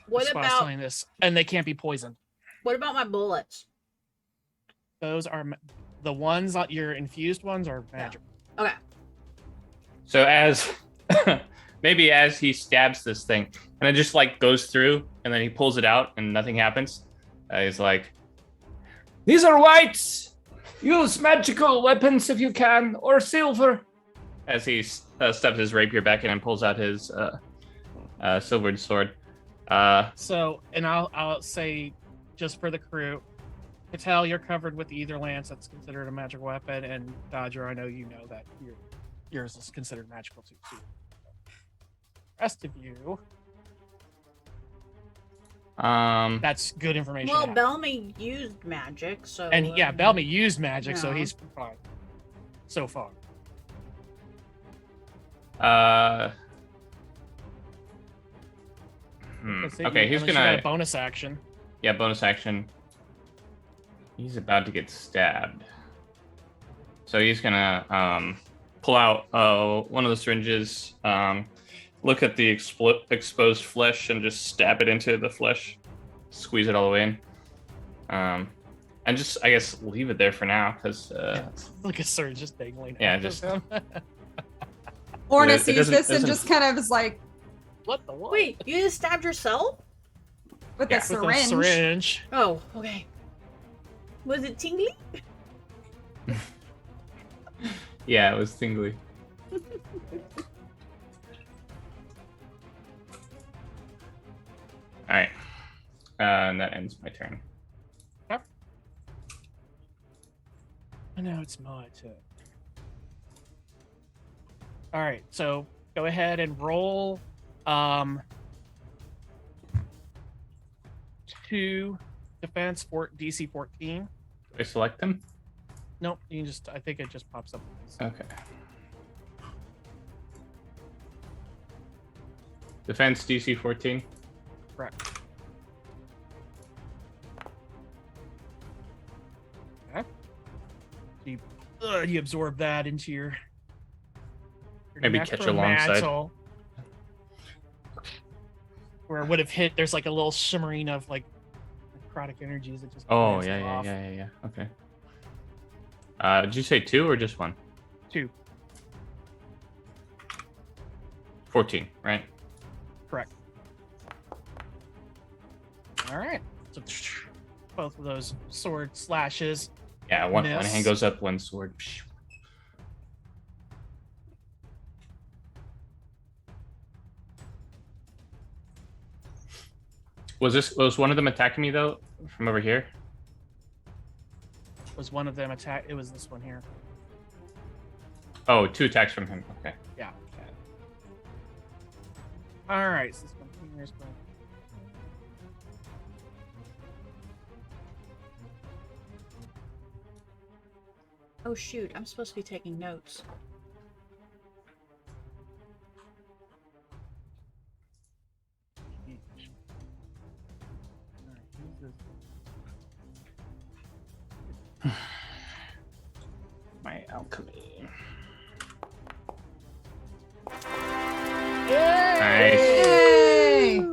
What That's why I was about telling this, and they can't be poisoned. my bullets? Those are the ones that your infused ones are magic. Okay. So as maybe as he stabs this thing, and it just like goes through, and then he pulls it out, and nothing happens. He's like, "These are whites. Use magical weapons if you can, or silver." As he steps his rapier back in and pulls out his silvered sword. So, and I'll say, just for the crew, Patel, you're covered with the Ætherealms. That's considered a magic weapon, and Dodger, I know you know that yours is considered magical too. Rest of you, that's good information. to Well, have. Bellamy used magic, so. And yeah, Bellamy used magic, so Yeah. he's fine so far. Okay, he's Unless you got gonna a bonus action. bonus action. He's about to get stabbed, so he's gonna pull out one of the syringes, look at the exposed flesh, and just stab it into the flesh, squeeze it all the way in, and just I guess leave it there for now because Look at Sir just dangling. Yeah, out of just- him. Lorna It sees doesn't- this and doesn't- just kind of is like, What the what? Wait, you just stabbed yourself? with Yeah. a With a syringe. syringe. Oh, okay. Was it tingly? yeah, it was tingly. All right, and that ends my turn. I know it's my turn. All right, so go ahead and roll 2 defense for DC 14. Do I select them? Nope, you can just I think it just pops up. Okay. Defense DC 14. Correct. Okay. You absorb that into your Maybe catch alongside. necromantle, where it would have hit. There's like a little shimmering of like necrotic energies that just Oh bounce yeah. off. Okay. Did you say 2 or just 1? 2. 14, right? Correct. All right. So both of those sword slashes. Yeah, one hand Miss. goes up, one sword. Was one of them attacking me though from over here? Was one of them attack? It was this one here. Oh, 2 attacks from him. Okay. Yeah. All right. So this one here is going. Oh shoot, I'm supposed to be taking notes. My alchemy. Nice. Yay!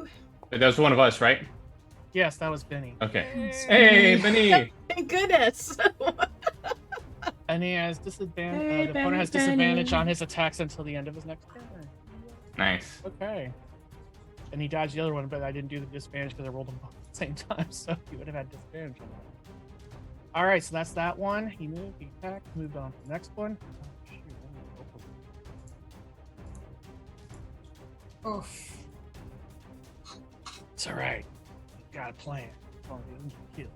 That was one of us, right? Yes, that was Benny. Okay. Hey, Benny. Thank goodness. And he has disadvantage. Hey, the opponent has Benny. disadvantage on his attacks until the end of his next turn. Nice. Okay. And he dodged the other one, but I didn't do the disadvantage because I rolled them both at the same time, so he would have had disadvantage on that. All right, so that's that one. He moved, he attacked, moved on to the next one. Oh, shoot, Oof. it's all right. Got a plan. Oh, he didn't get killed.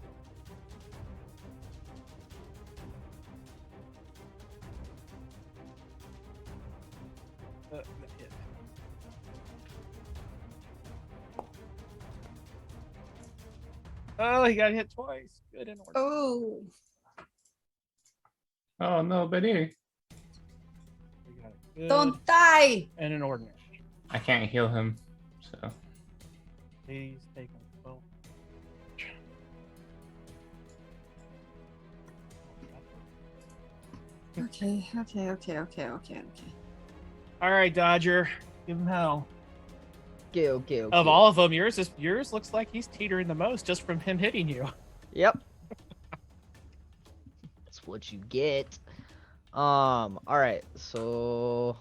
That hit. Oh, he got hit twice. Good in order. Oh. Oh no, Benny. We got it good Don't die. and an ordinary. I can't heal him. So Please take him. Well, Okay. all right, Dodger. Give him hell. Okay. Of all of them, yours looks like he's teetering the most just from him hitting you. Yep. That's what you get. All right. So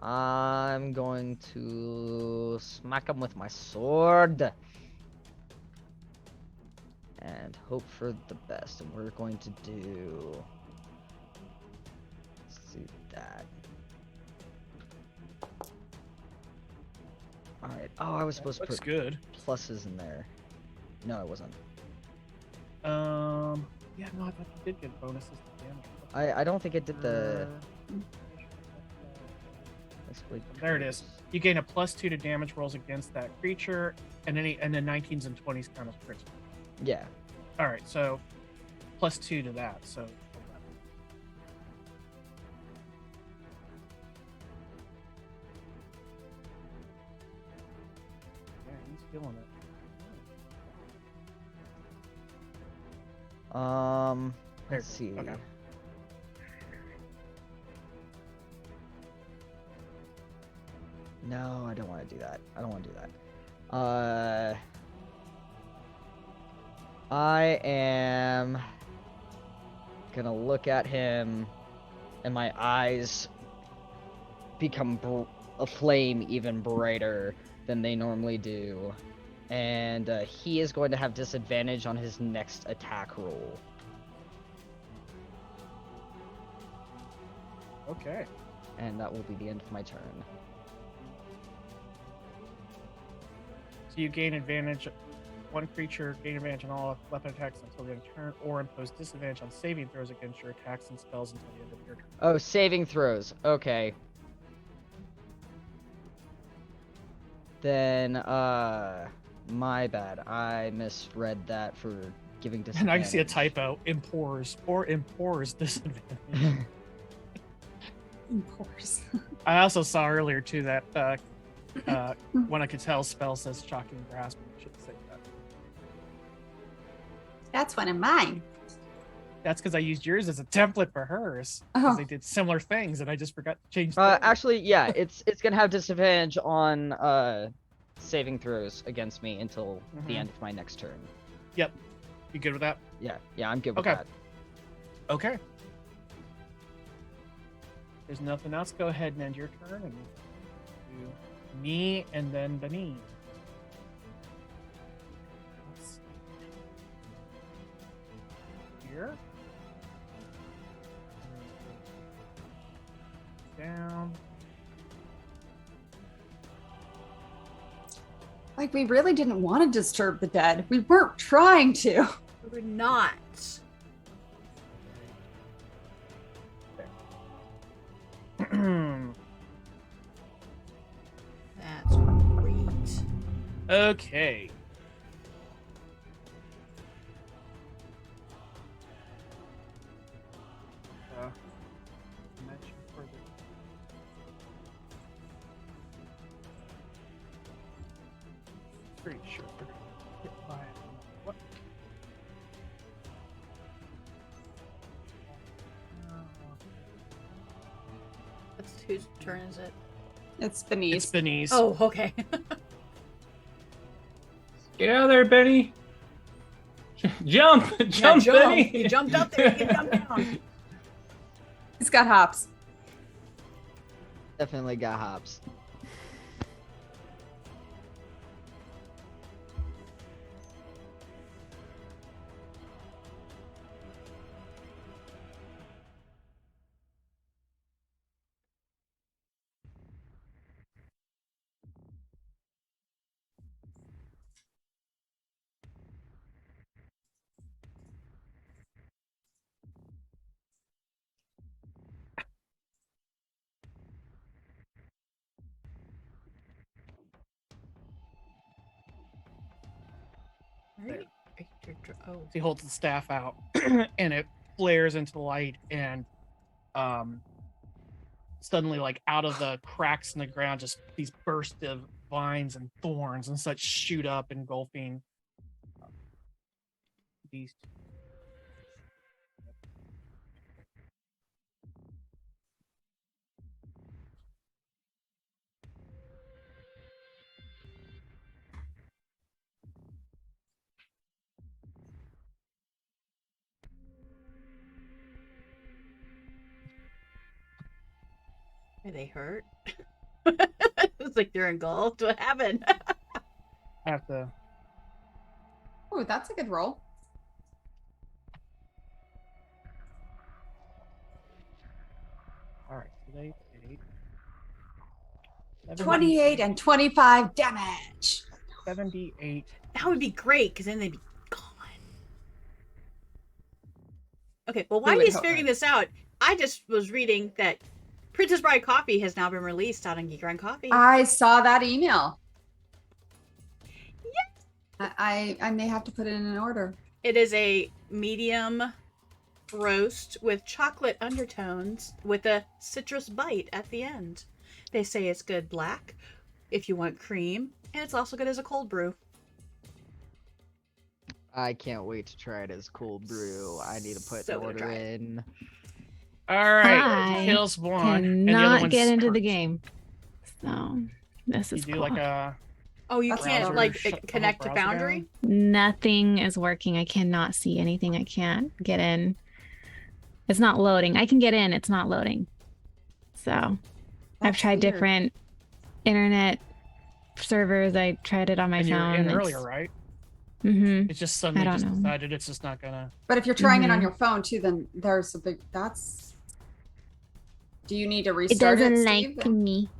I'm going to smack him with my sword and hope for the best. And we're going to do. Let's see that. All right. Oh, I was supposed to Looks put good. pluses in there. No, I wasn't. Yeah, no, I thought you did get bonuses to damage. I don't think it did the. There it is. You gain a +2 to damage rolls against that creature, and then 19s and 20s count as crits. Yeah. All right, so +2 to that. So yeah, he's feeling it. Let's see. Okay. No, I don't want to do that. I don't want to do that. I am gonna look at him, and my eyes become a flame even brighter than they normally do. And he is going to have disadvantage on his next attack roll. Okay. And that will be the end of my turn. So you gain advantage. One creature gain advantage on all weapon attacks until the end of turn, or impose disadvantage on saving throws against your attacks and spells until the end of your turn. Oh, saving throws. Okay. Then, my bad. I misread that for giving disadvantage. And I can see a typo. Impores disadvantage. Impores. I also saw earlier too that when I could tell spell says shocking grasp. I should say that. That's one of mine. That's because I used yours as a template for hers. Because Oh. they did similar things, and I just forgot to change. things. Actually, yeah, it's gonna have disadvantage on saving throws against me until the Mhm. end of my next turn. Yep. You good with that? Yeah, I'm good with Okay. that. Okay. there's nothing else, go ahead and end your turn and do me and then Benin. Let's see. Here. Down. Like, we really didn't want to disturb the dead. We weren't trying to. We're not. That's great. Okay. Mention further. Pretty sure. Hit by what? Whose turn is it? It's beneath. It's Benin's. Oh, okay. Get out of there, Benny. Jump, Yeah, jump, Benny. You jumped up there. You can jump down. He's got hops. Definitely got hops. Right. Oh. He holds the staff out and it flares into light and suddenly like out of the cracks in the ground just these bursts of vines and thorns and such shoot up engulfing these two. Are they hurt? It's like they're engulfed. What happened? I have to Oh, that's a good roll. all right, so they 28 and 25 damage. 78. That would be great, because then they'd be gone. Okay, well, while would he's help figuring her. this out, I just was reading that Princess Bride Coffee has now been released out on Geek Grind Coffee. I saw that email. I may have to put it in an order. It is a medium roast with chocolate undertones with a citrus bite at the end. They say it's good black if you want cream, and it's also good as a cold brew. I can't wait to try it as cold brew. I need to put So an gonna order try it. in. All right, I kills one. And the other Cannot one's get into hurt. the game. So this You is do cool. like a Oh, you That's can't browser, like shut the whole connect to browser Foundry? Nothing is working. I cannot see anything. I can't get in. It's not loading. I can get in. It's not loading. So I've That's tried weird. different internet servers. I tried it on my and you were phone. in earlier, right? Mm-hmm. It's just suddenly don't just know. decided it's just not gonna. But if you're trying it on Mhm. your phone too, then there's a big. That's. Do you need to It restart it, doesn't Steve? like me.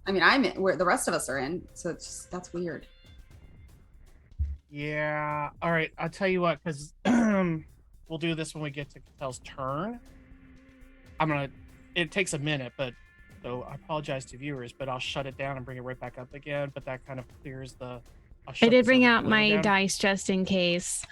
I mean, I'm in. Where the rest of us are in, so it's just, that's weird. Yeah. All right. I'll tell you what, because we'll do this when we get to Catel's turn. It takes a minute, but so I apologize to viewers, but I'll shut it down and bring it right back up again. But that kind of clears the. I'll I shut did this bring other out window my down. dice just in case.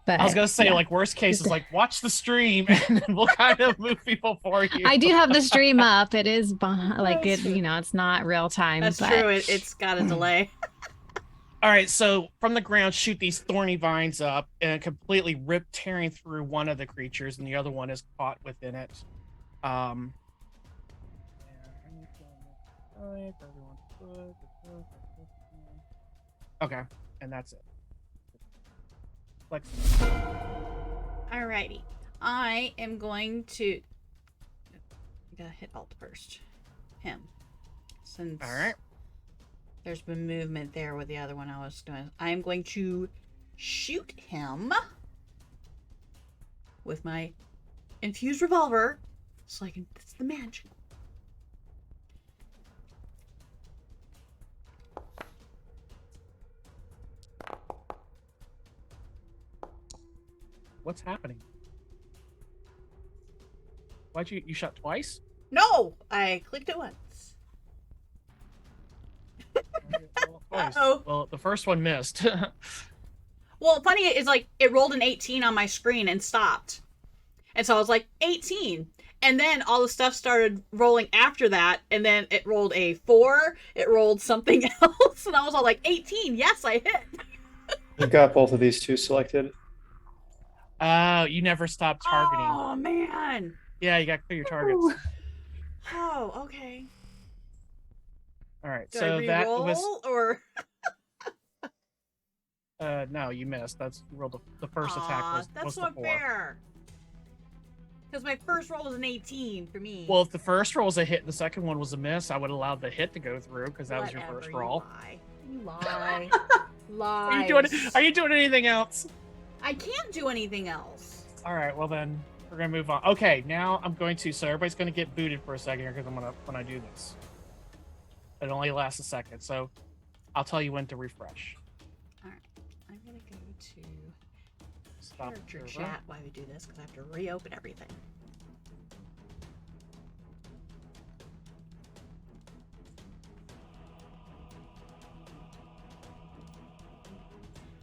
But I was gonna say, yeah. like, worst case is like watch the stream, and then we'll kind of move people for you. I do have the stream up. It is like it, it's not real time. That's but true. It's got a delay. All right, so from the ground, shoot these thorny vines up and completely tearing through one of the creatures, and the other one is caught within it. Okay, and that's it. Flex. Alrighty. I am going to gotta hit alt first. Him. Since All right. there's been movement there with the other one I am going to shoot him with my infused revolver so I can, that's the magic. What's happening? Why'd you shot twice? No! I clicked it once. Twice. Uh-oh. Well, the first one missed. Well, funny is like it rolled an 18 on my screen and stopped. And so I was like, 18. And then all the stuff started rolling after that, and then it rolled a 4, it rolled something else, and I was all like, 18, yes, I hit. You've got both of these two selected. You never stopped targeting. Oh, man. Yeah, you got to clear your targets. Oh, okay. All right, Do so I that re-roll, was or no, you missed. That's you rolled the first attack was that's the not 4. fair. Because my first roll was an 18 for me. Well, if the first roll was a hit and the second one was a miss, I would allow the hit to go through because that was your Whatever, first roll. You lie. Lie. Are you doing anything else? I can't do anything else. All right, well then we're gonna move on. Okay, now I'm going to. So everybody's gonna get booted for a second here because I'm gonna when I do this. It only lasts a second, so I'll tell you when to refresh. All right, I'm gonna go to Stop character the server. chat while we do this because I have to reopen everything.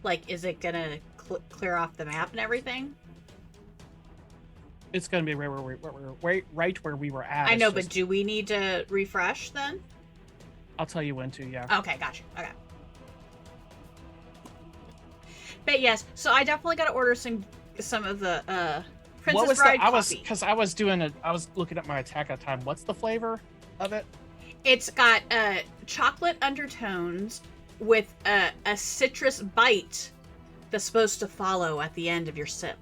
Like, is it gonna clear off the map and everything? It's gonna be right where we were at. I It's know, just- but do we need to refresh then? I'll tell you when to. Yeah. Okay, gotcha. Okay. But yes, so I definitely got to order some of the Princess What was Bride I was coffee. because I was looking at my attack at the time. What's the flavor of it? It's got chocolate undertones with a citrus bite that's supposed to follow at the end of your sip.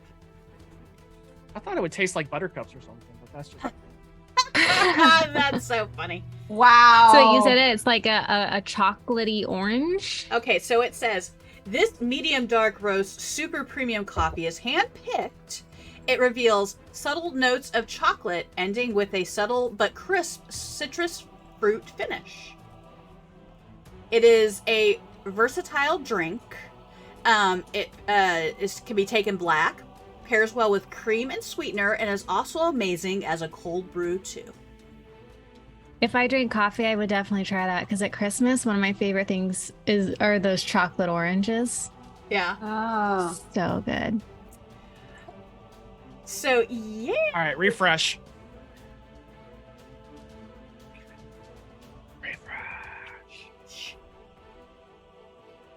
I thought it would taste like buttercups or something, but that's just. That's so funny. Wow. So you said it's like a chocolatey orange. Okay, so it says, this medium dark roast super premium coffee is hand-picked. It reveals subtle notes of chocolate ending with a subtle but crisp citrus fruit finish. It is a versatile drink. It can be taken black, pairs well with cream and sweetener, and is also amazing as a cold brew too. If I drink coffee, I would definitely try that because at Christmas, one of my favorite things are those chocolate oranges. Yeah. Oh. So good. So yeah. All right, refresh.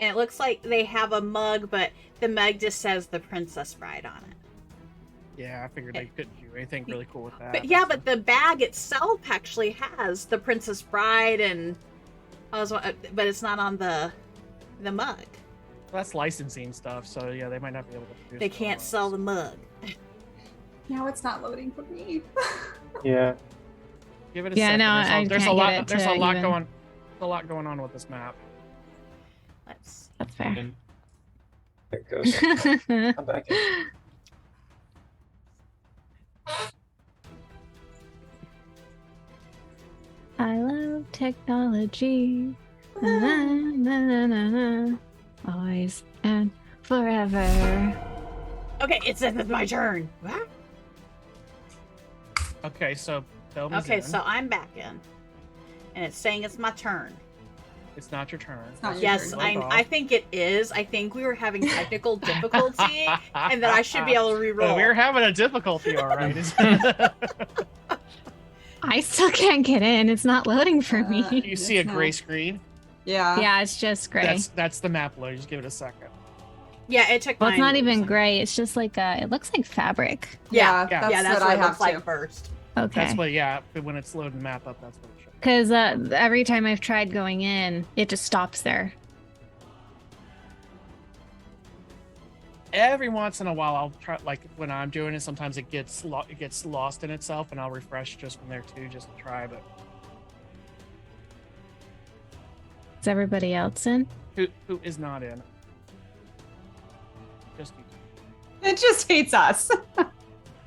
And it looks like they have a mug, but the mug just says the Princess Bride on it. Yeah, I figured they couldn't do anything really cool with that. But yeah, but the bag itself actually has the Princess Bride, and but it's not on the mug. That's licensing stuff, so yeah, they might not be able to produce. They can't sell the mug. Now it's not loading for me. Yeah. Give it a Yeah, second. no, I there's a can't lot. get it There's to a lot even- going. There's a lot going on with this map. Let's. That's fair. There it goes. I'm back in. I love technology. Na, na, na, na, na. Always and forever. Okay, it says it's my turn. What? Okay, so Thelma's Okay, in. so I'm back in, and it's saying it's my turn. It's not your turn. It's not your Yes, turn. I think it is. I think we were having technical difficulty, and that I should be able to re-roll. We're having a difficulty, all right. I still can't get in. It's not loading for me. You see a It's not. gray screen? Yeah. Yeah, it's just gray. That's the map load. Just give it a second. Yeah, it took. Well, it's mine not a even second. gray. It's just like it looks like fabric. Yeah, Yeah. That's yeah, that's what what I it have looks like too. first. Okay. That's what. Yeah, but when it's loading the map up, that's what it shows. Because every time I've tried going in, it just stops there. every once in a while I'll try, like when I'm doing it, sometimes it gets lost in itself, and I'll refresh just from there too, just to try. But Is everybody else in? who is not in? Just you two. It just hates us.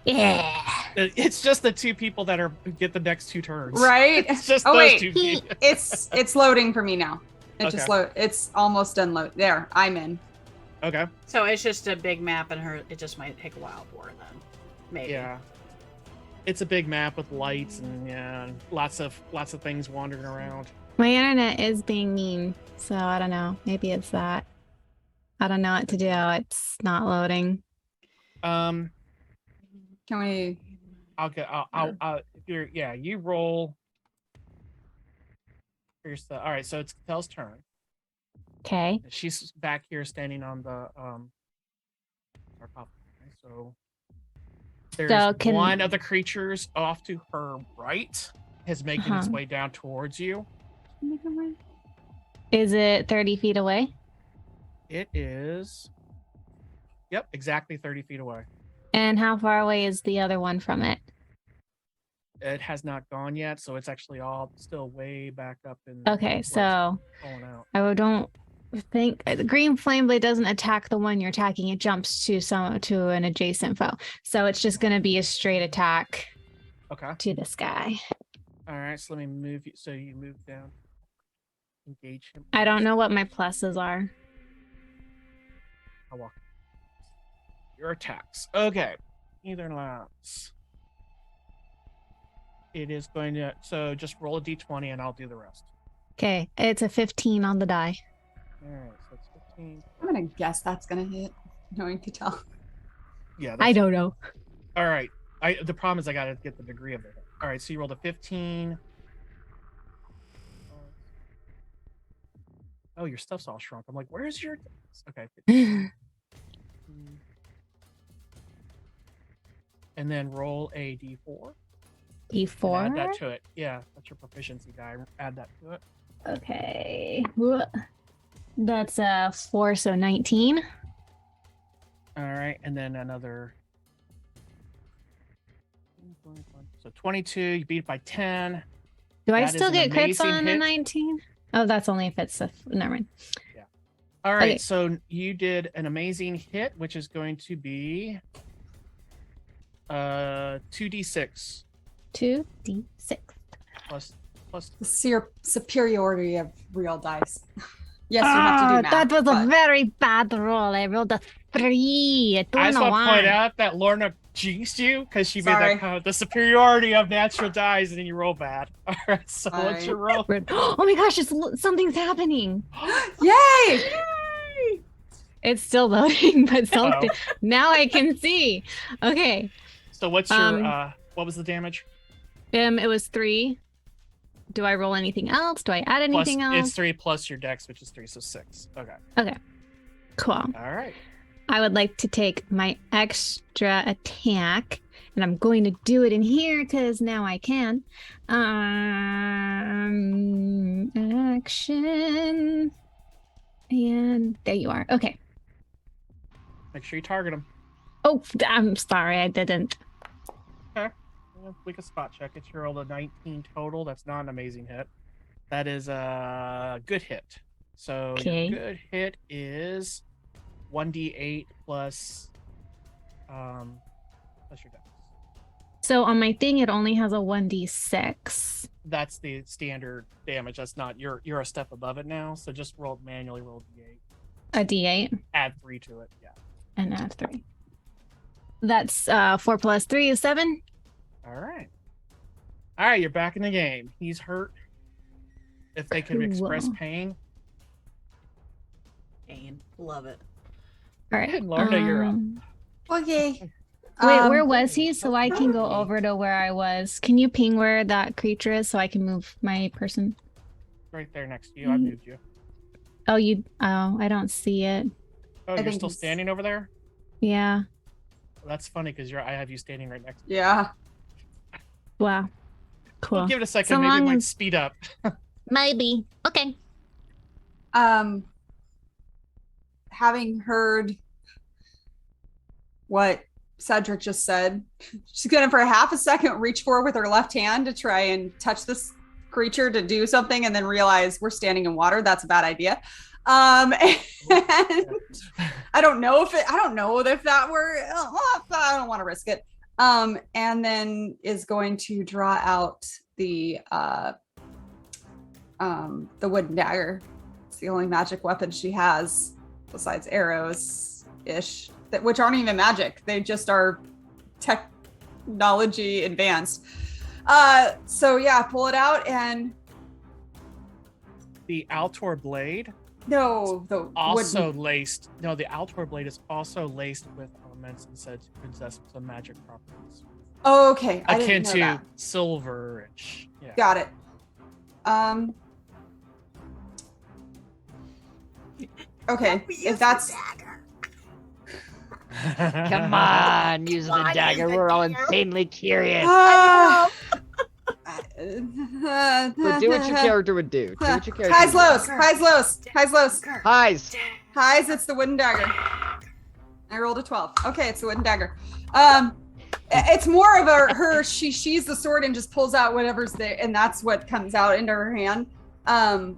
Yeah. It's just the two people that get the next 2 turns. Right? It's just Oh, those wait. 2 people. It's loading for me now. It just Okay. it's almost done load. There, I'm in. Okay. So it's just a big map, and it just might take a while for her then. Maybe. Yeah. It's a big map with lights and lots of things wandering around. My internet is being mean, so I don't know. Maybe it's that. I don't know what to do. It's not loading. Can we? You roll. Here's the. All right, so it's Tel's turn. Okay. She's back here standing on the so there's one of the creatures off to her right is making its way down towards you. Is it 30 feet away? It is. Yep, exactly 30 feet away. And how far away is the other one from it? It has not gone yet, so it's actually all still way back up in. Okay, so pulling out. I don't think the green flame blade doesn't attack the one you're attacking. It jumps to an adjacent foe. So it's just going to be a straight attack. Okay. To this guy. All right, so let me move you. So you move down. Engage him. I don't know what my pluses are. I'll walk. Your attacks. Okay. Either lance. It is going to. So just roll a d20 and I'll do the rest. Okay, it's a 15 on the die. All right, so it's 15. I'm gonna guess that's gonna hit. Knowing to tell. Yeah. I don't know. All right. The problem is I gotta get the degree of it. All right, so you rolled a 15. Oh, your stuff's all shrunk. I'm like, where's your? Okay. 15. And then roll a d4. D4. Add that to it. Yeah, that's your proficiency die. Add that to it. Okay. That's a 4, so 19. All right, and then another. So 22. You beat it by 10. Do I That is still an get crits amazing on a hit. 19? Oh, that's only if it's a. Never mind. Yeah. All right, Okay. so you did an amazing hit, which is going to be 2d6 2d6. plus The 3. superiority of real dice. Yes, you have to do math. That was a but- very bad roll. I rolled a 3. A 2 I and just a want to 1. point out that Lorna jinxed you because she made Sorry. that comment, the superiority of natural dice, and then you roll bad. All right, so what's your roll? Oh my gosh, something's happening. Yay! It's still loading, but something. Now I can see. Okay. So what's your what was the damage? It was 3. Do I roll anything else? Do I add Plus, anything else? it's 3 plus your dex, which is 3, so 6. Okay. Okay. Cool. All right. I would like to take my extra attack, and I'm going to do it in here because now I can. Action. And there you are. Okay. Make sure you target him. Oh, I'm sorry, I didn't. Okay. Yeah, we can spot check it. You rolled a 19 total. That's not an amazing hit. That is a good hit. So Okay. your good hit is 1d8 plus your dex. So on my thing, it only has a 1d6. That's the standard damage. That's not you're a step above it now. So just manually roll d8. A d8 Add 3 to it. Yeah. and add 3. That's 4 plus 3 is 7. All right. All right, you're back in the game. He's hurt. If they could express Cool. pain. Pain. Love it. All right. Lorna, you're up. Okay. Wait, where was he? So I can go over to where I was. Can you ping where that creature is so I can move my person? Right there next to you. I moved you. Oh, I don't see it. Oh, I you're think still he's- standing over there? Yeah. Well, that's funny because I have you standing right next to me. Yeah. Wow. Cool. We'll give it a second. So Maybe it long might as- speed up. Maybe. Okay. Having heard what Cedric just said. She's gonna, for a half a second, reach forward with her left hand to try and touch this creature to do something, and then realize we're standing in water. That's a bad idea. And I don't know if that were. I don't want to risk it. And then is going to draw out the wooden dagger. It's the only magic weapon she has besides arrows ish, which aren't even magic. They just are technology advanced. So yeah, pull it out, and The Altor blade no, the also wooden. laced. No, the Altor blade is also laced with elements and said to possess some magic properties. Oh, okay, I Akin didn't know to that. silver-ish. Yeah. Got it. Okay, if that's Come on, use the dagger. We're all insanely curious. But do what your character would do. Do what your character Highs, would lows, highs, lows, highs, lows. do. Highs. Highs, it's the wooden dagger. I rolled a 12. Okay, it's the wooden dagger. It's more of her. She sheathes the sword and just pulls out whatever's there, and that's what comes out into her hand. And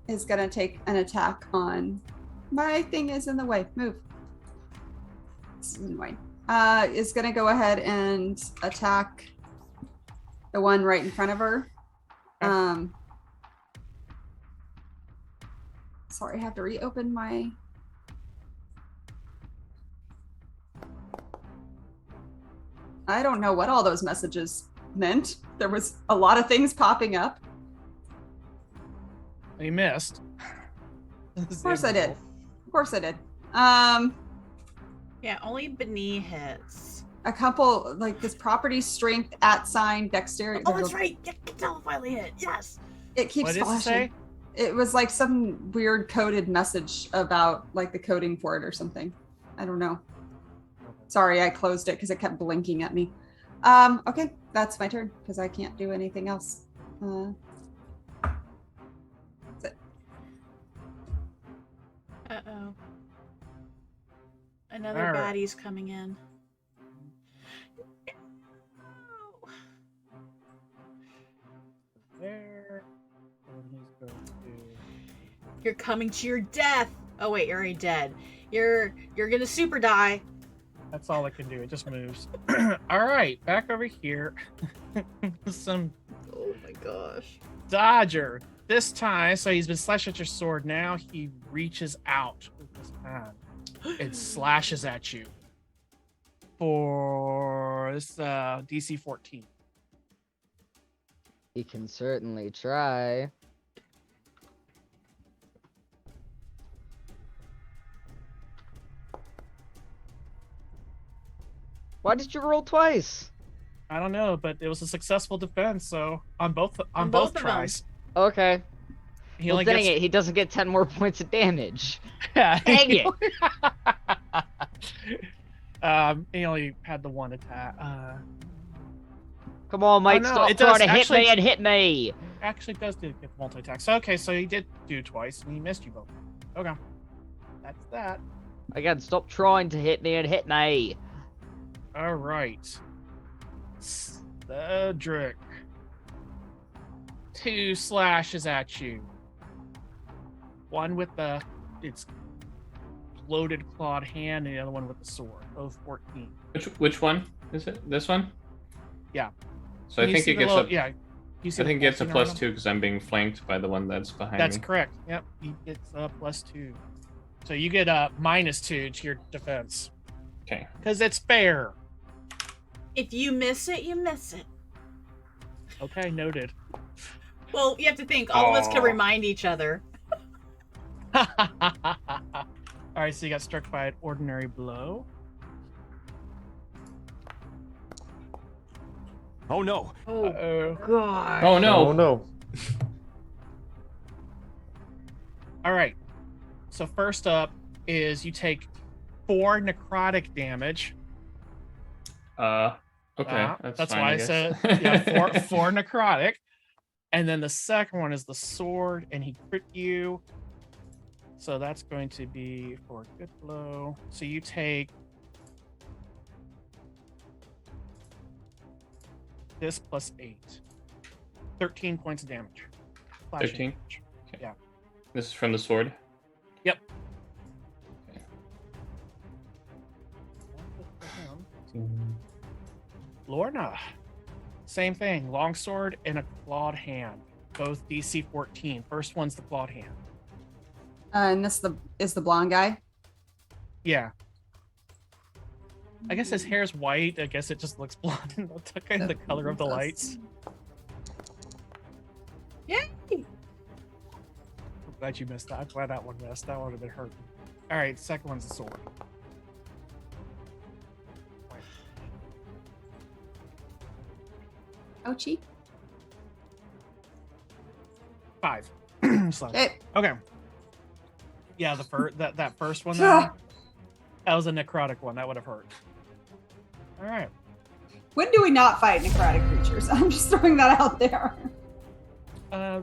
is gonna take an attack on. My thing is in the way. Move. It's in the way. Is gonna go ahead and attack the one right in front of her. Sorry, I have to reopen my. I don't know what all those messages meant. There was a lot of things popping up. You missed. Of course I did. Of course I did. Yeah, only Beni hits. A couple, like this property strength at sign dexterity. Oh, that's right. Yeah, Cattell finally hit. Yes. It keeps What did it flashing. say? It was like some weird coded message about like the coding for it or something. I don't know. Sorry, I closed it because it kept blinking at me. Okay, that's my turn because I can't do anything else. That's it. Uh-oh. Another All right. baddie's coming in. There. And he's going to. You're coming to your death. Oh wait, you're already dead. You're gonna super die. That's all it can do. It just moves. All right, back over here. Some Oh my gosh. dodger. This time, so he's been slashed at your sword. Now he reaches out with his hand. It slashes at you for this DC 14. He can certainly try. Why did you roll twice? I don't know, but it was a successful defense. So on both both both of them. tries, Okay. he Well, only dang gets. it, he doesn't get 10 more points of damage. Yeah, Dang it. he only had the one attack. Come on, Mike, no, stop it trying does to hit actually- me and hit me. Actually, does do get multi attack. So okay, so he did do twice, and he missed you both. Okay, that's that. Again, stop trying to hit me and hit me. All right, Cedric. 2 slashes at you. One with its loaded clawed hand, and the other one with the sword. Both 14. Which one is it? This one? Yeah. So I Can you think see it the gets little- a. Yeah. You see I the think it gets a 14 around him? +2 because I'm being flanked by the one that's behind That's me. correct. Yep, he gets a +2. So you get a -2 to your defense Okay. because it's fair. If you miss it, you miss it. Okay, noted. Well, you have to think all of us can Aw. remind each other. All right, so you got struck by an ordinary blow. Oh no. Oh Uh-oh. god. Oh no! Oh no. All right. So first up is you take 4 necrotic damage. Okay, That's fine, why I guess. said four necrotic. And then the second one is the sword, and he crit you So that's going to be for good blow. So you take this plus 8. 13 points of damage. Slashing 13? damage. Okay. Yeah. This is from the sword. Yep. Okay. Lorna. Same thing. Longsword and a clawed hand. Both DC 14. First one's the clawed hand. And this is the blonde guy. Yeah. I guess his hair's white. I guess it just looks blonde in the color of the lights. Yay! I'm glad you missed that. I'm glad that one missed. That would have been hurting. All right, second one's a sword. Ouchie. 5. Slash. Okay. Okay. Yeah, that first one there, that was a necrotic one. That would have hurt. All right. When do we not fight necrotic creatures? I'm just throwing that out there.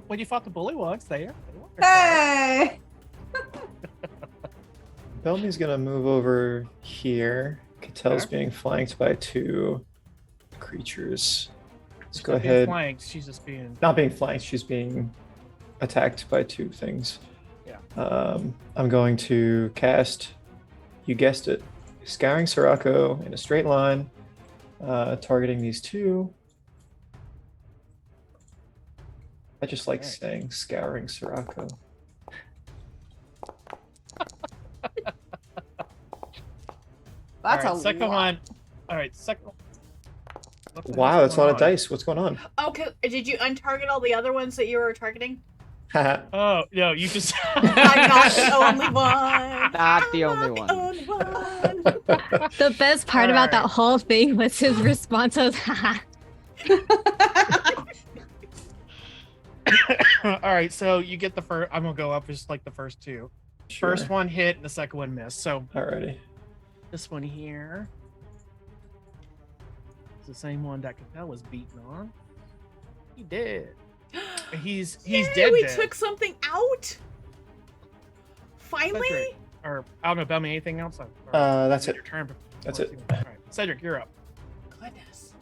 When you fought the bullywugs, they were necrotic. Hey! Belmy's gonna move over here. Catel's Okay. being flanked by 2 creatures. Let's She's go not being ahead. Flanked. She's just being. Not being flanked, she's being attacked by 2 things. Yeah. I'm going to cast, you guessed it, Scouring Sirocco in a straight line, targeting these 2. I just like Okay. saying Scouring Sirocco. That's All a right, second lot. one. All right, second. What the Wow, hell's that's a lot going of on? dice. What's going on? Okay, did you untarget all the other ones that you were targeting? Oh no, you just. I'm not the only one. Not the I'm only not one. the only one. The best part about that Alright. whole thing was his response was, haha. All right, so you get the first. I'm gonna go up just like the first 2. Sure. First one hit, and the second one missed. So Alrighty. this one here is the same one that Catel was beaten on. He did. He's Yay, dead. we dead. took something out. Finally. Cedric. Or I don't know, Belmy, anything else? Or That's your it. turn. That's All it. right, Cedric, you're up. Goodness.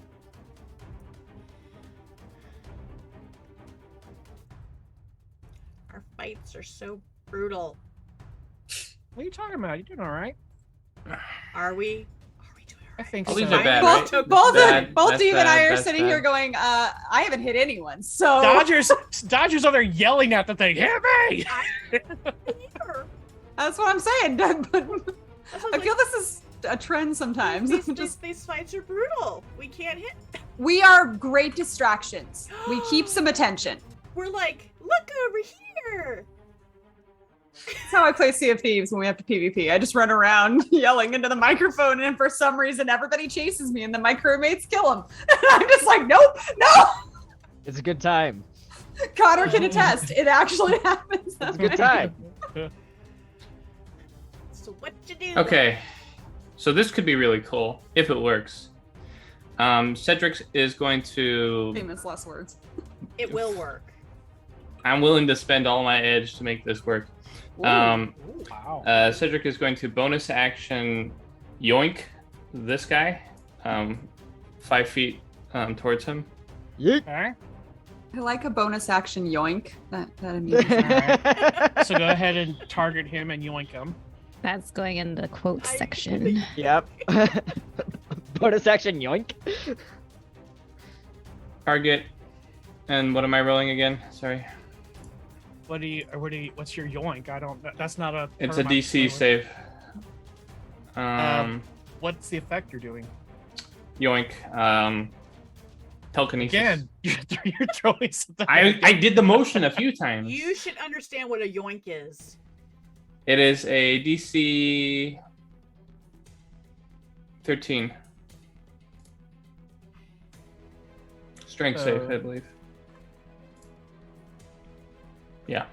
Our fights are so brutal. What are you talking about? You doing all right? Are we? Are we doing I all right? think All so. these are bad, Finally right? took- Both Bad, Steve and I bad, are that's sitting bad. here going, I haven't hit anyone, so Dodgers over there yelling at the thing. Hit me! Here. that's what I'm saying. But That's what I was feel like, this is a trend sometimes. these fights are brutal. We can't hit. We are great distractions. We keep some attention. We're like, look over here. That's how I play Sea of Thieves when we have to PvP. I just run around yelling into the microphone, and for some reason, everybody chases me, and then my crewmates kill them. And I'm just like, nope, no. It's a good time. Connor can attest. It actually happens. It's a good time. So what you do? Okay, so this could be really cool if it works. Cedric is going to. Famous last words. It will work. I'm willing to spend all my edge to make this work. Ooh, wow. Cedric is going to bonus action yoink this guy 5 feet towards him. Yeet. Okay. I like a bonus action yoink. That amused me. Alright. So go ahead and target him and yoink him. That's going in the quote I- section. Yep. Bonus action yoink. Target. And what am I rolling again? Sorry. What's your yoink? I don't. That's not a. It's a term I'm familiar DC with. save. What's the effect you're doing? Yoink. Telekinesis. Again, you're throwing something. I did the motion a few times. You should understand what a yoink is. It is a DC 13. Strength save, I believe. Yeah.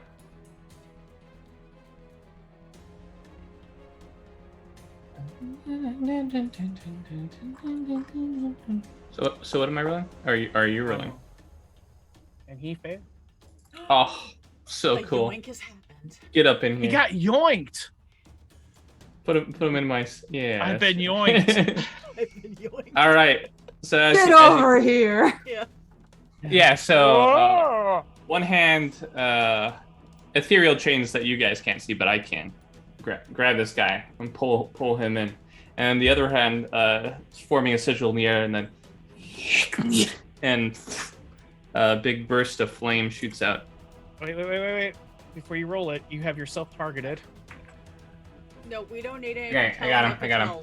So what am I rolling? Are you rolling? And he failed. Oh, so The cool. yoink has happened. Get up in He here. got yoinked. Put him in my. Yeah. I've been yoinked. All right. So Get over here. Yeah. So Whoa! one hand, ethereal chains that you guys can't see, but I can. Grab this guy and pull him in, and the other hand, forming a sigil in the air, and then and a big burst of flame shoots out. Wait. Before you roll it, you have yourself targeted. No, we don't need any. Okay, I got him.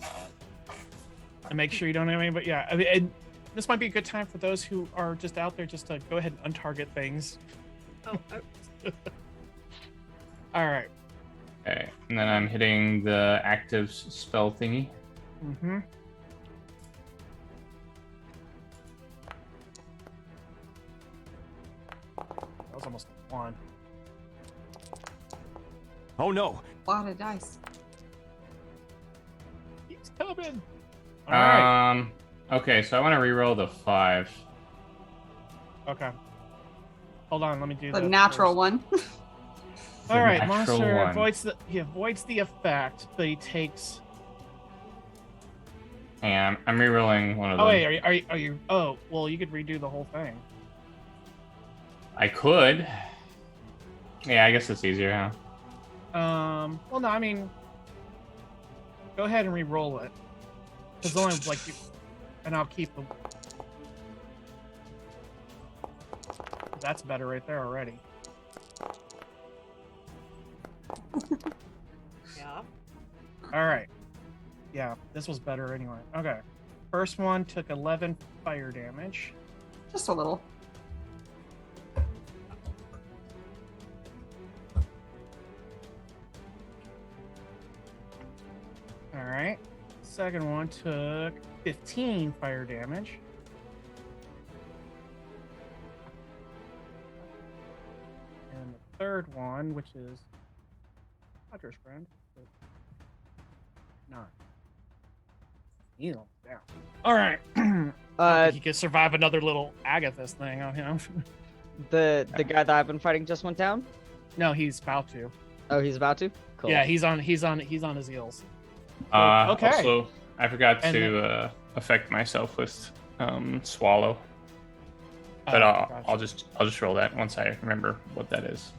And make sure you don't have any, but yeah, I mean, and this might be a good time for those who are just out there just to go ahead and untarget things. Oh, All right. Okay, and then I'm hitting the active spell thingy. Mm-hmm. That was almost one. Oh no! A lot of dice. He's coming. All right. Okay, so I want to reroll the 5. Okay. Hold on. Let me do The that natural first. one. All right, Natural monster one. avoids the effect, but he takes. And I'm rerolling one of them. Oh wait, are you? Oh, well, you could redo the whole thing. I could. Yeah, I guess it's easier, huh? Well, no, I mean, go ahead and re-roll it. Because only like you, and I'll keep the. That's better right there already. yeah. All right. Yeah, this was better anyway. Okay. First one took 11 fire damage. Just a little. All right. Second one took 15 fire damage. And the third one, which is Roger's friend, 9. Heal down. All right. He could survive another little Agathis thing on him. The guy that I've been fighting just went down. No, he's about to. Oh, he's about to. Cool. Yeah, he's on his heels. Okay. Okay. Also, I forgot And to affect myself with swallow, but Oh, I'll gotcha. just roll that once I remember what that is.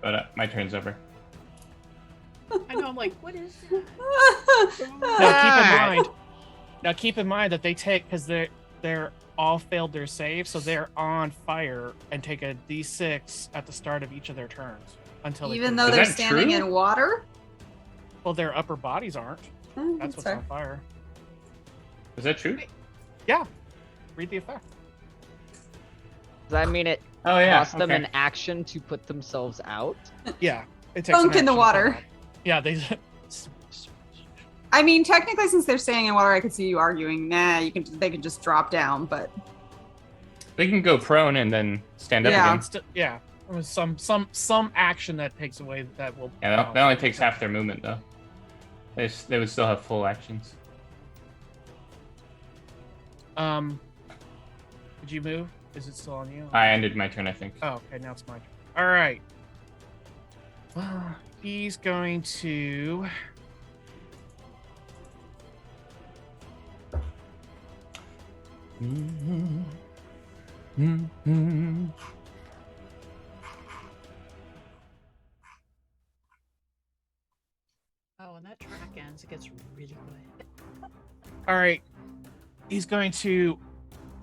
But my turn's over. I know. I'm like, what is that? Now keep in mind that they take, because they're all failed their save, so they're on fire and take a d6 at the start of each of their turns until Even they though Is they're that standing true? in water? well, their upper bodies aren't. Oh, That's what's fair. on fire. Is that true? Yeah, read the effect. Does that mean it Oh yeah. cost them okay. an action to put themselves out? Yeah, it takes Dunk an in the action to water. come out. Yeah, they. I mean, technically, since they're staying in water, I could see you arguing, they can just drop down, but They can go prone and then stand up Yeah. again. Yeah, it was some action that takes away that will. Yeah, that only takes half their movement though. They would still have full actions. Did you move? Is it still on you? I ended my turn, I think. Oh, okay, now it's my turn. All right. He's going to. Oh, when that track ends, it gets really good. All right. He's going to,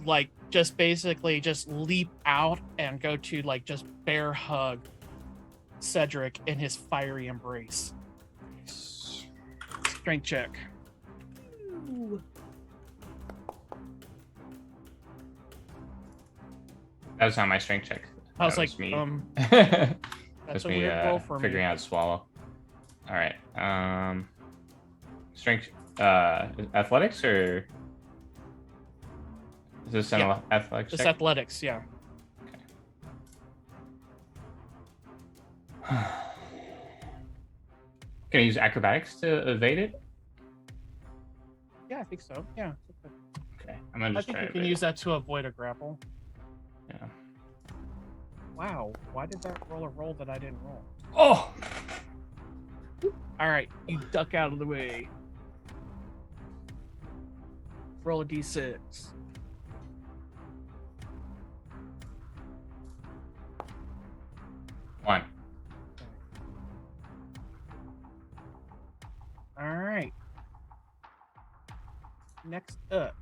like, just basically just leap out and go to, like, just bear hug Cedric in his fiery embrace. Strength check. Ooh. That was not my strength check. I was That like, me. that's That's a me weird roll for figuring me. out swallow. All right. Strength, athletics, or is this an Yeah. athletics Just check? athletics, yeah. Can I use acrobatics to evade it? Yeah, I think so. Yeah. Okay, I'm gonna I just think try you to can evade use that to avoid a grapple. it. Yeah. Wow, why did that roll a roll that I didn't roll? Oh, All right, you duck out of the way. Roll a d6. One. All right. Next up.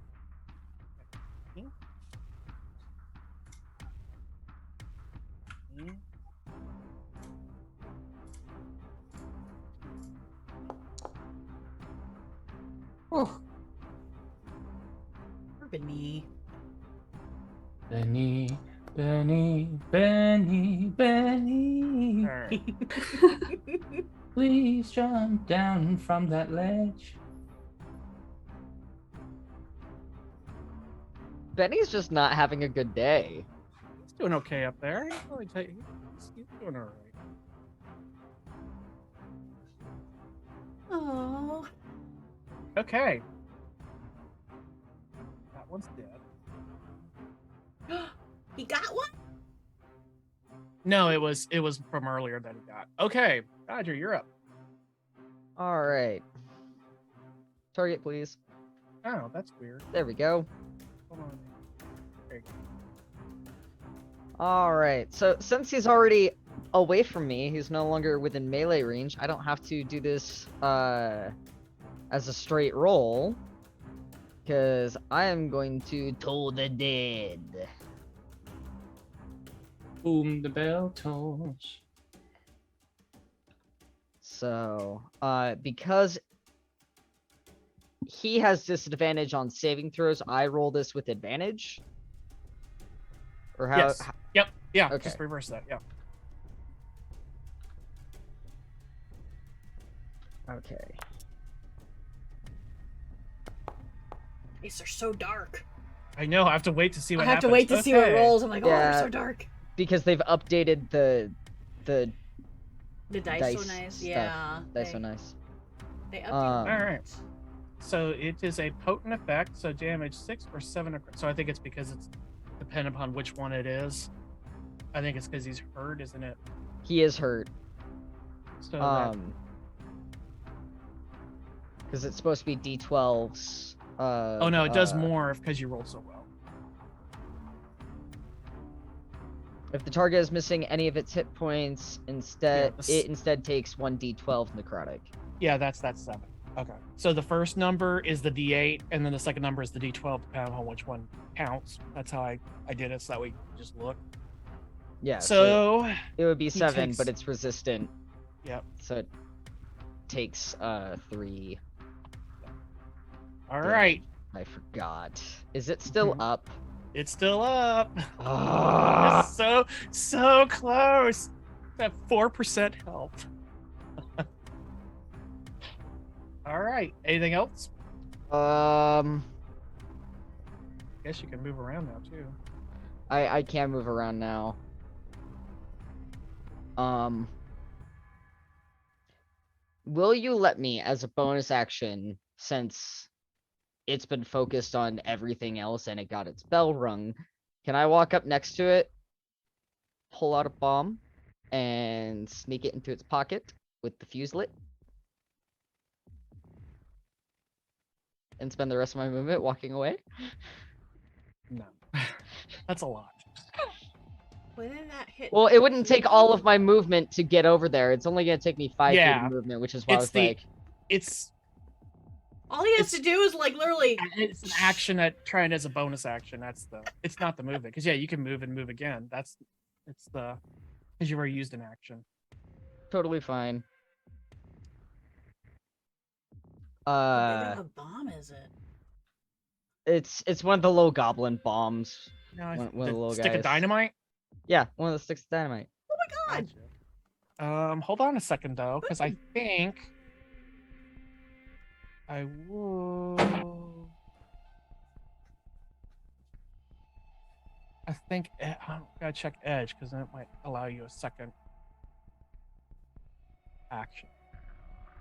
Oh, Benny. Benny, Benny, Benny, Benny. All right. Please jump down from that ledge. Benny's just not having a good day. He's doing okay up there. He's doing all right. Oh. Okay. That one's dead. He got one? No, it was from earlier that he got. Okay, Dodger, you're up. All right. Target, please. Oh, that's weird. There we go. Hold on. There you go. All right. So since he's already away from me, he's no longer within melee range. I don't have to do this as a straight roll, because I am going to toll the dead. Boom, the bell tolls. So, because he has disadvantage on saving throws, I roll this with advantage. Or how? Yes. Yep. Yeah. Okay. Just reverse that. Yeah. Okay. These are so dark. I know. I have to wait to see what I have happens. to wait to see what Okay. rolls. I'm like, oh, they're Yeah. so dark. Because they've updated the The dice, dice so nice. stuff. Yeah. That's so nice. They updated Um, All right. So it is a potent effect. So damage 6 or 7. So I think it's because it's dependent upon which one it is. I think it's because he's hurt, isn't it? He is hurt. So that, Because it's supposed to be D12s. oh no, it does more because you rolled so well. If the target is missing any of its hit points, instead Yeah, this- it instead takes 1d12 necrotic. Yeah, that's 7. Okay. So the first number is the D8, and then the second number is the D12, depending on which one counts. That's how I did it, so that we just look. Yeah. So it would be 7, takes- but it's resistant. Yep. So it takes 3. All Damn. right, I forgot. Is it still up? it's still up. Ah! So close. That 4% health. All right. Anything else? Guess you can move around now too. I can move around now. Will you let me, as a bonus action, since it's been focused on everything else and it got its bell rung, can I walk up next to it, pull out a bomb, and sneak it into its pocket with the fuse lit? And spend the rest of my movement walking away? No, that's a lot. Wouldn't that hit? Well, it wouldn't take all of my movement to get over there. It's only gonna take me 5 feet Yeah. of movement, which is why I It's was the- like, It's All he has to do is like literally. it's an action that trying as a bonus action. That's the. It's not the movement because yeah, you can move and move again. It's the because you've already used an action. totally fine. What big of a bomb is it? It's one of the low goblin bombs. No, One of the the little stick guys. of dynamite. Yeah, one of the sticks of dynamite. Oh my god! Gotcha. Hold on a second though, because I think I will. I think I gotta check edge because then it might allow you a second action.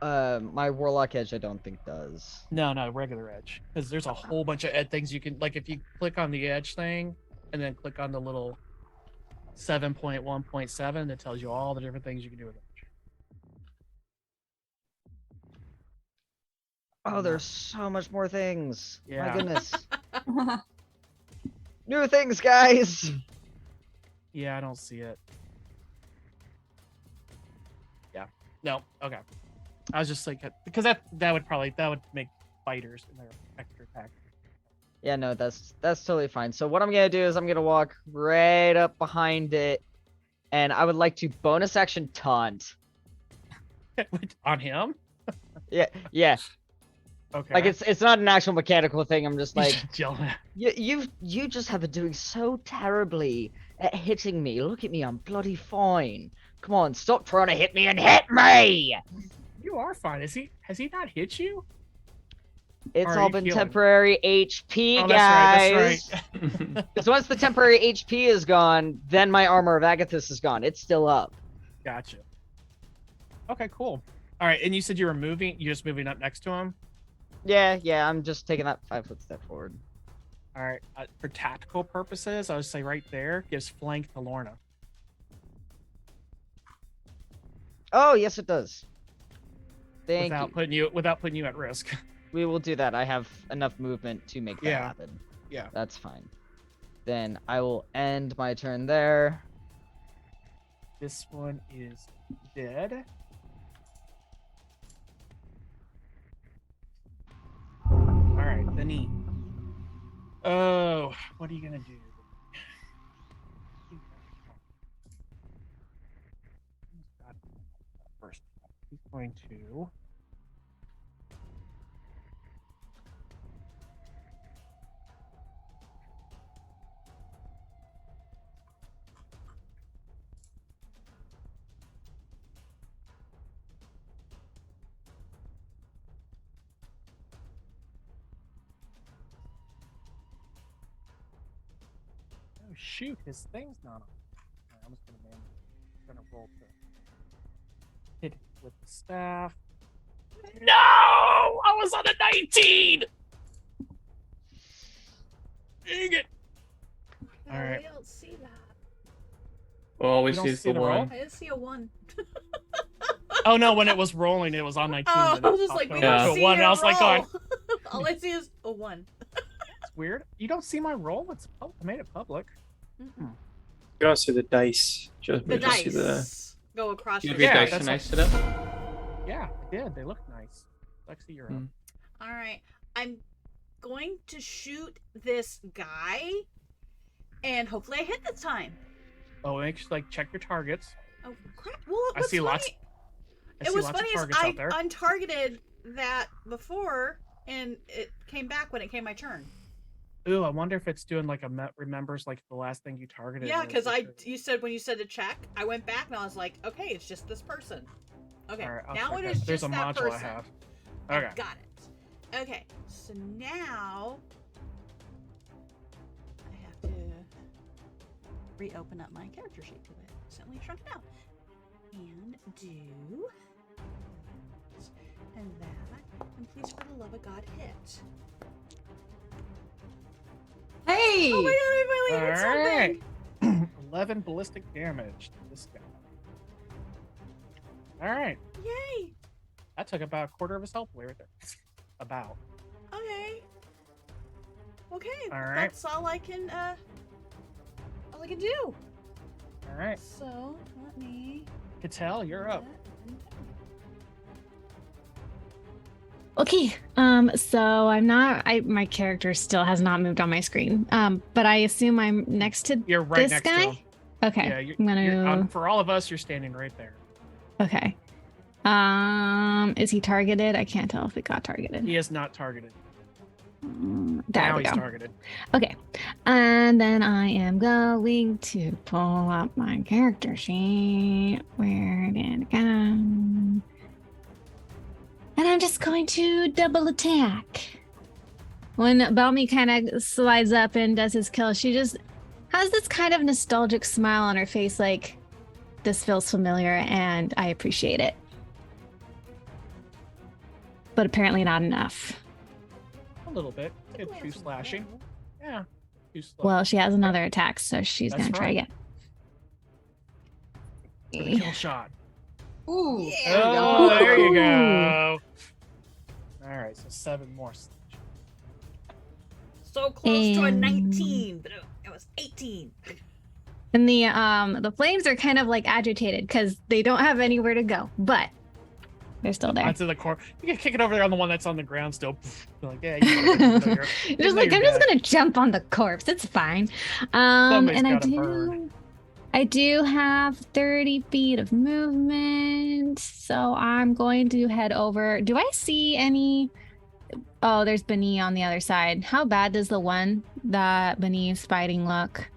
My warlock edge I don't think does. No, regular edge because there's a whole bunch of things you can like if you click on the edge thing and then click on the little 7.1.7 that tells you all the different things you can do with it. Oh, there's so much more things. Yeah. My goodness. New things, guys. Yeah, I don't see it. Yeah. No. Okay. I was just like, because that would make fighters in their extra attack. Yeah, no, that's totally fine. So what I'm gonna do is I'm gonna walk right up behind it, and I would like to bonus action taunt. On him? Yeah. Okay. Like it's not an actual mechanical thing. I'm just like, yelling. you just have been doing so terribly at hitting me. Look at me, I'm bloody fine. Come on, stop trying to hit me and hit me. You are fine. Has he not hit you? It's Or are all you been healing? temporary HP, Oh, guys. that's right. Because once the temporary HP is gone, then my armor of Agathis is gone. It's still up. Gotcha. Okay, cool. All right, and you said you're just moving up next to him? Yeah, I'm just taking that 5-foot step forward. All right. For tactical purposes, I would say right there gives flank to Lorna. Oh, yes, it does. Thank without you. putting you at risk. We will do that. I have enough movement to make that Yeah. happen. Yeah. That's fine. Then I will end my turn there. This one is dead. All right, Denny. Oh, what are you gonna do? First, he's going to. Oh shoot, his thing's not on. All right, I'm just gonna roll to hit with the staff. No, I was on a 19. Dang it! No, All right. I don't see that. Well, all we You don't see is see the the roll? one. I just see a 1. Oh no, when it was rolling, it was on 19. Oh, then I it was just popped like, we over Yeah. don't to see one. your I was like, roll. going, All I see is a 1. it's weird. You don't see my roll? I made it public. Mm-mm. You don't see the dice. Just The we just see the. dice go across You your have your Yeah, dice that's and I like- sit up. Yeah, I did. They look nice. Lexi, you're up. Hmm. All right. I'm going to shoot this guy, and hopefully I hit this time. Oh, make sure, check your targets. Oh, crap. Well, I what's see funny, lots. I it see was lots funny of is targets out there. I untargeted that before, and it came back when it came my turn. Ooh, I wonder if it's doing remembers the last thing you targeted. Yeah, was because your- when you said to check, I went back and I was like, okay, it's just this person. Okay, All right, I'll now check it that. is There's just a that module person. I have. I Okay. got it. Okay, so now I have to reopen up my character sheet because I recently shrunk it out. And do this and that. And please, for the love of God, hit. Hey! Oh my god, I finally hit Alright. something! 11 ballistic damage to this guy. All right, Yay! that took about a quarter of his health away right there. About. Okay. Okay, All right. that's all I can do. All right, So let me. Cattell, you're up. Okay. So I'm not. My character still has not moved on my screen. But I assume I'm next to You're right this next guy. to him. Okay. Yeah, you're, I'm gonna. for all of us, you're standing right there. Okay. Is he targeted? I can't tell if it got targeted. He is not targeted. There Now we he's go. targeted. Okay. And then I am going to pull up my character sheet. Where did it go? And I'm just going to double attack. When Balmy kind of slides up and does his kill, she just has this kind of nostalgic smile on her face, like, this feels familiar and I appreciate it. But apparently not enough. A little bit. Get 2 slashing. Yeah. 2 slashing. Well, she has another attack, so she's That's going to try right. again. for the kill shot. Ooh. Oh, there you Ooh. go. All right, so 7 more. So close to a And- 19, but it was 18. And the flames are kind of like agitated because they don't have anywhere to go, but they're still there. Onto the core. You can kick it over there on the one that's on the ground still. You're like, yeah, you know, Just like I'm just gonna jump on the corpse. It's fine. Somebody's And gotta burn. I do have 30 feet of movement, so I'm going to head over. Do I see any? Oh, there's Beni on the other side. How bad does the one that Beni's fighting look?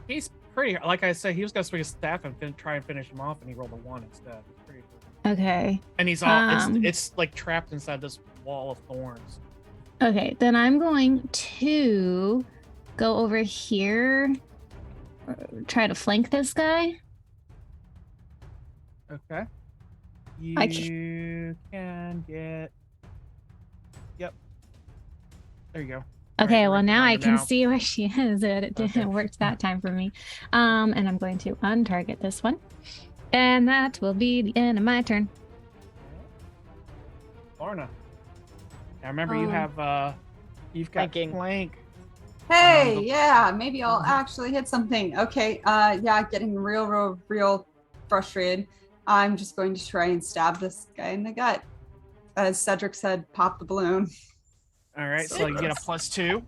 He's pretty. Like I said, he was gonna swing his staff and try and finish him off, and he rolled a 1 instead. It's pretty. Okay. And he's all. Um, It's like trapped inside this wall of thorns. Okay, then I'm going to go over here, try to flank this guy. Okay. I You can get. Yep. There you go. Okay, Right, well we're now I finding can out. see where she is. It didn't Okay. work that time for me. And I'm going to untarget this one. And that will be the end of my turn. Lorna. Now remember, you have you've got Flanking. flank. Hey, Um, yeah, maybe I'll actually hit something. Okay, yeah, getting real frustrated. I'm just going to try and stab this guy in the gut. As Cedric said, pop the balloon. All right, so you get a +2.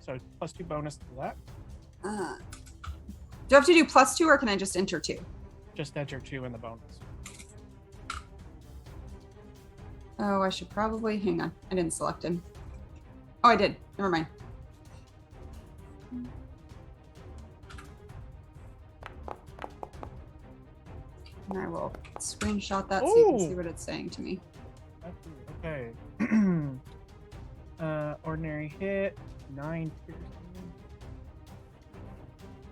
So +2 bonus to that. Do I have to do +2 or can I just enter 2? Just enter 2 in the bonus. Oh, I should probably, hang on. I didn't select him. Oh, I did. Never mind. And I will screenshot that so you can see Ooh. what it's saying to me. Okay. Ordinary hit, 9 piercing.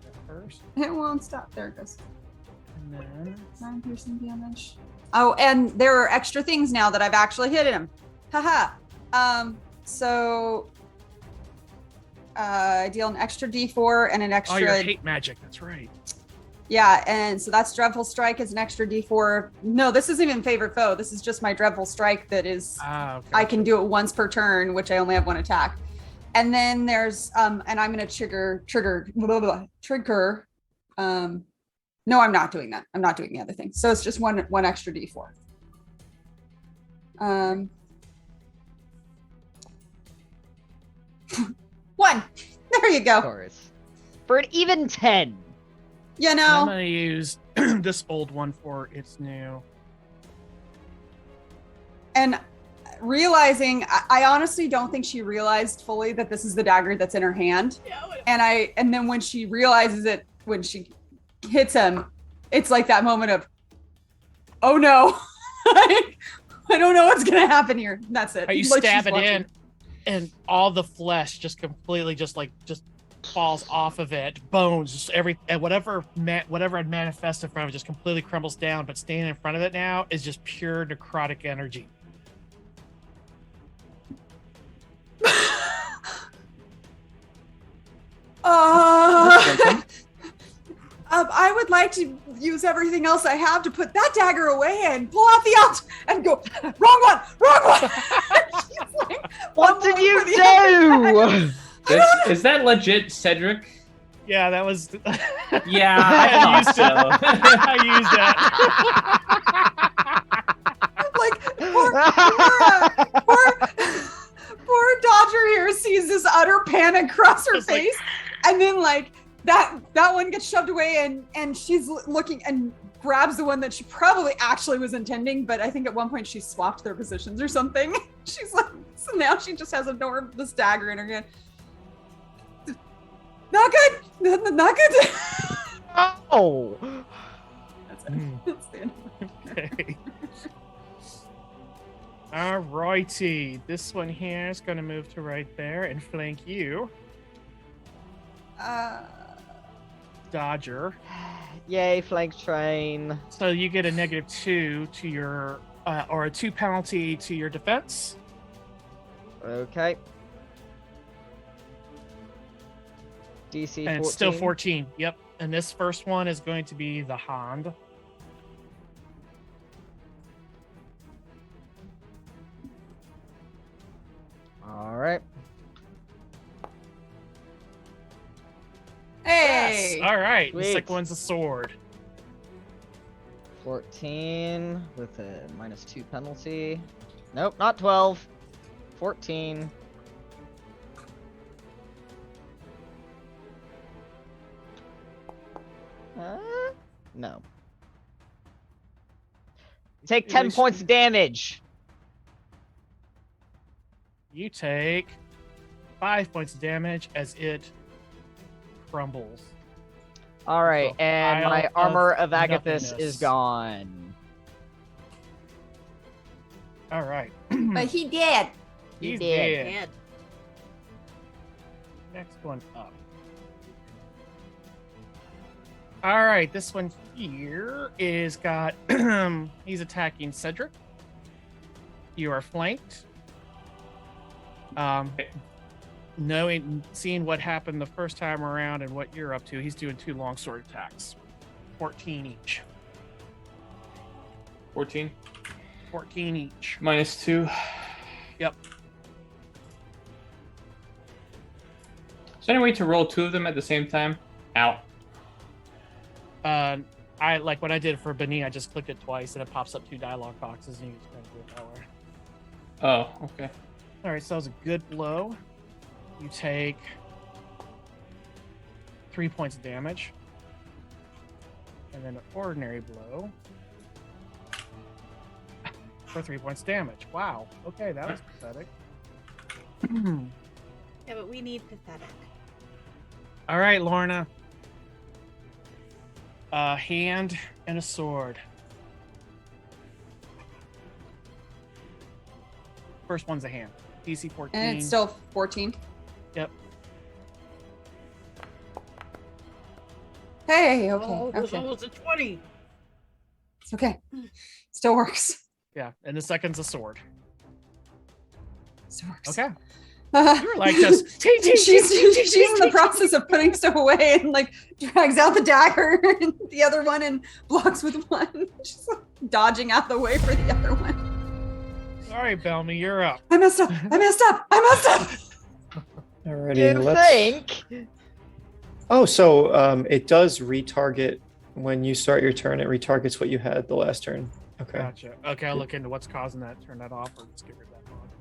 That first, It won't stop. There it goes. and then 9 piercing damage. Oh, and there are extra things now that I've actually hit him. Haha. So I deal an extra D4 and an oh, extra. your hate magic. That's right. Yeah, and so that's Dreadful Strike is an extra D4. No, this isn't even Favorite Foe. This is just my Dreadful Strike that is. Okay. I can do it once per turn, which I only have 1 attack. And then there's and I'm gonna trigger. No, I'm not doing that. I'm not doing the other thing. So it's just one extra D4. 1. There you go. Of course. For an even 10. You And I'm know, gonna use this old one for its new. and realizing, I honestly don't think she realized fully that this is the dagger that's in her hand. And then when she realizes it, when she hits him, it's like that moment of, oh no, I don't know what's gonna happen here. That's it. You Like, stab she's it watching. in, and all the flesh just completely just falls off of it. Bones, just and whatever had manifested from it just completely crumbles down. But standing in front of it now is just pure necrotic energy. I would like to use everything else I have to put that dagger away and pull out the out and go, wrong one. She's like, What did you for the other do? Is that legit, Cedric? Yeah, that was. Yeah, I I used thought it. I used that. Like poor Dodger here sees this utter panic across her Just like- face, and then like that one gets shoved away, and she's looking and grabs the one that she probably actually was intending, but I think at one point she swapped their positions or something. She's like, so now she just has this dagger in her hand. Not good. Not good. Oh. That's it. Mm. That's the end. Okay. Alrighty, this one here is going to move to right there and flank you, Dodger. Yay, flank train. So you get a -2 to your, or a 2 penalty to your defense. Okay. DC 14. And it's still 14. Yep. And this first one is going to be the Hand. All right. Hey! Yes. All right. The Sweet. second one's a sword. 14 with a -2 penalty. Nope, not 12. 14. No. Take 10 points of damage. You take 5 points of damage as it crumbles. All right, So, and pile my of armor of Agathis nothingness. is gone. All right. But he did. He He's did. dead. And Next one up. All right, this one here is got. He's attacking Cedric. You are flanked. Seeing what happened the first time around and what you're up to, he's doing 2 longsword attacks, 14 each. 14 14 each. -2. Yep. Is there any way to roll 2 of them at the same time? Ow. I like when I did it for Beni, I just clicked it twice and it pops up 2 dialogue boxes and you just kind of do it that way. Oh, okay. All right, so that was a good blow. You take 3 points of damage. And then an ordinary blow for 3 points of damage. Wow. Okay, that was pathetic. yeah, but we need pathetic. All right, Lorna. A hand and a sword. First one's a hand. DC 14. And it's still 14. Yep. Hey, okay. Oh, it was Okay. almost a 20. It's okay. Still works. Yeah, and the second's a sword. Still works. Okay. You were like just she's in the process of putting stuff away and like drags out the dagger and the other one and blocks with one. She's like, dodging out the way for the other one. All right, Bellamy, you're up. I messed up. I messed up. I messed up. Alrighty, You let's. think? Oh, so it does retarget when you start your turn. It retargets what you had the last turn. Okay. Gotcha. Okay, I'll look into what's causing that. Turn that off or just get rid of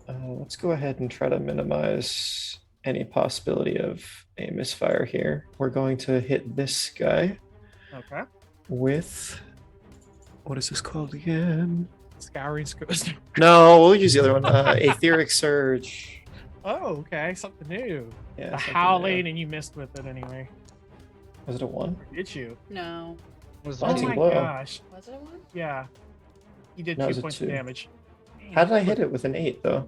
that mod. Let's go ahead and try to minimize any possibility of a misfire here. We're going to hit this guy Okay. with. What is this called again? Scouring screws. No, we'll use the other one. Etheric Surge. Oh, okay. Something new. Yeah. The something howling, new. and you missed with it anyway. Was it a 1? Did you? No. Was Oh Haunting my blow. gosh. Was it a 1? Yeah. You did No, it 2 was a points 2. of damage. Man, How did I hit it with an 8 though?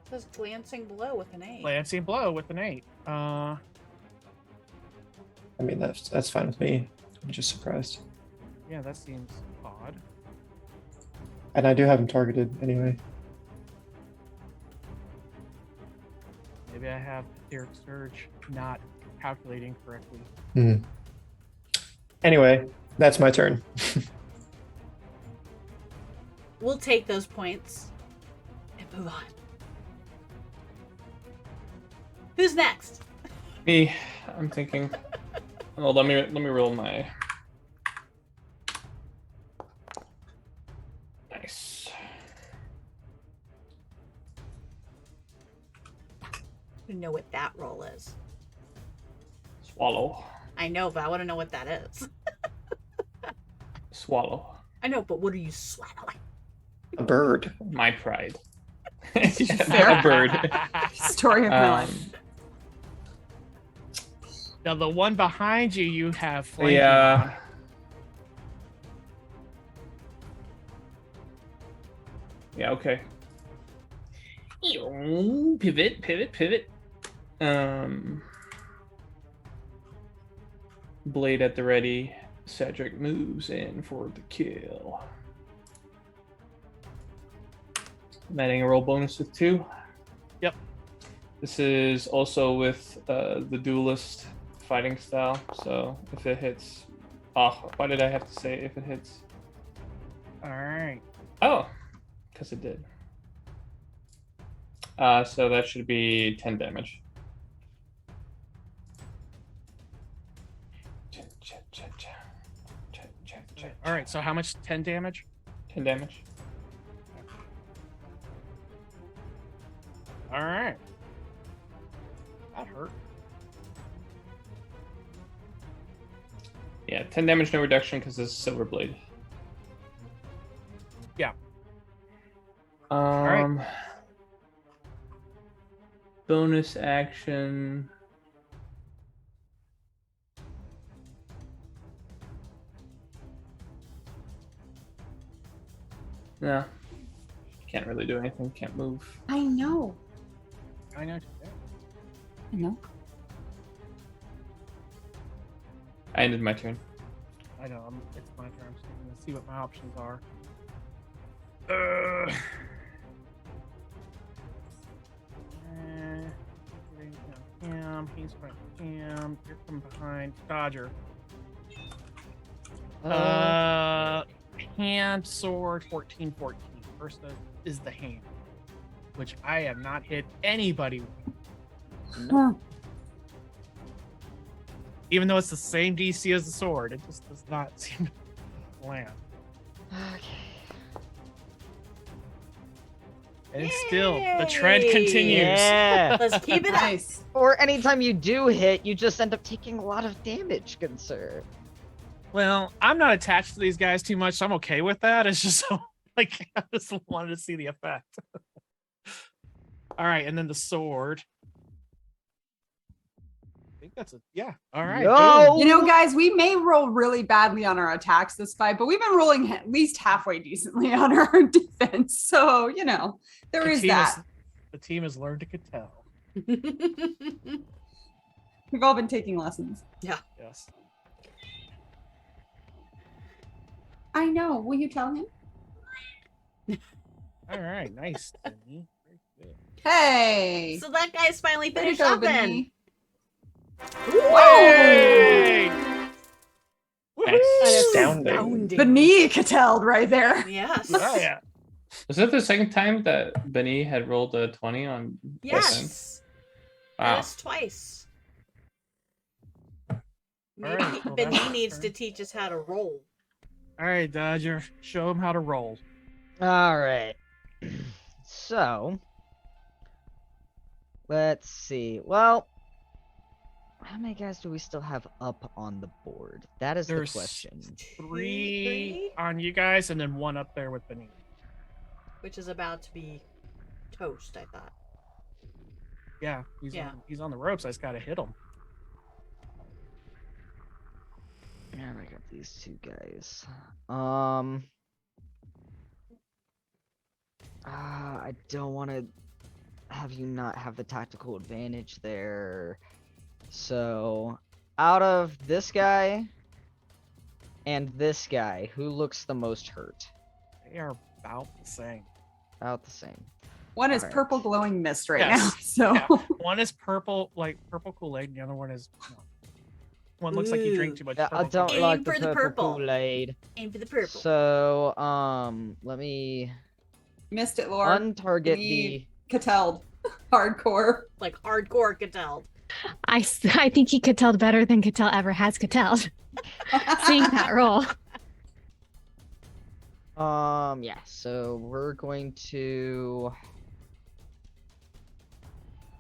It says glancing blow with an 8. Lancing blow with an 8. I mean, that's fine with me. I'm just surprised. Yeah, that seems odd. And I do have him targeted anyway. Maybe I have Etheric Surge not calculating correctly. Anyway, that's my turn. We'll take those points and move on. Who's next? Me, I'm thinking. Oh, let me roll my. Nice. You know what that roll is. Swallow. I know, but I want to know what that is. Swallow. I know, but what are you swallowing? A bird. My pride. Fair. A bird. Story of my life. Now the one behind you, you have flanking Yeah. on. Yeah, okay. Pivot. Blade at the ready. Cedric moves in for the kill. I'm adding a roll bonus with 2. Yep. This is also with the duelist fighting style, so if it hits... Oh, why did I have to say if it hits? All right. Oh, because it did. So that should be 10 damage. All right. So how much? 10 damage. 10 damage. All right. That hurt. Yeah, 10 damage, no reduction because it's Silver Blade. Yeah. Right. Bonus action. No. Can't really do anything. Can't move. I know. I know. I know. I ended my turn. I know. It's my turn. So I'm gonna see what my options are. He's right. You're from behind. Dodger. Hand, sword, 14. First is the hand, which I have not hit anybody with. Huh. Even though it's the same DC as the sword, it just does not seem to land. Okay. And still, the trend continues. Yeah. Let's keep it up. Nice. Or anytime you do hit, you just end up taking a lot of damage, good sir. Well, I'm not attached to these guys too much, so I'm okay with that. It's just so, like, I just wanted to see the effect. All right, and then the sword. I think that's yeah. All right. No! boom. You know, guys, we may roll really badly on our attacks this fight, but we've been rolling at least halfway decently on our defense. So, you know, there is that. The team has learned to tell. We've all been taking lessons. Yes. I know. Will you tell him? All right. Nice. Benny. Very good. Hey. So that guy's finally Way to finished go, up then. Benny. Hey! Astounding. Benny Catelled right there. Yes. Oh yeah. Was it the second time that Benny had rolled a 20 on? Yes. Wow. Yes, twice. Maybe right, well, Benny that's needs turn. to teach us how to roll. All right, Dodger. Show him how to roll. All right. So, let's see. Well, how many guys do we still have up on the board? That is There's the question. Three on you guys, and then one up there with Benny. Which is about to be toast, I thought. Yeah, he's on the ropes. I just gotta hit him. And I got these two guys. I don't want to have you not have the tactical advantage there. So, out of this guy and this guy, who looks the most hurt? They are about the same. About the same. One is Alright. purple glowing mist right Yes. now. So Yeah. One is purple, like purple Kool-Aid, and the other one is no. One looks like you drink too much. Yeah, I purple don't Kool-Aid. like Aim the for the purple purple. Kool-Aid. Aim for the purple. So, let me missed it, Laura. untarget the- Catelled. Hardcore. Like hardcore Cattell. I think he Catelled better than Cattell ever has Catelled. Seeing that roll. Yeah, so we're going to...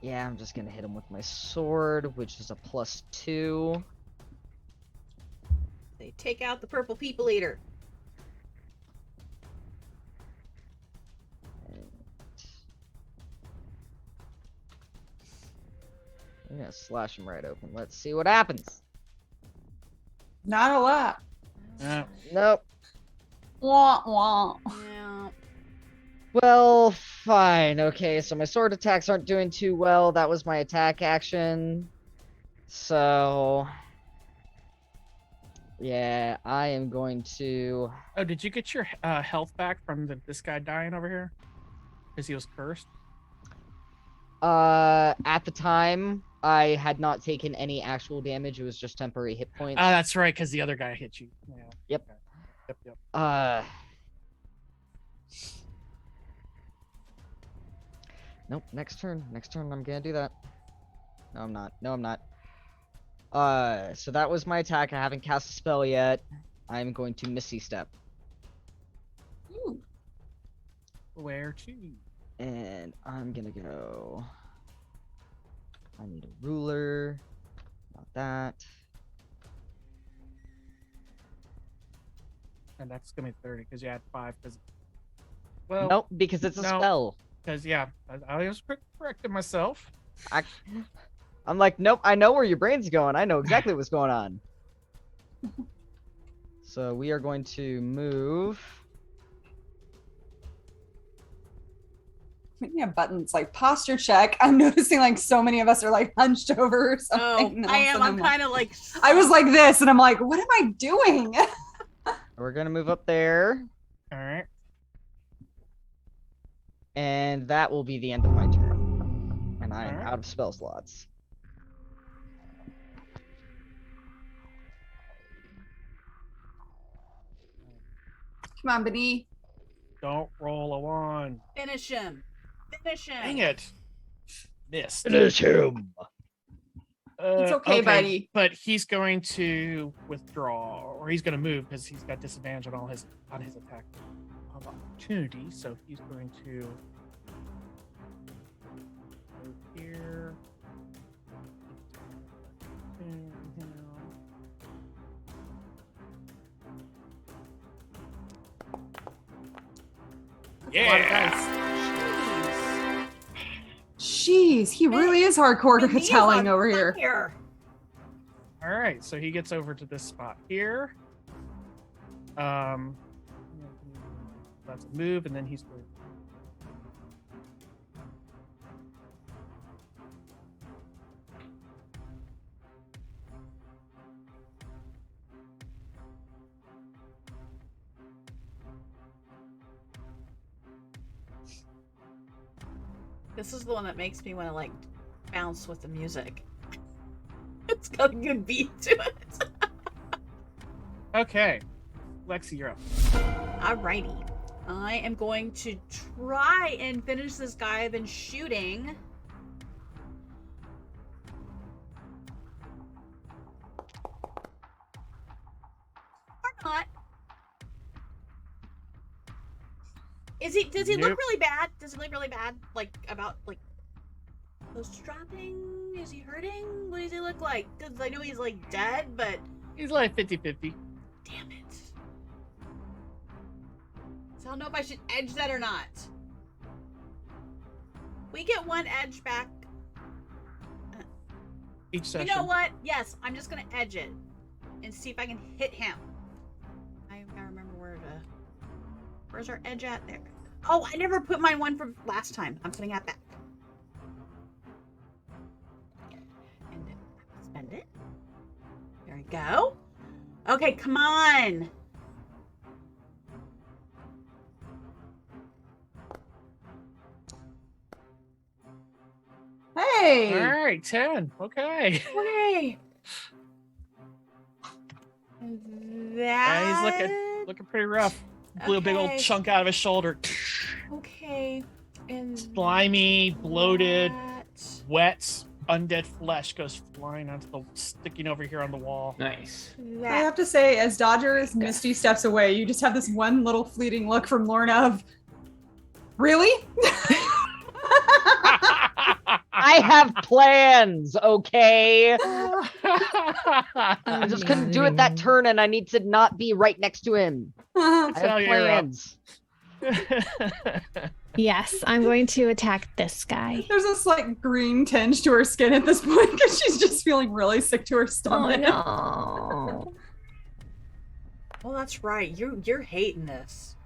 Yeah, I'm just gonna hit him with my sword, which is a +2. They take out the purple people eater. I'm gonna slash him right open. Let's see what happens. Not a lot. Yeah. Nope. Wah, wah. Yeah. Well, fine. Okay, so my sword attacks aren't doing too well. That was my attack action. So... Yeah, I am going to... Oh, did you get your health back from this guy dying over here? Because he was cursed. At the time, I had not taken any actual damage. It was just temporary hit points. Oh, that's right, because the other guy hit you. Yeah. Yep. Okay. Yep. Nope. Next turn. I'm gonna do that. No, I'm not. So that was my attack. I haven't cast a spell yet. I'm going to Misty Step. Ooh. Where to? And I'm gonna go. I need a ruler. Not that. And that's gonna be 30 because you had 5. Because well, Nope, because it's a no. spell. Because yeah, I was corrected myself. I'm like, nope, I know where your brain's going. I know exactly what's going on. So we are going to move. We have buttons like posture check. I'm noticing like so many of us are like hunched over or Oh, something. I am. I'm kind of like. I was like this, and I'm like, what am I doing? We're gonna move up there, All right. and that will be the end of my turn. And I'm Alright. out of spell slots. Come on, Benny. Don't roll a 1. Finish him. Dang it. Missed. Finish him. It's okay, buddy. But he's going to withdraw, or he's going to move because he's got disadvantage on his attack of opportunity. So he's going to go here. That's a lot of Yeah. dice. Jeez, he really is hardcore He's telling on over here. fire. All right, so he gets over to this spot here. That's a move, and then he's going. This is the one that makes me want to like bounce with the music. It's got a good beat to it. Okay, Lexi, you're up. Alrighty. I am going to try and finish this guy I've been shooting. Or not. Does he look Nope. really bad? Does he look really bad? Like about like close to dropping? Is he hurting? What does he look like? Because I know he's like dead, but He's like 50-50. damn it. So I don't know if I should edge that or not. We get one edge back. Each session. You know what? Yes, I'm just gonna edge it and see if I can hit him. I gotta remember where's our edge at there. Oh, I never put my one from last time. I'm putting that back. And then spend it. There we go. Okay, come on. Hey. All right, 10. Okay. Okay. Yeah, he's looking pretty rough. Blew a big old Okay. chunk out of his shoulder. Okay. And Slimy, bloated, that- wet, undead flesh goes flying onto the sticking over here on the wall. Nice. I have to say, as Dodger is Misty steps away, you just have this one little fleeting look from Lorna of, really? I have plans, okay? I just couldn't do it that turn, and I need to not be right next to him. I Tell have you you're up. plans. Yes, I'm going to attack this guy. There's a slight green tinge to her skin at this point because she's just feeling really sick to her Oh stomach. no. Well, that's right. You're hating this.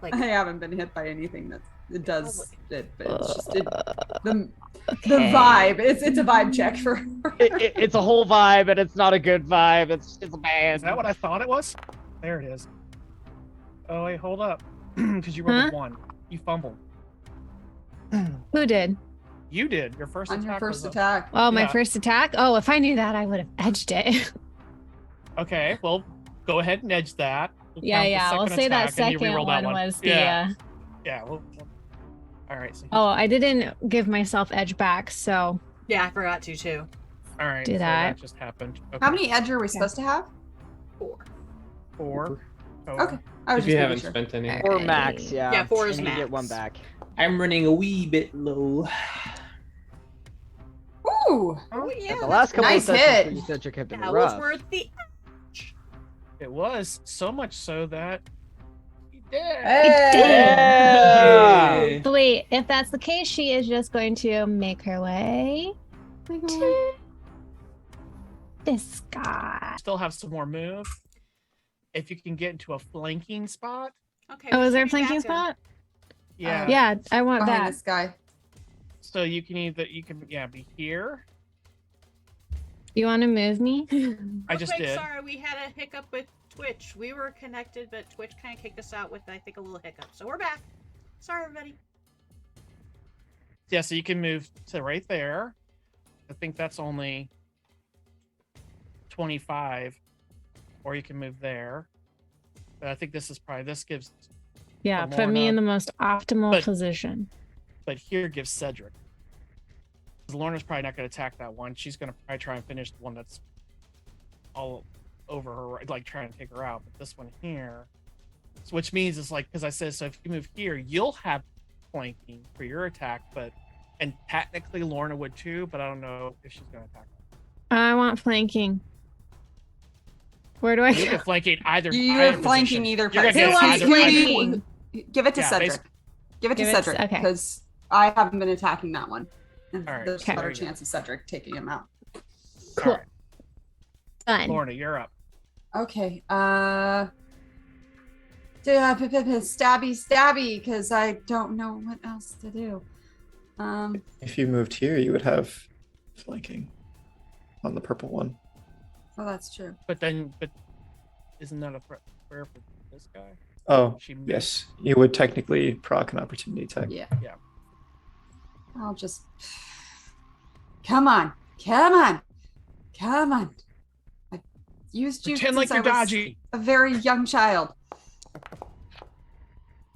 Like I haven't been hit by anything that it does it, but it's just the Okay. vibe. It's a vibe check for her. It's a whole vibe, and it's not a good vibe. It's bad. Is that what I thought it was? There it is. Oh wait, hold up. Because you rolled a 1. You fumbled. Who did? You did. Your first On attack. your first was attack. Oh, my Yeah. first attack? Oh, if I knew that, I would have edged it. Okay, well, go ahead and edge that. We'll Yeah, count the yeah. We'll second say that attack and you second reroll that one was the. Yeah. Yeah. All right. So Oh, I didn't give myself edge back, so Yeah, I forgot to too. all right. do so that. just happened. Okay. How many edge are we supposed to have? 4. 4. Okay. I was If you just haven't making sure. spent any. Or max, yeah. Yeah, 4 is and you get max. 1 back. I'm running a wee bit low. Ooh. Oh yeah. The last couple Nice of sessions hit. for you, Cedric, have been that was rough. worth the. It was so much so that he did. Hey! But wait, if that's the case, she is just going to make her way to this guy. Still have some more move. If you can get into a flanking spot, Okay. Oh, we is there a should be flanking back in. spot? yeah. Yeah, I want Behind that. this guy. So you can be here. You want to move me? I just Quick, did. Sorry, we had a hiccup with Twitch. We were connected, but Twitch kind of kicked us out with, I think, a little hiccup. So we're back. Sorry, everybody. Yeah, so you can move to right there. I think that's only 25, or you can move there. But I think this gives, Yeah, For put me Lorna. in the most optimal But- position. but here gives Cedric. 'Cause Lorna's probably not going to attack that one. She's going to probably try and finish the one that's all over her, like trying to take her out. But this one here, so which means it's like, because I said, so if you move here, you'll have flanking for your attack, and technically Lorna would too, but I don't know if she's going to attack. I want flanking. Where do I You go? get flanking either. You're either flanking position. either You're gonna place. Who get wants either- flanking? Give it to Yeah, Cedric. Give it to Give it to- Cedric okay. because I haven't been attacking that one. And All right, there's okay. a better There you go. chance of Cedric taking him out. Cool. All right, Done. Lorna, you're up. Okay. Stabby, because I don't know what else to do. If you moved here, you would have flanking on the purple one. Oh, that's true. But isn't that a prayer for this guy? Oh, She moved. yes. You would technically proc an opportunity attack. Yeah. Yeah. I'll just. Come on. I've used you Pretend since like you're I was dodgy. a very young child.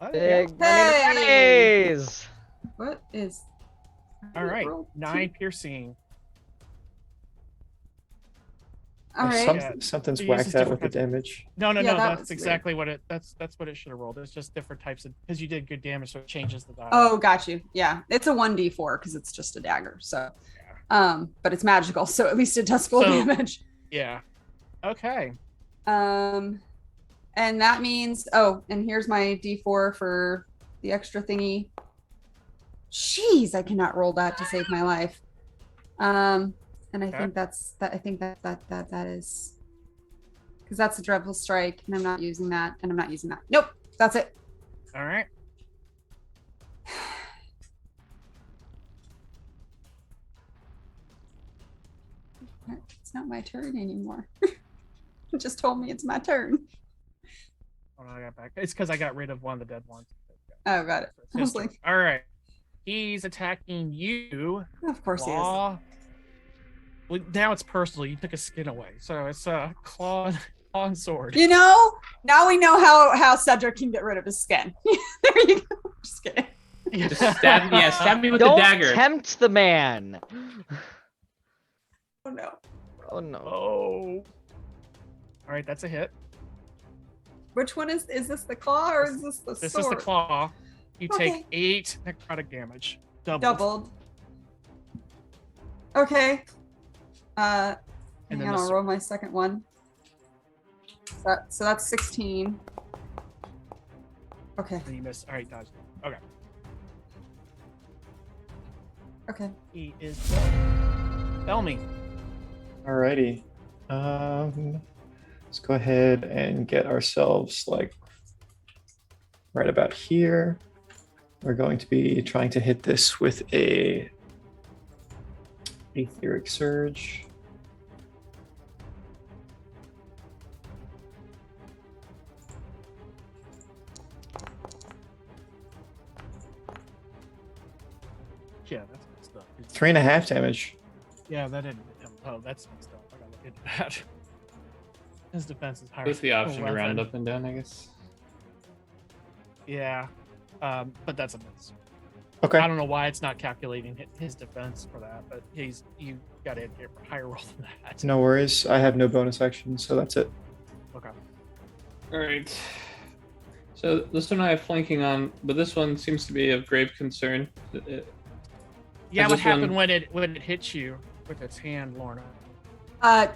Oh, Big Hey! money days. What is? All right, Roll 9 piercing. All right. Yeah. Something's It whacked uses out with the different damage. No, Yeah, that that's was exactly what it. That's what it should have rolled. It's just different types of, because you did good damage, so it changes the die. Oh, got you. Yeah, it's a 1d4 because it's just a dagger. So, but it's magical, so at least it does full So- damage. Yeah. Okay. And that means, oh, and here's my d4 for the extra thingy. Jeez, I cannot roll that to save my life. And I Okay. think that's that. I think that is because that's a dreadful strike, and I'm not using that, and I'm not using that. Nope, that's it. All right. It's not my turn anymore. It just told me it's my turn. Oh, no, I got back. It's because I got rid of one of the dead ones. Oh, got it. I was like, All right. He's attacking you. of course he is. Claw. Well, now it's personal. You took a skin away, so it's a claw and sword. You know, now we know how Cedric can get rid of his skin. There you go. Just kidding. Just stab me with Don't the dagger. tempt the man. Oh no. Oh no. Oh. All right, that's a hit. Which one is this the claw or is this the This sword? is the claw. You Okay. take 8 necrotic damage. Doubled. Okay. And Hang then on, the I'll roll my second one. So that's 16. Okay. And you miss. All right, dodge. Okay. Okay. He is done. Tell me. Alrighty. Let's go ahead and get ourselves like right about here. We're going to be trying to hit this with a etheric surge. Yeah, that's messed up. 3.5 damage. Yeah, that didn't. Oh, that's messed up. I gotta look into that. His defense is higher. What's the option to round weapon. up and down, I guess? Yeah, but that's a miss. Okay. I don't know why it's not calculating his defense for that, but you got to hit a higher roll than that. No worries. I have no bonus action, so that's it. Okay. All right. So this one I have flanking on, but this one seems to be of grave concern. Yeah, Has what this happened one- when it hits you with its hand, Lorna?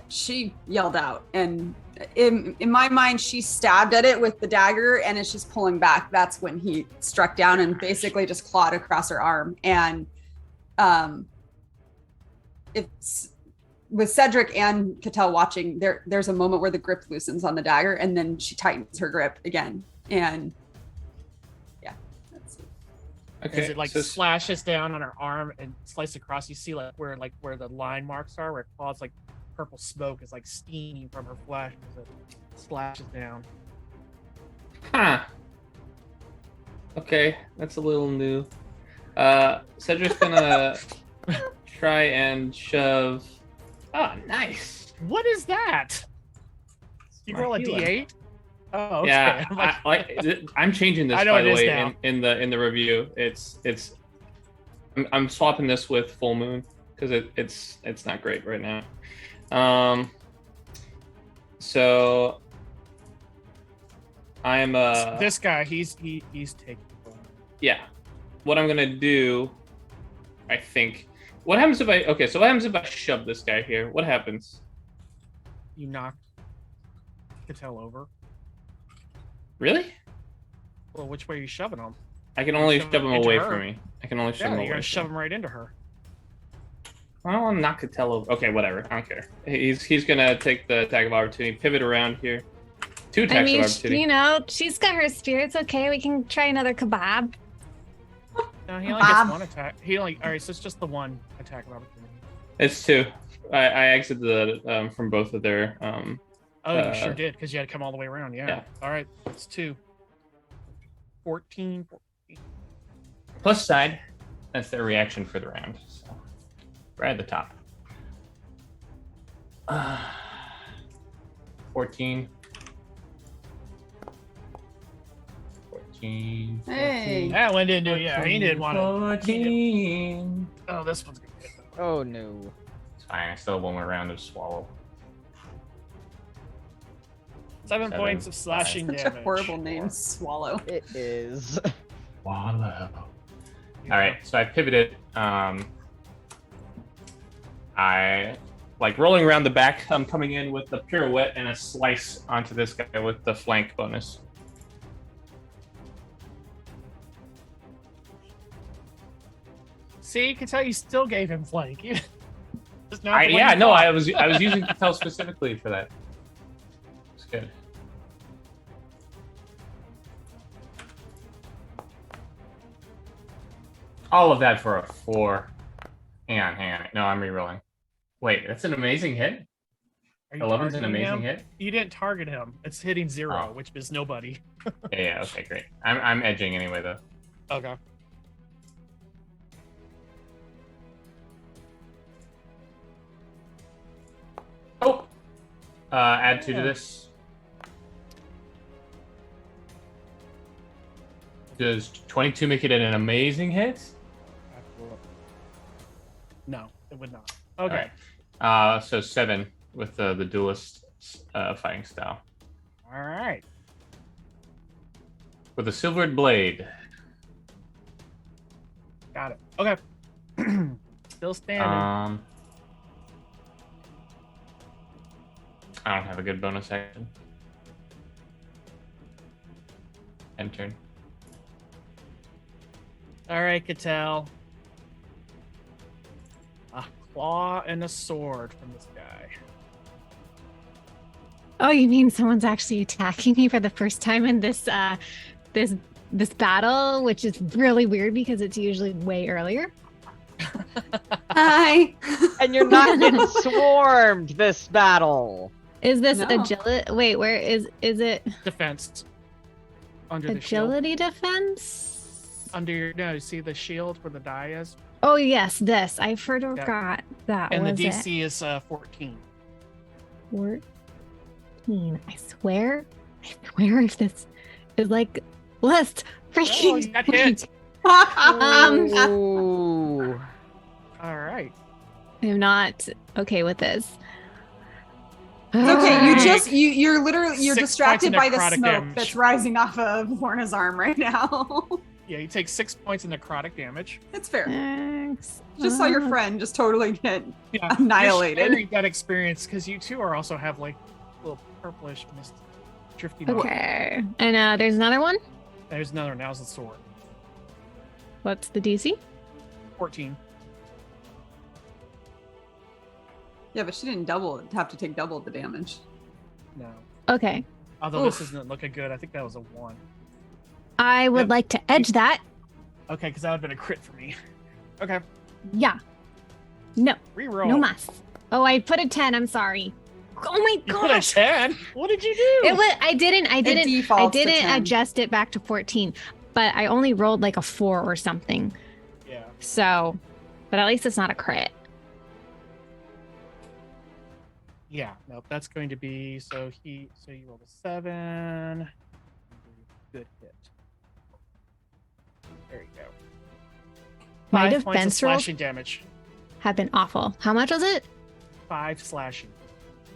She yelled out, and in my mind, she stabbed at it with the dagger, and as she's pulling back, that's when he struck down and basically just clawed across her arm. And it's with Cedric and Cattell watching. There's a moment where the grip loosens on the dagger, and then she tightens her grip again. And yeah, that's it. Okay. As it like so slashes down on her arm and slices across, you see where the line marks are, where it claws like purple smoke is like steaming from her flesh as it slashes down. Huh. Okay, that's a little new. Cedric's gonna try and shove. Oh, nice. What is that? You My roll a healing. d8? Oh, okay. Yeah, I'm like, I'm changing this I know by it the is way now. in the review. I'm swapping this with full moon because it's not great right now. So I'm this guy, he's taking. yeah. What I'm gonna do, I think. What happens if I? Okay, so what happens if I shove this guy here? What happens? You knock Cattell over. Really? Well, which way are you shoving him? I can only Shove shove him him into away her. from me. I can only shove Yeah, him you're away. gonna from shove me. him right into her. I don't want to knock Cattell over. Okay, whatever. I don't care. He's gonna take the attack of opportunity, pivot around here. 2 attacks I mean, of opportunity. you know, she's got her spirits. Okay, we can try another kebab. No, he only Bob. gets one attack. All right, so it's just the one attack of opportunity. It's 2. I exited from both of their. Oh, you sure did, because you had to come all the way around. Yeah. Yeah. All right, it's 2. 14. Plus side. That's their reaction for the round. So, right at the top. 14. 14. Hey. That one didn't do. Yeah, he didn't want to. 14. Oh, this one's gonna hit. Oh no. It's fine. I still have one more round of swallow. 7 7, points of slashing Such damage. a horrible name, Swallow. It is. Swallow. All right, so I pivoted. I like rolling around the back. I'm coming in with the pirouette and a slice onto this guy with the flank bonus. See, you can tell you still gave him flank. Just not the one Yeah, you no, thought. I was using Cattell specifically for that. It's good. All of that for a 4. Hang on. No, I'm rerolling. Wait, that's an amazing hit. Are you 11's an targeting amazing him? hit. You didn't target him. It's hitting 0, Oh. which is nobody. Yeah, okay, great. I'm edging anyway though. Okay. Oh. Add 2 to this. Does 22 make it an amazing hit? No, it would not. Okay. All right. So 7 with the duelist fighting style All right. with a silvered blade. Got it. Okay. Still standing. I don't have a good bonus action. End turn. All right, Cattell. A claw and a sword from this guy. Oh, you mean someone's actually attacking me for the first time in this this battle, which is really weird because it's usually way earlier. Hi. And you're not getting swarmed this battle. Is this No. agility? Wait, where is it? Defense. Under the shield. Agility defense? under your no, you see the shield where the die is? Oh yes, this. I forgot that And was the it. DC is 14. 14. I swear if this is like less freaking. Oh, you got hit. Ooh. All right. I'm not okay with this. It's okay, you're literally 6 points distracted of by the necrotic smoke damage. that's rising off of Lorna's arm right now. Yeah, you take 6 points of necrotic damage. It's fair. Thanks. Just saw your friend just totally get Yeah, annihilated. You're sharing that experience because you too are also have like little purplish mist drifting. off. Okay. And there's another one. There's another. Now's the sword. What's the DC? 14. Yeah, but she didn't have to take double the damage. No. Okay. Although Oof. this isn't looking good. I think that was a 1. I would Yep. like to edge that. Okay, because that would have been a crit for me. Okay. Yeah. No. Reroll. No mas. Oh, I put a 10. I'm sorry. Oh my You put a gosh. 10? What did you do? It was. I didn't defaults to 10. adjust it back to 14, but I only rolled like a 4 or something. Yeah. So, but at least it's not a crit. Yeah. Nope. That's going to be so you rolled a 7. Good hit. There you go. My 5 points of defense rolls slashing damage. have been awful. How much was it? 5 slashing.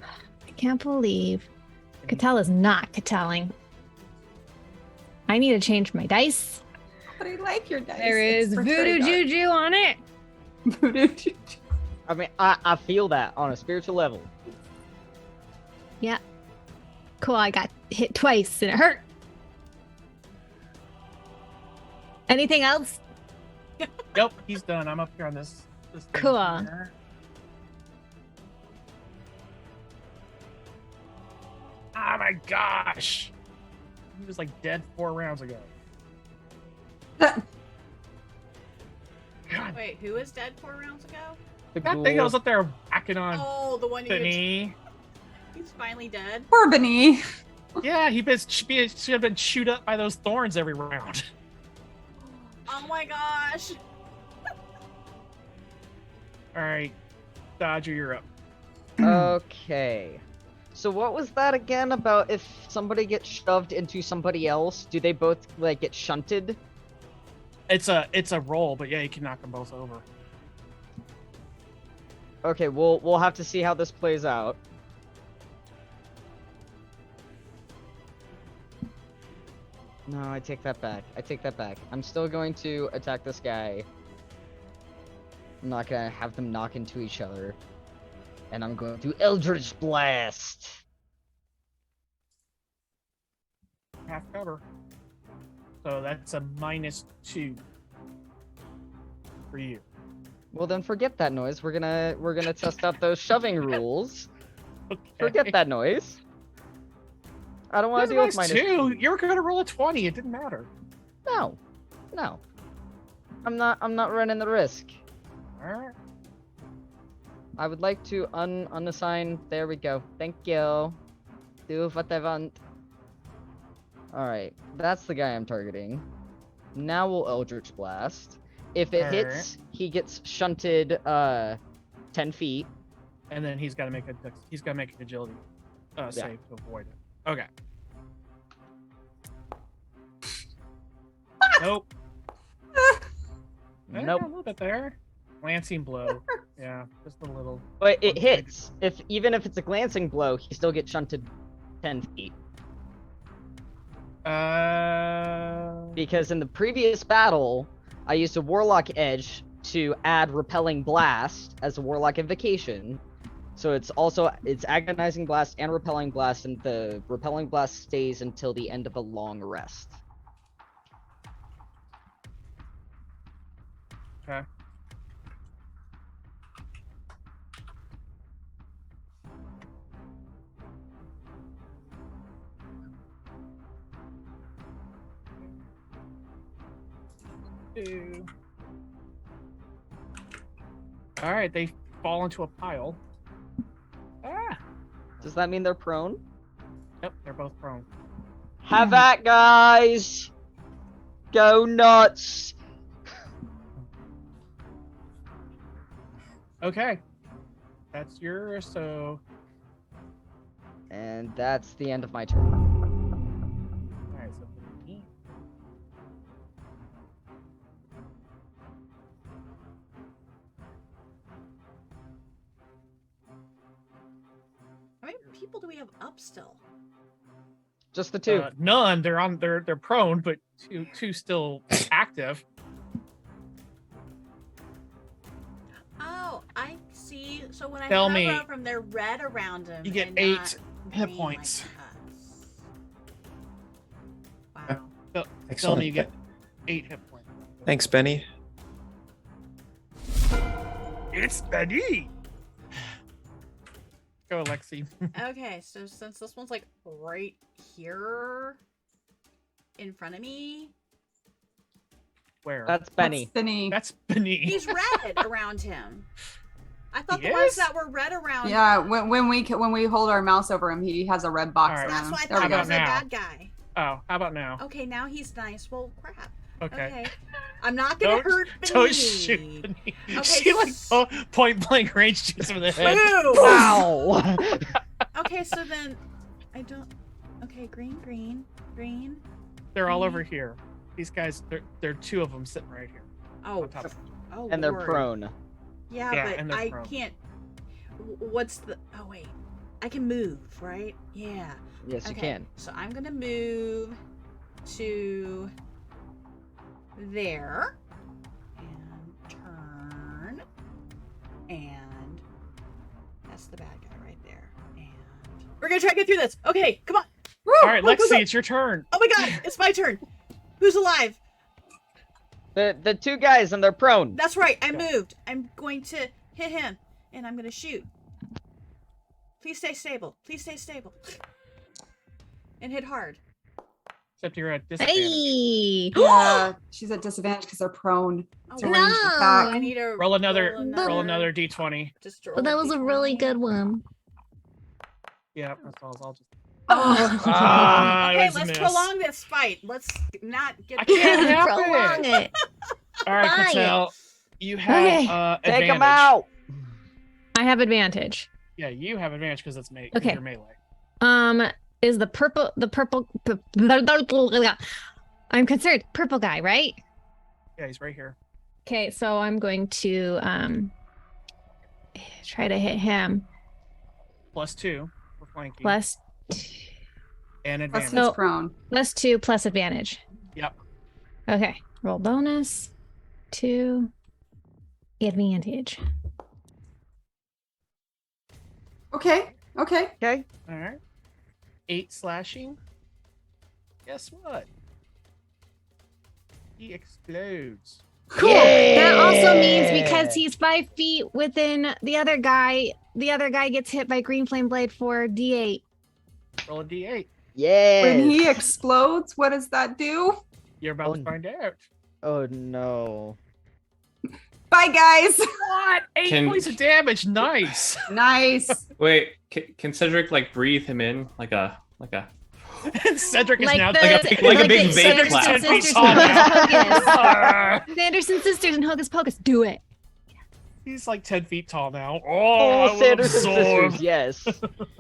I can't believe Cattell is not Cattelling. I need to change my dice. But I like your dice. There It's is for voodoo trade art. juju on it. Voodoo juju. I mean, I feel that on a spiritual level. Yeah. Cool. I got hit twice and it hurt. Anything else? Nope, he's done. I'm up here on this thing Cool. here. Oh my gosh. He was like dead 4 rounds ago. God, Wait, who was dead 4 rounds ago? The that thing that ghoul. was up there whacking on Oh, the one you Benny. He's finally dead. Poor Benny. Yeah, should have been chewed up by those thorns every round. Oh my gosh. All right, Dodger, you're up. Okay. So what was that again about if somebody gets shoved into somebody else, do they both like get shunted? It's a roll, but yeah, you can knock them both over. Okay, we'll have to see how this plays out. No, I take that back. I take that back. I'm still going to attack this guy. I'm not gonna have them knock into each other. And I'm going to Eldritch Blast. Half cover. So that's a -2 for you. Well then forget that noise. We're gonna test out those shoving rules. Okay. Forget that noise. I don't want to deal with -2. You were gonna roll a 20. It didn't matter. No. I'm not running the risk. All right. I would like to unassign. There we go. Thank you. Do what I want. Alright, that's the guy I'm targeting. Now we'll Eldritch Blast. If it hits, he gets shunted 10 feet. And then he's got to make an agility save to avoid it. Okay. Nope. Nope. A little bit there. Glancing blow. Yeah, just a little. But it hits. Even if it's a glancing blow, he still gets shunted 10 feet. Because in the previous battle, I used a Warlock Edge to add Repelling Blast as a Warlock Invocation. So it's Agonizing Blast and Repelling Blast, and the Repelling Blast stays until the end of a long rest. Okay. All right, they fall into a pile. Ah. Does that mean they're prone? Yep, they're both prone. Have at, guys! Go nuts. Okay. That's yours, so And that's the end of my turn. alright, so 15. How many people do we have up still? Just the two. None. They're prone, but two still active. Oh, I see. So when I Tell hover me. over them, they're red around him. You get and 8 not hit green points. like us. Wow. Tell me you get 8 hit points. Thanks, Benny. It's Benny. Go, Lexi. Okay, so since this one's like right here in front of me, Where? That's Benny. Benny. That's Benny. he's red around him. I thought He the ones is? that were red around. Yeah, when we hold our mouse over him, he has a red box All right. around That's him. why I There we thought he go. was a now? bad guy. Oh, how about now? Okay, now he's nice. Well, crap. Okay. I'm not gonna hurt Benny. Don't shoot Benny. Okay, She like point blank range shoots him in the head. Boo! Wow. Okay, so then I don't. Okay, green. They're all over here. These guys, there are 2 of them sitting right here. Oh, On top of oh, And they're Lord. prone. Yeah, Yeah, but and they're I prone. can't. What's the? Oh wait, I can move, right? Yeah. Yes, you Okay, can. So I'm gonna move to there and turn, and that's the bad guy right there. And we're gonna try to get through this. Okay, come on. All right, Go, go, Lexi, go. it's your turn. Oh my God, it's my turn. Who's alive? The 2 guys and they're prone. That's right. I Okay. moved. I'm going to hit him, and I'm gonna shoot. Please stay stable. Please stay stable. And hit hard. Except you're at disadvantage. Hey. Yeah, she's at disadvantage because they're prone. Oh, to No. ranged attack. I need to Roll another D20. Just Well, that was a really good one. Yeah, that's all. I'll just. Oh. Ah, it Okay, was a let's miss. prolong this fight. Let's not get. I can't help Prolong it. All right, Fine. Cattell, you have Okay. advantage. Take them out. I have advantage. Yeah, you have advantage because it's Okay. you're melee. Is the purple I'm concerned. Purple guy, right? Yeah, he's right here. Okay, so I'm going to try to hit him. +2 for flanking. Plus and Plus advantage. he's No. prone. +2 plus advantage. Yep. Okay. Roll bonus. 2 advantage. Okay. Okay. All right. 8 slashing. Guess what? He explodes. Cool. That also means because he's 5 feet within the other guy gets hit by green flame blade for D8. Roll a D8. Yeah. When he explodes, what does that do? You're about Oh, to find out. Oh no. Bye, guys. What? 8 Can- points of damage. Nice. Nice. Wait, can Cedric like breathe him in like a Cedric is Like now the, like a big the vape Sanderson clap. sisters Tall in now. Hocus Pocus. Ah, Sanderson sisters in Hocus Pocus. Do it. He's like 10 feet tall now. Oh, I will Sanderson absorb. sisters, yes.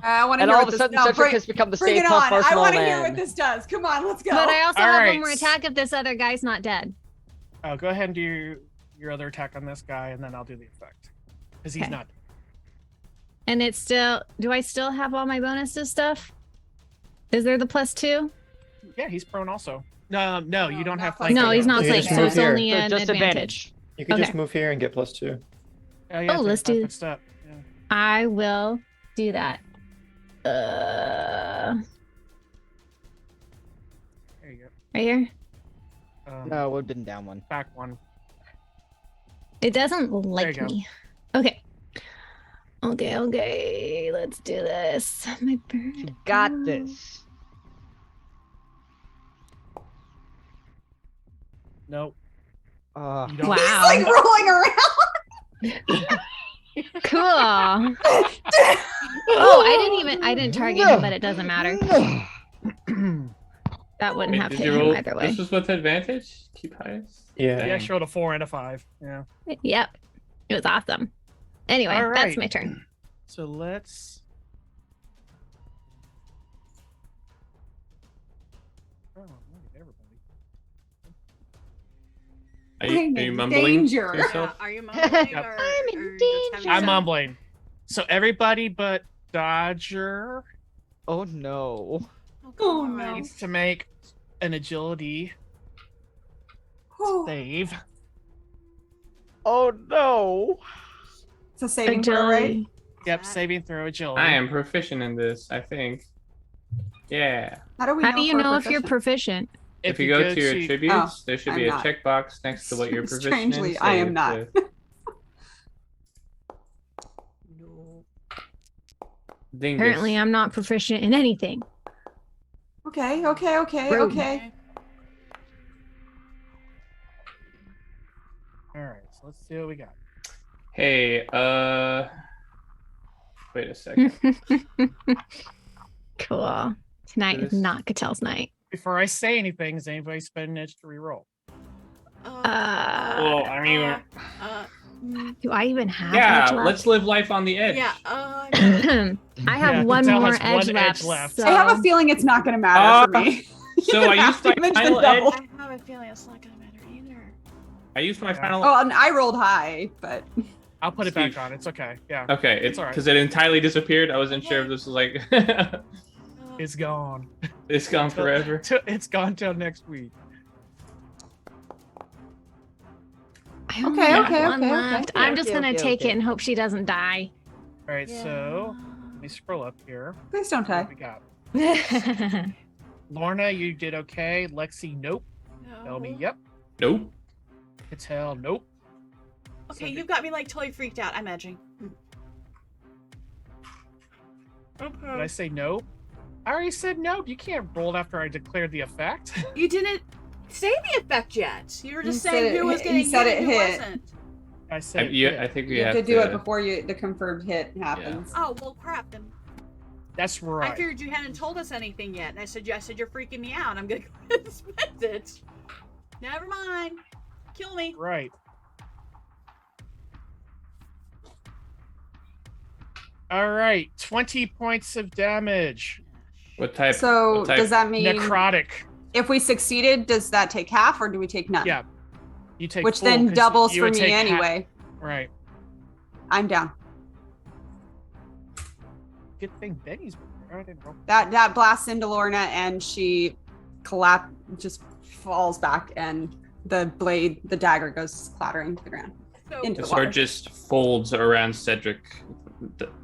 I want to And hear all what of a this sudden, does. Cedric has become the Bring Stay it Puft on. I Marshmallow want to hear what Man. this does. Come on, let's go. But I also All have right. one more attack if this other guy's not dead. Oh, go ahead and do your other attack on this guy, and then I'll do the effect. Because he's Okay. not. And it's still. Do I still have all my bonuses stuff? Is there the +2? Yeah, he's prone also. No, No, you don't not have plus flanking. No, he's not You flanked, just so move it's here. only So an just advantage. You can Okay. just move here and get +2. Oh, yeah, Oh, let's take a do- 5-foot step. Yeah. I will do that. There you Right here. go. No, it would have been down one. Back one. It doesn't you like go. me. Okay. Okay. Let's do this. My bird. You got this. Nope. Uh, You don't. Wow. Like rolling around. Cool. Oh, I didn't target him, but it doesn't matter. That wouldn't Wait, have did hit you him roll? either way. This was with advantage? Keep highest? Yeah. He Dang. actually rolled a 4 and a 5. Yeah. Yep. It was awesome. Anyway, All that's right. my turn. So let's. Oh, look at everybody. Are you in mumbling danger. to yourself? Are you mumbling Yep. or I'm in or just danger. having I'm some- mumbling. So everybody but Dodger Oh no. Oh, Oh, come no. on. needs to make an agility Whew. save. Oh no. It's a saving throw, right? Agility. Yep, That- saving throw agility. I am proficient in this, I think. Yeah. How do we How know do you if we're know if you're proficient? proficient? If you go to your attributes, Oh, there should I'm be a not. checkbox next to what you're proficient in. Strangely, I am save not. with. No. Dingus. Apparently, I'm not proficient in anything. Okay. Rude. Okay. All right, so let's see what we got. Hey, wait a second. Cool. Tonight is This- not Catel's night. Before I say anything, does anybody spend an edge to reroll? Well, I mean, Do I even have yeah, edge left? let's live life on the edge. Yeah. I have Yeah, one Catel more has edge one left. edge left. So... I have a feeling it's not going to matter for me. So I used my Damage the final double. edge. I have a feeling it's not gonna matter either. I used my Yeah. final. Oh, and I rolled high, but I'll put it back Steve. on. It's okay. Yeah, Okay, it's It's alright. because it entirely disappeared. I wasn't sure if this was like it's gone. it's gone forever. It's gone till next week. I only Okay, have okay, one okay, left. okay. I'm just Okay, gonna okay, take okay. it and hope she doesn't die. All right, so let me scroll up here. please don't What die. we got? Lorna, you did okay. Lexi, nope. Tell me, yep. Nope. Catel, nope. Okay, So you've got me like totally freaked out. I'm edging. Did I say nope? I already said nope. You can't roll after I declared the effect. You didn't say the effect yet. You were just You saying said who it was hit- getting you said hit it and who hit. wasn't. I said I think we You have to do it before the confirmed hit happens. Oh well, crap. Then That's I right. figured you hadn't told us anything yet, and I said you're freaking me out. I'm gonna go ahead and spend it. Never mind. Kill me. Right. All right, 20 points of damage. What type? So what type? does that mean Necrotic. if we succeeded, does that take half or do we take none? Yeah. You take Which full, then 'cause doubles you for would me take half- anyway. Right. I'm down. Good thing Benny's been there. I didn't roll. That blasts into Lorna and she just falls back and the dagger goes clattering to the ground. So Into The the water. sword just folds around Cedric.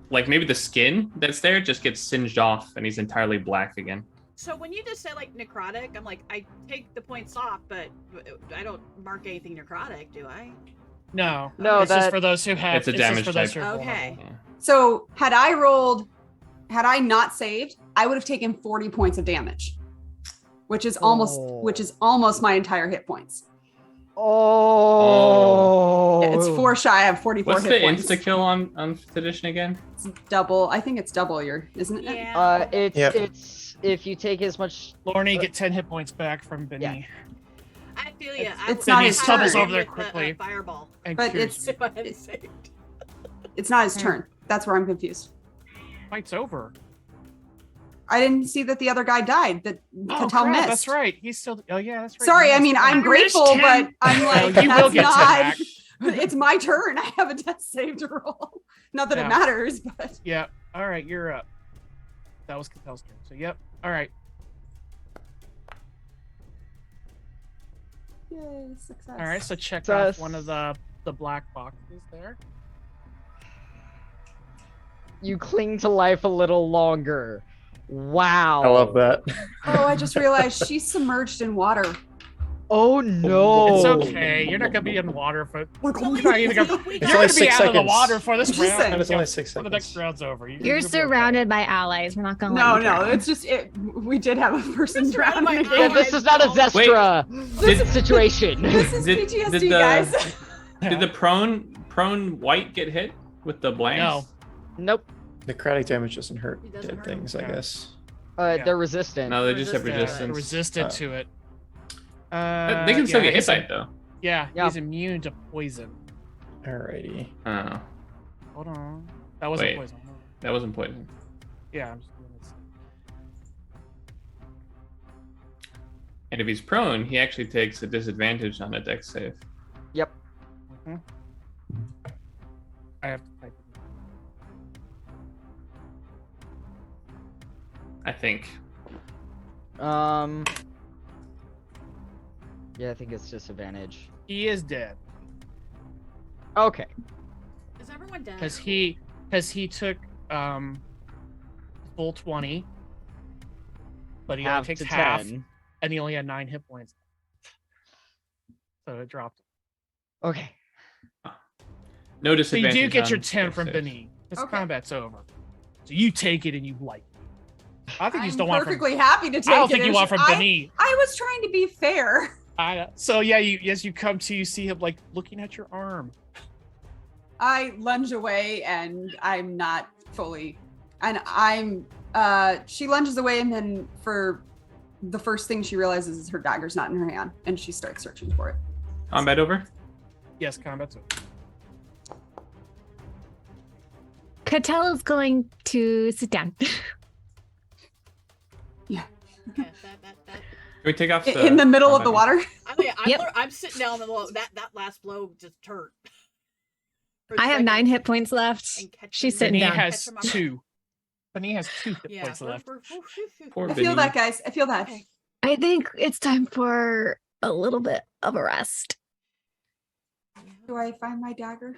Like maybe the skin that's there just gets singed off and he's entirely black again. So when you just say like necrotic, I'm like, I take the points off, but I don't mark anything necrotic, do I? No. No, It's just that- for those who have. It's a just damage for those type. who are Okay. vulnerable. Yeah. So had I not saved, I would have taken 40 points of damage, which is almost my entire hit points. Oh. Yeah, it's 4 shy. I have 44 What's hit the points. insta kill on tradition again? It's double. I think it's double your, isn't it? Yeah. Yep. It's if you take as much. Lorna, you get 10 hit points back from Benny. Yeah. I feel you. It's I not would his have turn. had Over there with the, quickly. fireball. And But cures it's- you. If I hadn't saved. It's not his turn. That's where I'm confused. Fight's over. I didn't see that the other guy died. That Oh, Catel crap, missed. that's right. He's still. Oh, yeah, that's right. Sorry, You I mean missed. I'm You grateful, missed but him. I'm No, like you will that's get 10 not. back. It's my turn. I have a death save to roll. Not that Yeah. it matters, but Yeah. All right, you're up. That was Catel's turn. So, yep. All right. yay, success. All right. So check Success. off one of the black boxes there. You cling to life a little longer. Wow. I love that. Oh, I just realized she's submerged in water. Oh no. It's okay. You're not gonna be in water for. You're not even gonna, It's you're only gonna be 6 out of the seconds. water for this Just round. saying. And it's only 6 When the next seconds. round's over. You're you'll be okay. surrounded by allies. We're not gonna No, let you no, drown. it's just it. We did have a person Just drown surrounded in the by Yeah, game. this is not a Zestra Did- situation. This is Did- PTSD, did the- guys. Did the prone white get hit with the blanks? No. Nope. Necrotic damage doesn't hurt It doesn't dead hurt. things, I Yeah. guess. Yeah. They're resistant. No, they just have Resistant. resistance. Resistant to it. They can still yeah, get hit he's by im- it though. Yeah, Yeah. he's immune to poison. Alrighty. Oh, Hold on. That wasn't Wait. poison. that wasn't poison. Yeah, I'm just doing this. And if he's prone, he actually takes a disadvantage on a dex save. Yep. Mhm. I have to type it. I think. Yeah, I think it's disadvantage. He is dead Okay. Is everyone dead? because he took full 20, but he only Half takes to half, 10. and he only had 9 hit points, so it dropped. Okay. No So you disadvantage. do get your on 10 dex from saves. Benny. This Okay. combat's over, so you take it and you like it. I think you I'm still want from. perfectly happy to take it. I don't think you It's want from just- Benny. I was trying to be fair. So yeah, you come to, you see him like looking at your arm. I lunge away and I'm not fully, and she lunges away, and then for the first thing she realizes is her dagger's not in her hand, and she starts searching for it. Combat over. Yes, combat's over. Cattell is going to sit down. Okay, that. Can we take off In the middle of the combat? water. I mean, Yep. I'm sitting down in the middle. That last blow just hurt. For a I have second. 9 hit points left. And catch She's him. sitting Benny down. has Catch him up. 2. Benny has 2 hit Yeah. points left. Poor I feel Benny. that, guys. I feel that. Okay. I think it's time for a little bit of a rest. Do I find my dagger?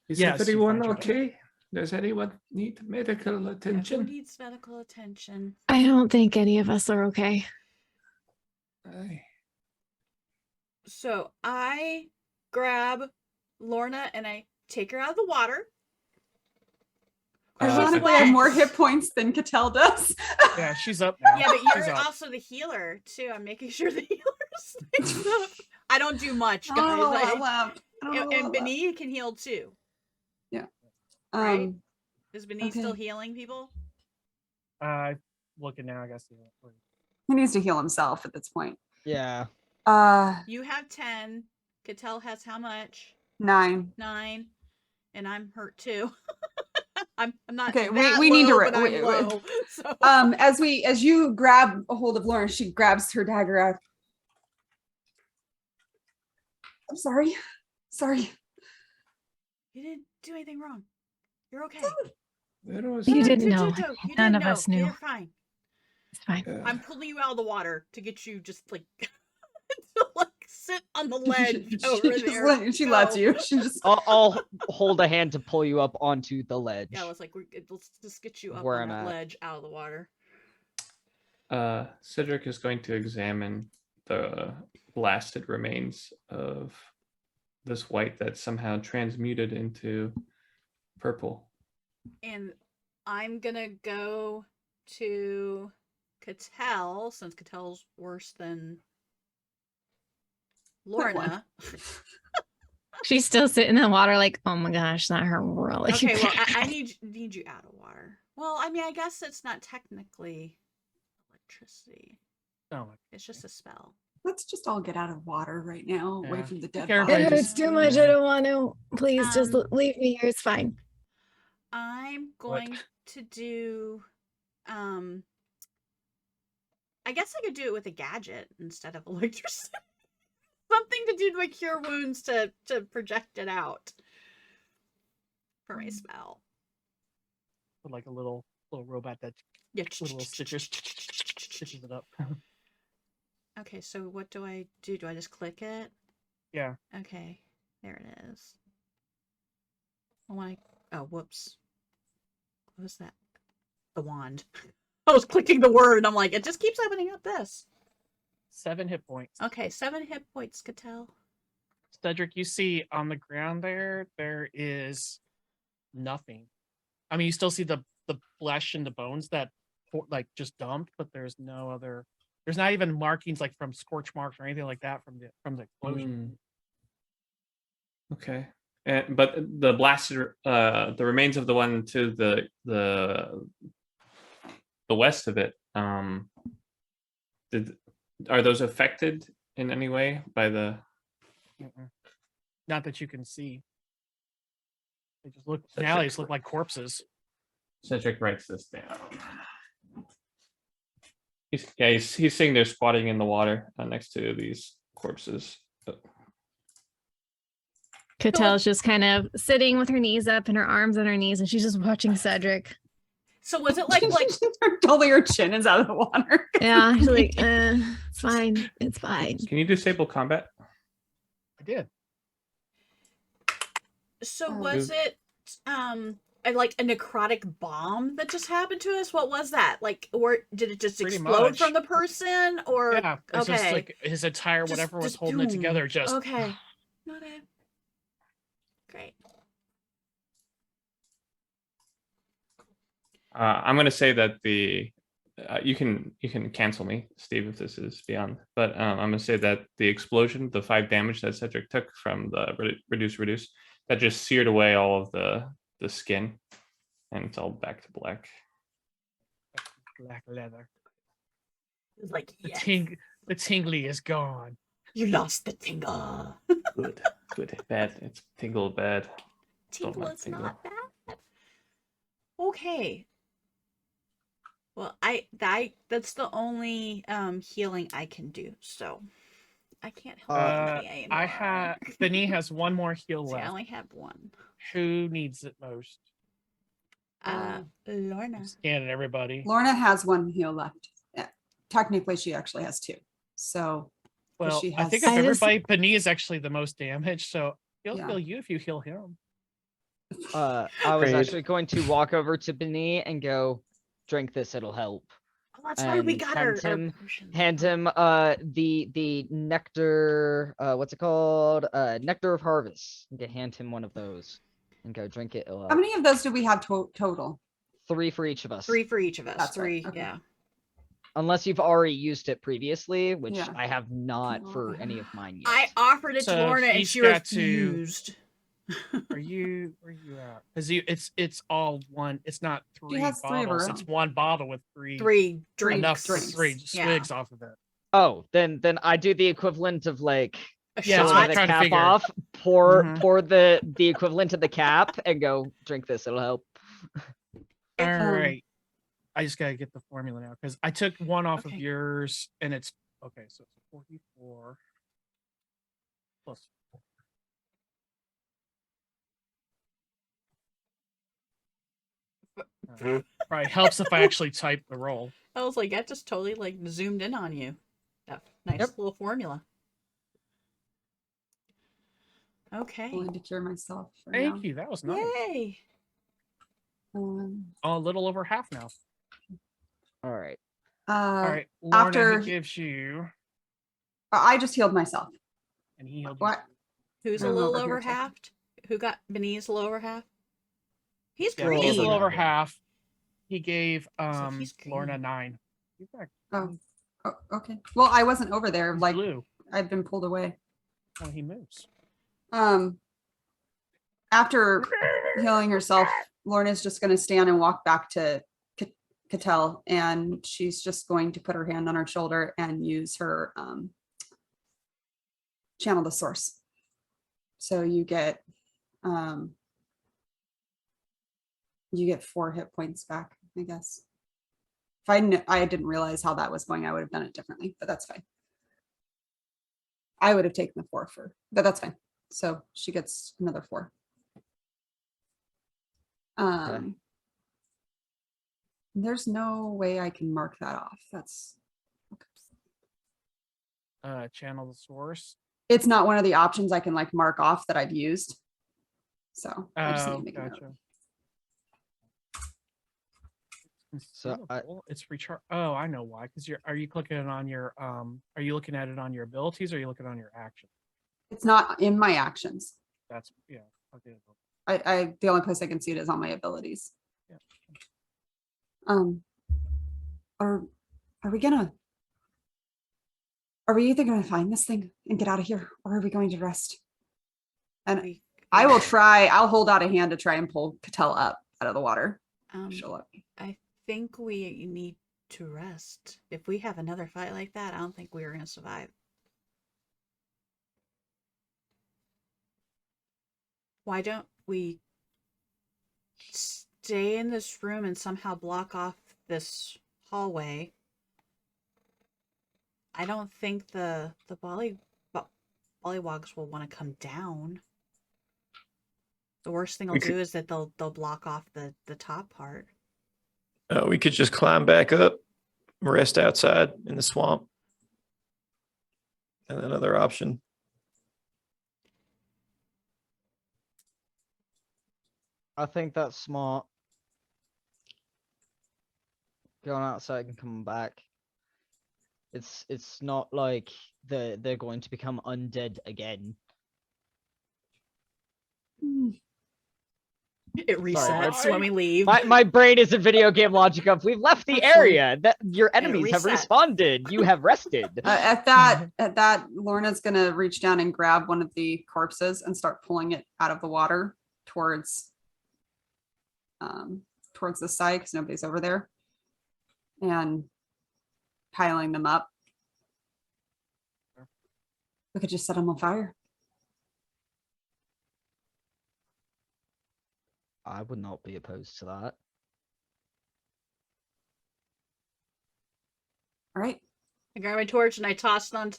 Is Yes, you everyone find your okay? Does anyone need medical Who attention? needs medical attention? I don't think any of us are okay. Aye. So I grab Lorna and I take her out of the water. Ironically, I have more hit points than Cattell does. Yeah, she's up now. Yeah, but She's you're up. also the healer too. I'm making sure the healer stays up. I don't do much, I guys. don't know what I- left. I don't know and what Benny can heal too. left. right? Is Benny still okay. healing people? Looking now, I guess. He needs to heal himself at this point. Yeah. You have 10. Cattell has how much? 9. 9. And I'm hurt too. I'm not Okay, that we need to low, re- but I'm wait, low. So As you grab a hold of Lauren, she grabs her dagger out. I'm sorry. Sorry. you didn't do anything wrong. You're okay. Where was You No, didn't no, know. no, no, you None didn't of know. us knew. You're fine. It's fine. I'm pulling you out of the water to get you just like to like sit on the ledge over there. She lets No. you. She just I'll hold a hand to pull you up onto the ledge. Yeah, I was like, let's just get you up Where on I'm that at. ledge out of the water. Cedric is going to examine the blasted remains of this white that somehow transmuted into purple. And I'm gonna go to Cattell, since Cattell's worse than Point one. Lorna. She's still sitting in the water like, oh my gosh, that hurt really Okay, well, I bad. need you out of water. Well, I mean, I guess it's not technically electricity. Oh, It's just a spell. let's just all get out of water right now, away Yeah. from the Take dead care of It bodies. everybody. hurts too much. I don't want to. Please just Um, leave me here. It's fine. I'm going to do I guess I could do it with a gadget instead of electricity. Something to do to cure wounds to project it out for my spell. like a little robot that Yeah. little stitches it up. Okay, so what do I do? Do I just click it? Yeah. Okay, there it is. Oh, whoops. What was that? The wand. I was clicking the word. I'm like, it just keeps opening up this. 7 hit points. Okay, 7 hit points, Cattell. Cedric, you see on the ground there is nothing. I mean, you still see the flesh and the bones that like just dumped, but there's no other. There's not even markings like from scorch marks or anything like that from the explosion. Okay. But the blasted, the remains of the one to the west of it Are those affected in any way by the? Not that you can see. They just look now. They just look like corpses. Cedric writes this down. He's sitting there squatting in the water next to these corpses. Catel's just kind of sitting with her knees up and her arms on her knees, and she's just watching Cedric. So was it like totally her chin is out of the water? Yeah, she's like, it's fine. It's fine. Can you disable combat? I did. So was it like a necrotic bomb that just happened to us? What was that? Like, or did it just Pretty explode much. from the person? Or Yeah, it's just okay. like his entire whatever was Just holding it doom. together. Just Okay. Okay. Great. I'm going to say that you can cancel me, Steve, if this is beyond. But I'm going to say that the explosion, the 5 damage that Cedric took from the reduce, that just seared away all of the skin, and it's all back to black. black leather. It was like, The yes, the tingly is gone. you lost the tingle. Good. Bad. It's tingle bad. Don't Tingle like is tingle. not bad. Okay. Well, that's the only healing I can do, so I can't help anybody anymore. I have Benny has one more heal See, I left. only have one. Who needs it most? Lorna. Scanning everybody. Lorna has one heal left. Yeah. Technically, she actually has 2. So, 'cause Well, she I has- think of I just- everybody, Benny is actually the most damaged, so he'll Yeah. heal you if you heal him. I was Great. actually going to walk over to Benny and go, drink this, it'll help. Oh, that's right. We And got hand our him- potions. Hand him the nectar, what's it called? Nectar of harvest. And hand him one of those and go drink it. It'll how help. many of those do we have total? 3 for each of us. 3 for each of us. That's right, 3, okay. yeah. Unless you've already used it previously, which Yeah. I have not for Okay. any of mine yet. I offered it So to Lorna and he's she got to- refused. Where you at? Because it's all one. It's not 3 has 3 of her bottles. It's own. one bottle with 3 3 drinks. enough for drinks. 3 Yeah. swigs off of it. Oh, then I do the equivalent of like A Yeah, that's pulling what I'm shot. the trying to cap figure. off, pour Mhm. pour the equivalent of the cap and go drink this, it'll help. All um, right. I just gotta get the formula now because I took one off Okay. of yours and it's okay. So it's 44 plus 4. Probably helps if I actually type the roll. I was like, that just totally like zoomed in on you. That nice Yep. little formula. Okay. Willing to cure myself. For Thank now. you. That was nice. Yay. Oh, a little over half now. All right. All right. Lorna, after- he gives you, I just healed myself. and he healed you. What? Who's a I'm little over here over checking. half? Who got Benny's lower half? He's Yeah, green. he's a little over Yeah. half. He gave he's Lorna green. 9. He's back. Oh, okay. Well, I wasn't over there. He's Like blue. I'd been pulled away. Oh, he moves. After healing herself, Lorna's just going to stand and walk back to Catel, and she's just going to put her hand on her shoulder and use her channel the source. So you get 4 hit points back, I guess. If I didn't realize how that was going, I would have done it differently, but that's fine. I would have taken the 4 but that's fine. So she gets another 4. There's no way I can mark that off. That's okay. Channel the source. It's not one of the options I can like mark off that I've used. So I just need Oh, to make a note. gotcha. So I- Consumable, it's recharge. Oh, I know why. Because are you clicking it on your are you looking at it on your abilities or are you looking on your action? It's not in my actions. That's yeah. Okay. I the only place I can see it is on my abilities. Yeah. Are we either gonna find this thing and get out of here, or are we going to rest? And I will try. I'll hold out a hand to try and pull Catel up out of the water. She'll let me. I think we need to rest. If we have another fight like that, I don't think we are going to survive. Why don't we stay in this room and somehow block off this hallway? I don't think the bollywogs will want to come down. The worst thing they'll do is that they'll block off the top part. We could just climb back up, rest outside in the swamp. And another option. I think that's smart. Going outside and coming back. It's not like they're going to become undead again. It resets Sorry, when we leave. My brain is a video game logic of we've left the area. That your enemies have resets. responded. You have rested. At that, Lorna's gonna reach down and grab one of the corpses and start pulling it out of the water towards the side because nobody's over there, and piling them up. We could just set them on fire. I would not be opposed to that. All right. I grab my torch and I toss it on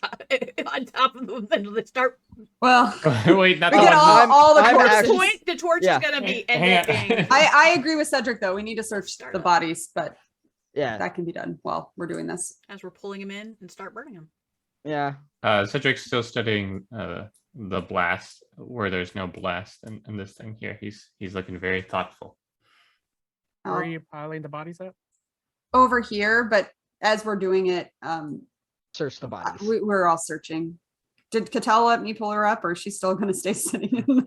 top of them and they start. Well, Wait, not we the get one. all the I'm corpses. actually- The torch Yeah. is gonna be Hang on. ending. I agree with Cedric though. We need to search the bodies, but Yeah, that can be done while we're doing this. As we're pulling them in and start burning them. yeah. Cedric's still studying the blast where there's no blast in this thing here. He's looking very thoughtful. Where are you piling the bodies up? Over here, but as we're doing it, Search the bodies. we're all searching. Did Cattell let me pull her up, or is she still going to stay sitting in the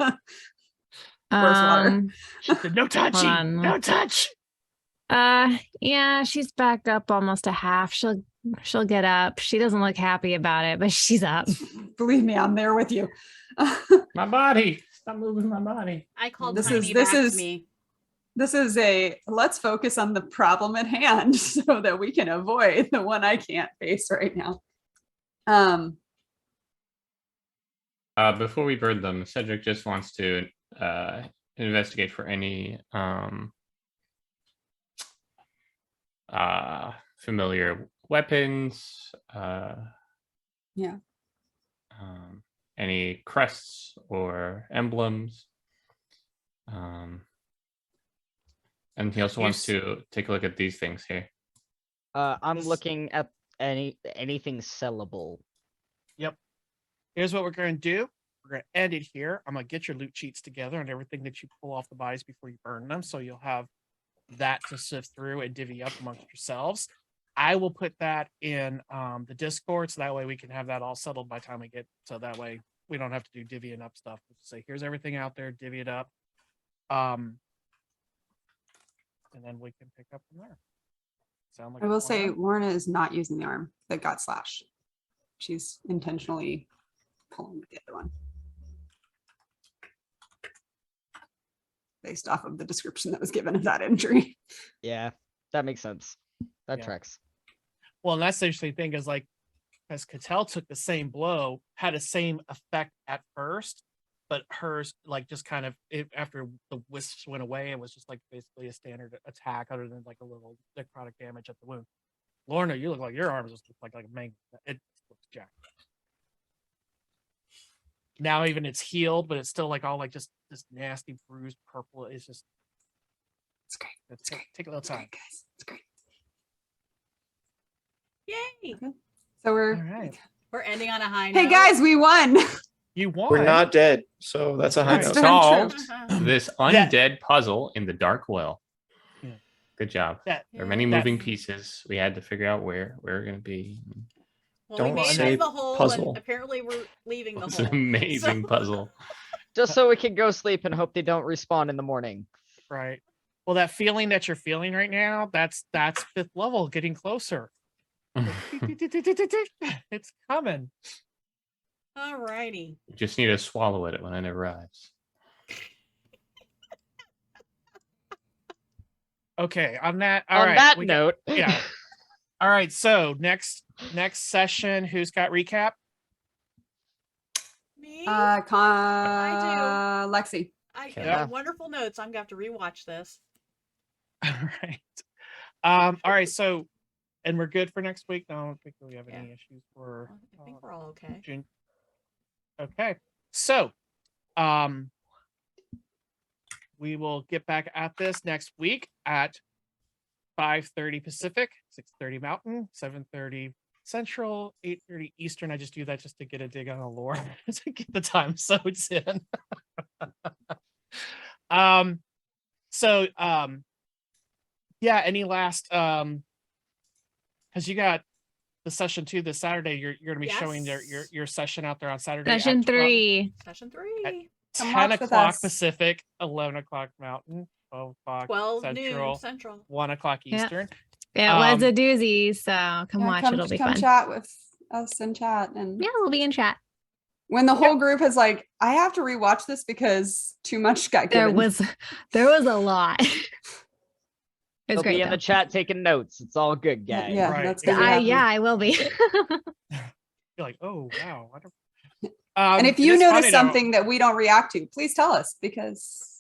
gross water? She said, no touching, on. no touch. Yeah, she's back up almost a half. She'll get up. She doesn't look happy about it, but she's up. Believe me, I'm there with you. My body, stop moving my body. I called This Tiny is- back this to me. This is a let's focus on the problem at hand so that we can avoid the one I can't face right now. Before we burn them, Cedric just wants to investigate for any familiar weapons. Yeah. Any crests or emblems. And he also wants to take a look at these things here. I'm looking at anything sellable. Here's what we're going to do. We're going to end it here. I'm going to get your loot sheets together and everything that you pull off the bodies before you burn them. So you'll have that to sift through and divvy up amongst yourselves. I will put that in the Discord. So that way we can have that all settled by the time we get. So that way we don't have to do divvying up stuff. We'll just say, here's everything out there, divvy it up. And then we can pick up from there. Sound like I a will say plan? Lorna is not using the arm that got slashed. She's intentionally pulling with the other one. Based off of the description that was given of that injury. Yeah, that makes sense. That Yeah. tracks. Well, and that's the interesting thing is like, as Cattell took the same blow, had the same effect at first, but hers like just kind of after the wisps went away, it was just like basically a standard attack, other than like a little necrotic damage at the wound. Lorna, you look like your arms just look like a mango. It looks jacked. Now even it's healed, but it's still like all like just this nasty bruised purple. It's just It's great. it's take a little It's time. great, guys. It's great. Yay! So we're All right. We're ending on a high hey note. guys, we won. You won. We're not dead, so that's a high Right. note. Solved this undead puzzle in the dark well. Yeah. Good job. That There are many that- moving pieces. We had to figure out where we're going to be. Well, Don't we made it say in the hole, puzzle. and apparently we're leaving the It's an hole. amazing So- puzzle. Just so we can go sleep and hope they don't respawn in the morning. Right. Well, that feeling that you're feeling right now, that's fifth level, getting closer. It's coming. Alrighty. Just need to swallow it when it arrives. Okay. On that. On right, that we note, yeah. All right, so next session, who's got recap? Me? Lexi. I Okay. got wonderful notes. I'm gonna have to rewatch this. All right. All right, so and we're good for next week. No, I don't think we have any issues for I think we're all okay. June. Okay. So we will get back at this next week at 5:30 Pacific, 6:30 Mountain, 7:30 Central, 8:30 Eastern. I just do that just to get a dig on the lore to get the time zones in. Yeah, any last because you got the session 2 this Saturday. You're gonna be showing your session out there on Saturday. Session 3. Session 3. 10 o'clock Pacific, 11 o'clock Mountain, 12 o'clock 12 Central, noon Central. 1 o'clock Eastern. It was a doozy, so come watch. It'll be come fun. chat with us in chat. And yeah, we'll be in chat. When the whole group is like, I have to rewatch this because too much got given. There was a lot. It was They'll great. be in the chat taking notes. It's all good, guys. Yeah, Right. that's good. I will be. You're like, oh wow. I don't... and if you notice something that we don't react to, please tell us, because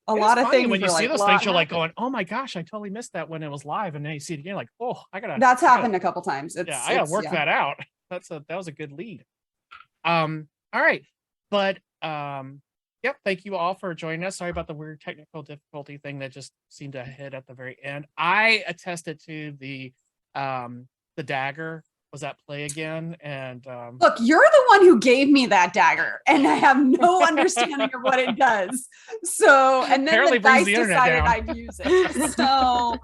a lot of things when you see like, those things, you're like going, oh my gosh, I totally missed that when it was live, and then you see it again, like, oh, That's happened a couple times. I gotta work that out. That was a good lead. All right, but yep, thank you all for joining us. Sorry about the weird technical difficulty thing that just seemed to hit at the very end. I attested to the dagger was at play again, and look, you're the one who gave me that dagger, and I have no understanding of what it does. So, and then apparently the dice brings the decided down. I'd use it. So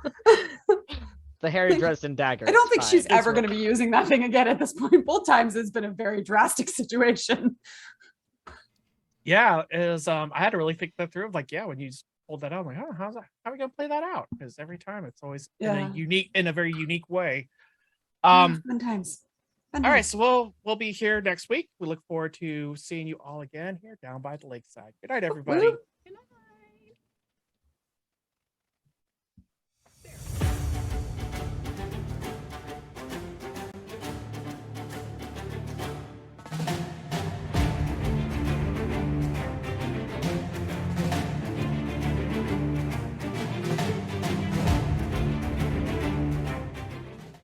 The Harry Dresden dagger. I don't think it's she's fine. ever going to be using that thing again at this point. Both times it's been a very drastic situation. yeah, it was. I had to really think that through. Of like, yeah, when you just pulled that out, I'm like, oh, how are we gonna play that out? Because every time it's always in a very unique way. Fun times. All right, so we'll be here next week. We look forward to seeing you all again here down by the lakeside. Good night, everybody. Woo.